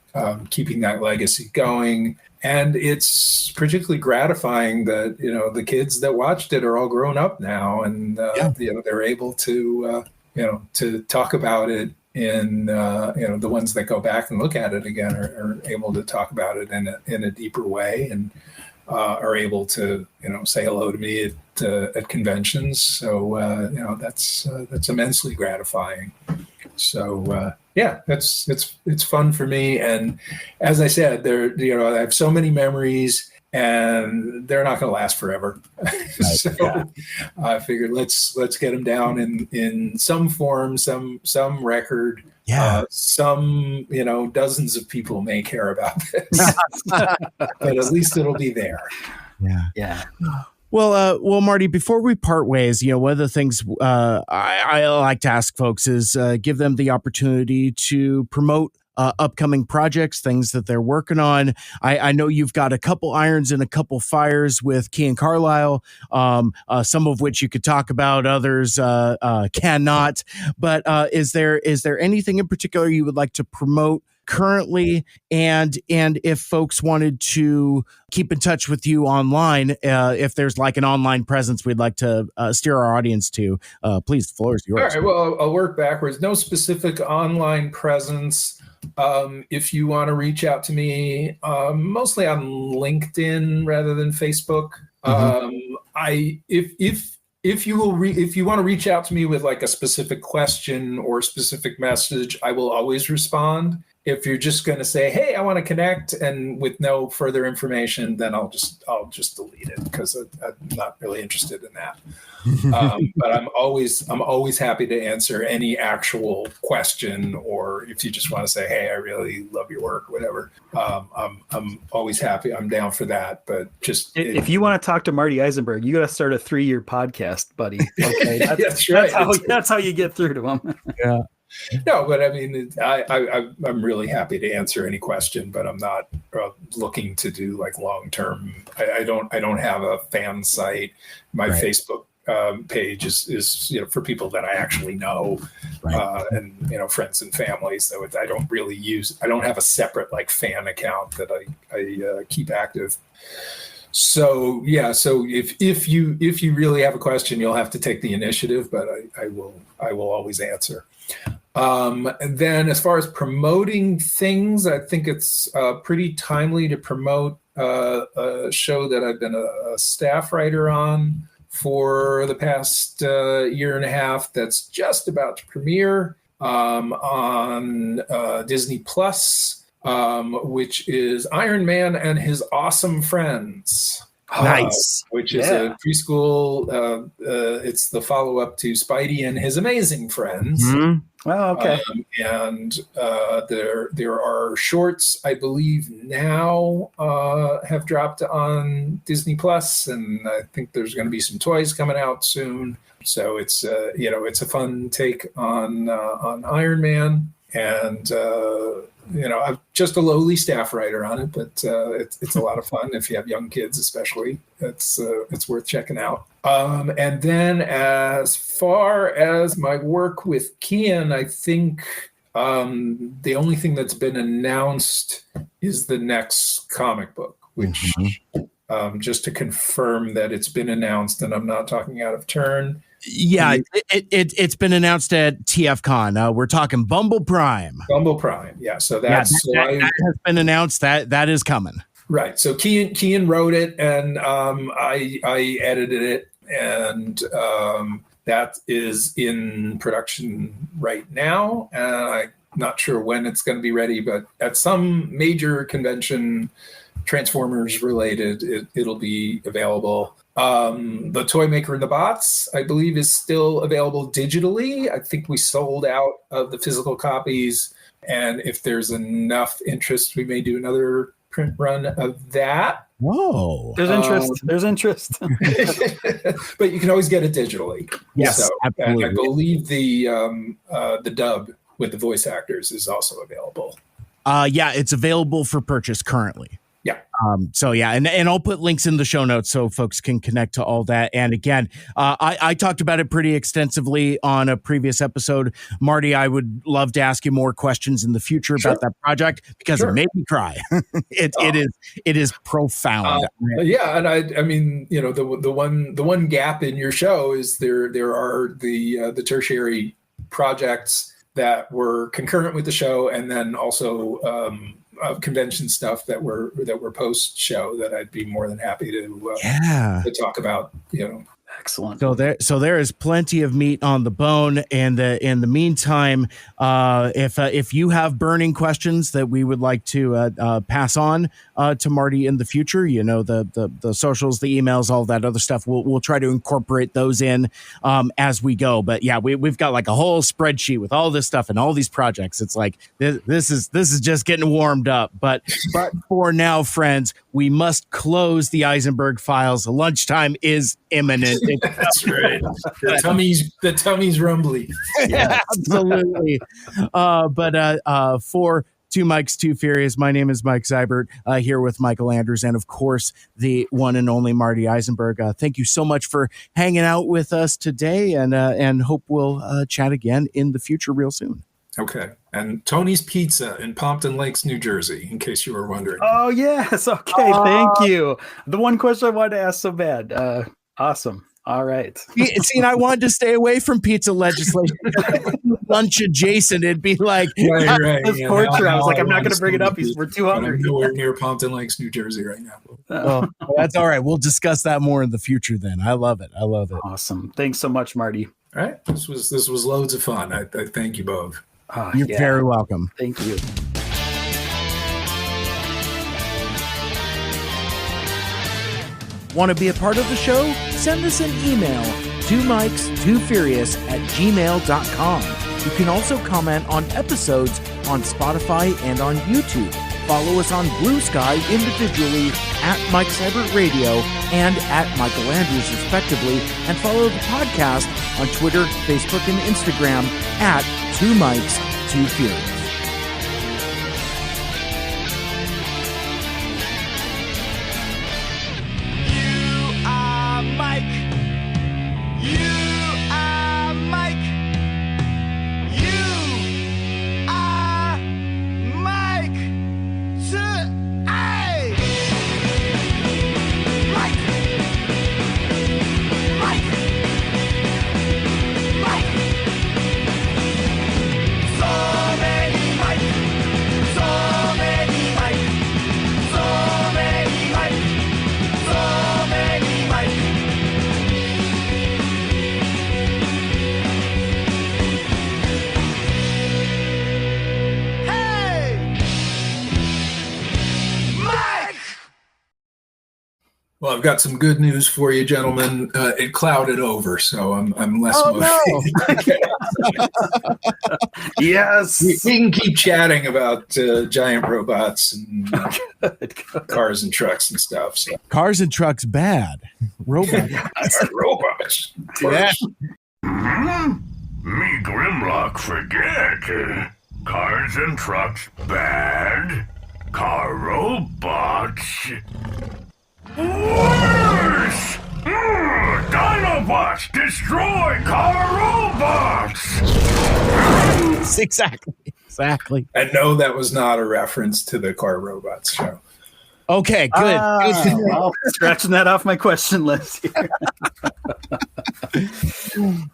keeping that legacy going. And it's particularly gratifying that, the kids that watched it are all grown up now, and they're able to to talk about it in the ones that go back and look at it again are able to talk about it in a deeper way, and are able to say hello to me at conventions. So that's immensely gratifying. So it's fun for me. And as I said, I have so many memories, and they're not going to last forever. So I figured let's get them down in some form, some record. Yeah. Some dozens of people may care about this, but at least it'll be there. Yeah. Well, Marty, before we part ways, one of the things I like to ask folks is give them the opportunity to promote upcoming projects, things that they're working on. I know you've got a couple irons and a couple fires with Key and Carlisle, some of which you could talk about, others cannot. But is there anything in particular you would like to promote currently, and if folks wanted to keep in touch with you online, if there's like an online presence we'd like to steer our audience to, please, the floor is yours. All right, well, I'll work backwards. No specific online presence. If you want to reach out to me, mostly on LinkedIn rather than Facebook. If you want to reach out to me with like a specific question or specific message, I will always respond. If you're just going to say, "Hey, I want to connect," and with no further information, then I'll just delete it, because I'm not really interested in that. But I'm always happy to answer any actual question, or if you just want to say, "Hey, I really love your work," whatever. I'm always happy. I'm down for that. But just if you want to talk to Marty Isenberg, you got to start a 3-year podcast, buddy. Okay, that's right. That's how you get through to him. Yeah. No, but I mean, I'm really happy to answer any question, but I'm not looking to do like long-term. I don't have a fan site. My Facebook page is for people that I actually know, and friends and family. So I don't have a separate like fan account that I keep active. So so if you really have a question, you'll have to take the initiative, but I will always answer. And then as far as promoting things, I think it's pretty timely to promote a show that I've been a staff writer on for the past year and a half that's just about to premiere on Disney Plus, which is Iron Man and His Awesome Friends. Nice. Which is a preschool. It's the follow-up to Spidey and His Amazing Friends. Mm-hmm. Oh, okay. And there are shorts, I believe now have dropped on Disney Plus, and I think there's going to be some toys coming out soon. So it's it's a fun take on Iron Man, and I'm just a lowly staff writer on it, but it's a lot of fun. If you have young kids, especially, it's worth checking out. And then as far as my work with Kian, I think the only thing that's been announced is the next comic book, which just to confirm that it's been announced and I'm not talking out of turn. Yeah, it's been announced at TFCon. We're talking Bumble Prime. Bumble Prime, yeah. So that has been announced. That is coming. Right. So Kian wrote it, and I edited it, and that is in production right now. And I'm not sure when it's going to be ready, but at some major convention, Transformers related, it'll be available. The Toy Maker and the Bots, I believe, is still available digitally. I think we sold out of the physical copies, and if there's enough interest, we may do another print run of that. Whoa. There's interest. But you can always get it digitally. Yes, so, absolutely. I believe the dub with the voice actors is also available. Yeah, it's available for purchase currently. Yeah. So yeah, and I'll put links in the show notes so folks can connect to all that. And again, I talked about it pretty extensively on a previous episode. Marty, I would love to ask you more questions in the future about that project because it made me cry. It is profound. Yeah, and I mean, you know, the one gap in your show is there are the tertiary projects that were concurrent with the show, and then also convention stuff that were post show that I'd be more than happy to talk about. You know, excellent. So there is plenty of meat on the bone. And in the meantime, if you have burning questions that we would like to pass on to Marty in the future, you know, the socials, the emails, all that other stuff, we'll try to incorporate those in as we go. But yeah, we've got like a whole spreadsheet with all this stuff and all these projects. It's like this is just getting warmed up. But for now, friends, we must close the Isenberg files. Lunchtime is imminent. That's right. The tummy's rumbly. Yeah, absolutely. But for Two Mikes, Two Furious, my name is Mike Seibert, here with Michael Anders and, of course, the one and only Marty Isenberg. Thank you so much for hanging out with us today, and hope we'll chat again in the future real soon. Okay. And Tony's Pizza in Pompton Lakes, New Jersey, in case you were wondering. Oh, yes. Okay. Thank you. The one question I wanted to ask so bad. Awesome. All right. See, and I wanted to stay away from pizza legislation. Lunch adjacent, it'd be like right. This torture. I was like, I'm not going to bring it up. We're too hungry. I'm nowhere near Pompton Lakes, New Jersey, right now. Well, that's all right. We'll discuss that more in the future. Then I love it. Awesome. Thanks so much, Marty. All right. This was loads of fun. I thank you both. You're very welcome. Thank you. Want to be a part of the show? Send us an email, 2mikes2furious@gmail.com. You can also comment on episodes on Spotify and on YouTube. Follow us on Blue Sky individually at Mike Seibert Radio and at Michael Andrews, respectively, and follow the podcast on Twitter, Facebook, and Instagram at 2mikes2furious. Well, I've got some good news for you, gentlemen. It clouded over, so I'm less motivated. No. Yes, we can keep chatting about giant robots and cars and trucks and stuff. So. Cars and trucks bad. Robots. Robots. Yeah. Me Grimlock forget. Cars and trucks bad. Car robots. Worse! Dinobots destroy car robots! Exactly. And no, that was not a reference to the car robots show. Okay, good. Well, scratching that off my question list here.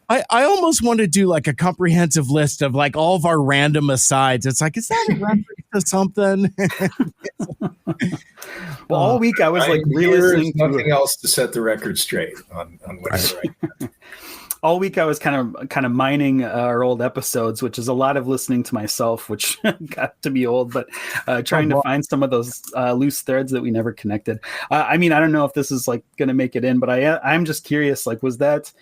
I almost want to do like a comprehensive list of like all of our random asides. It's like, is that a reference to something? Well, all week I was like re-listening to nothing else to set the record straight on what's right. All week I was kind of mining our old episodes, which is a lot of listening to myself, which got to be old, but trying to find some of those loose threads that we never connected. I mean, I don't know if this is like going to make it in, but I'm just curious, like, was that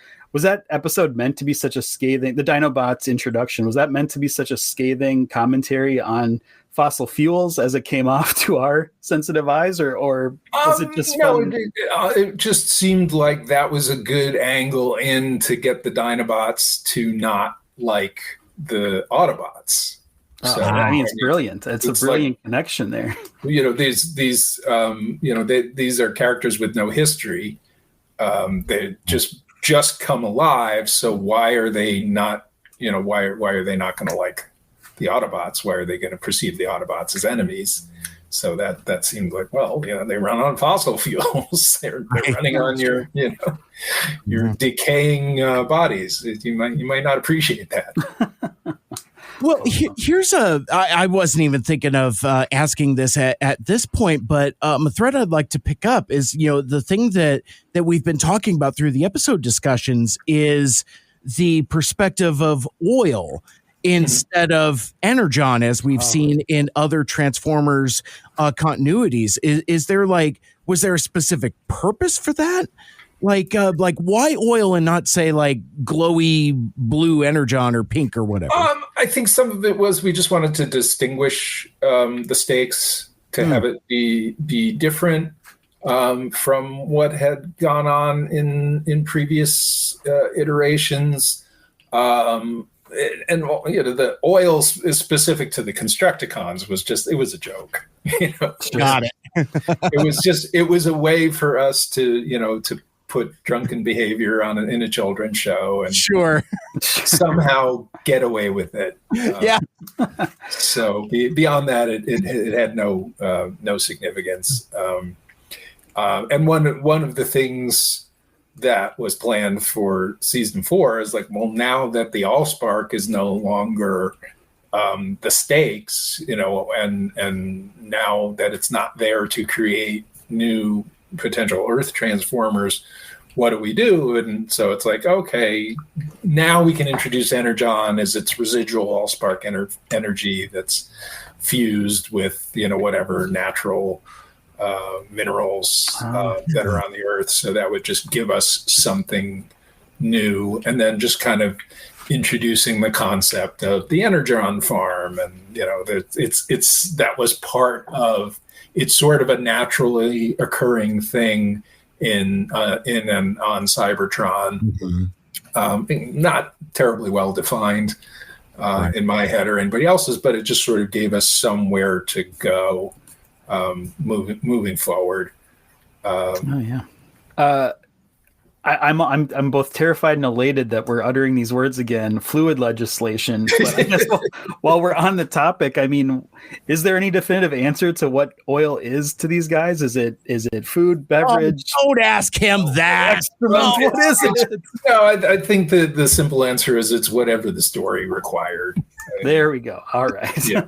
episode meant to be such a scathing, the Dinobots introduction, was that meant to be such a scathing commentary on fossil fuels as it came off to our sensitive eyes, or was it just fun? It just seemed like that was a good angle in to get the Dinobots to not like the Autobots. So I mean, it's brilliant. It's a brilliant connection there. These are characters with no history. They just come alive. So why are they not? Why are they not going to like the Autobots? Why are they going to perceive the Autobots as enemies? So that seemed like, they run on fossil fuels. They're running on your decaying bodies. You might not appreciate that. Well, here's I wasn't even thinking of asking this at this point, but a thread I'd like to pick up is, the thing that we've been talking about through the episode discussions is the perspective of oil instead of energon, as we've seen in other Transformers continuities. Is there was there a specific purpose for that? Like why oil and not say like glowy blue energon or pink or whatever? I think some of it was we just wanted to distinguish the stakes to have it be different from what had gone on in previous iterations. And the oil is specific to the Constructicons it was a joke. Got it. It was a way for us to put drunken behavior in a children's show and somehow get away with it. So beyond that, it had no significance. And one of the things that was planned for season 4 is now that the Allspark is no longer the stakes, and now that it's not there to create new potential Earth Transformers, what do we do? And so it's okay, now we can introduce Energon as its residual Allspark energy that's fused with whatever natural minerals that are on the Earth. So that would just give us something new, and then just kind of introducing the concept of the Energon farm, and that was part of. It's sort of a naturally occurring thing in and on Cybertron, not terribly well defined in my head or anybody else's, but it just sort of gave us somewhere to go moving forward. I'm both terrified and elated that we're uttering these words again, fluid legislation. But I guess while we're on the topic, I mean, is there any definitive answer to what oil is to these guys? Is it food, beverage? Don't ask him that. What is it? No, I think the simple answer is it's whatever the story required. There we go. All right. Yeah.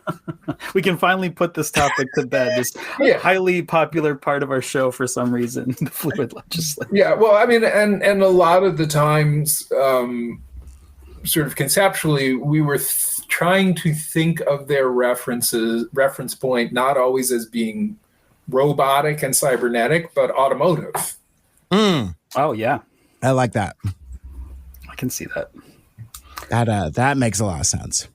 We can finally put this topic to bed. This highly popular part of our show for some reason, the fluid legislation. Yeah, well, I mean, and a lot of the times, sort of conceptually, we were trying to think of their reference point not always as being robotic and cybernetic, but automotive. Oh, yeah. I like that. I can see that. That makes a lot of sense.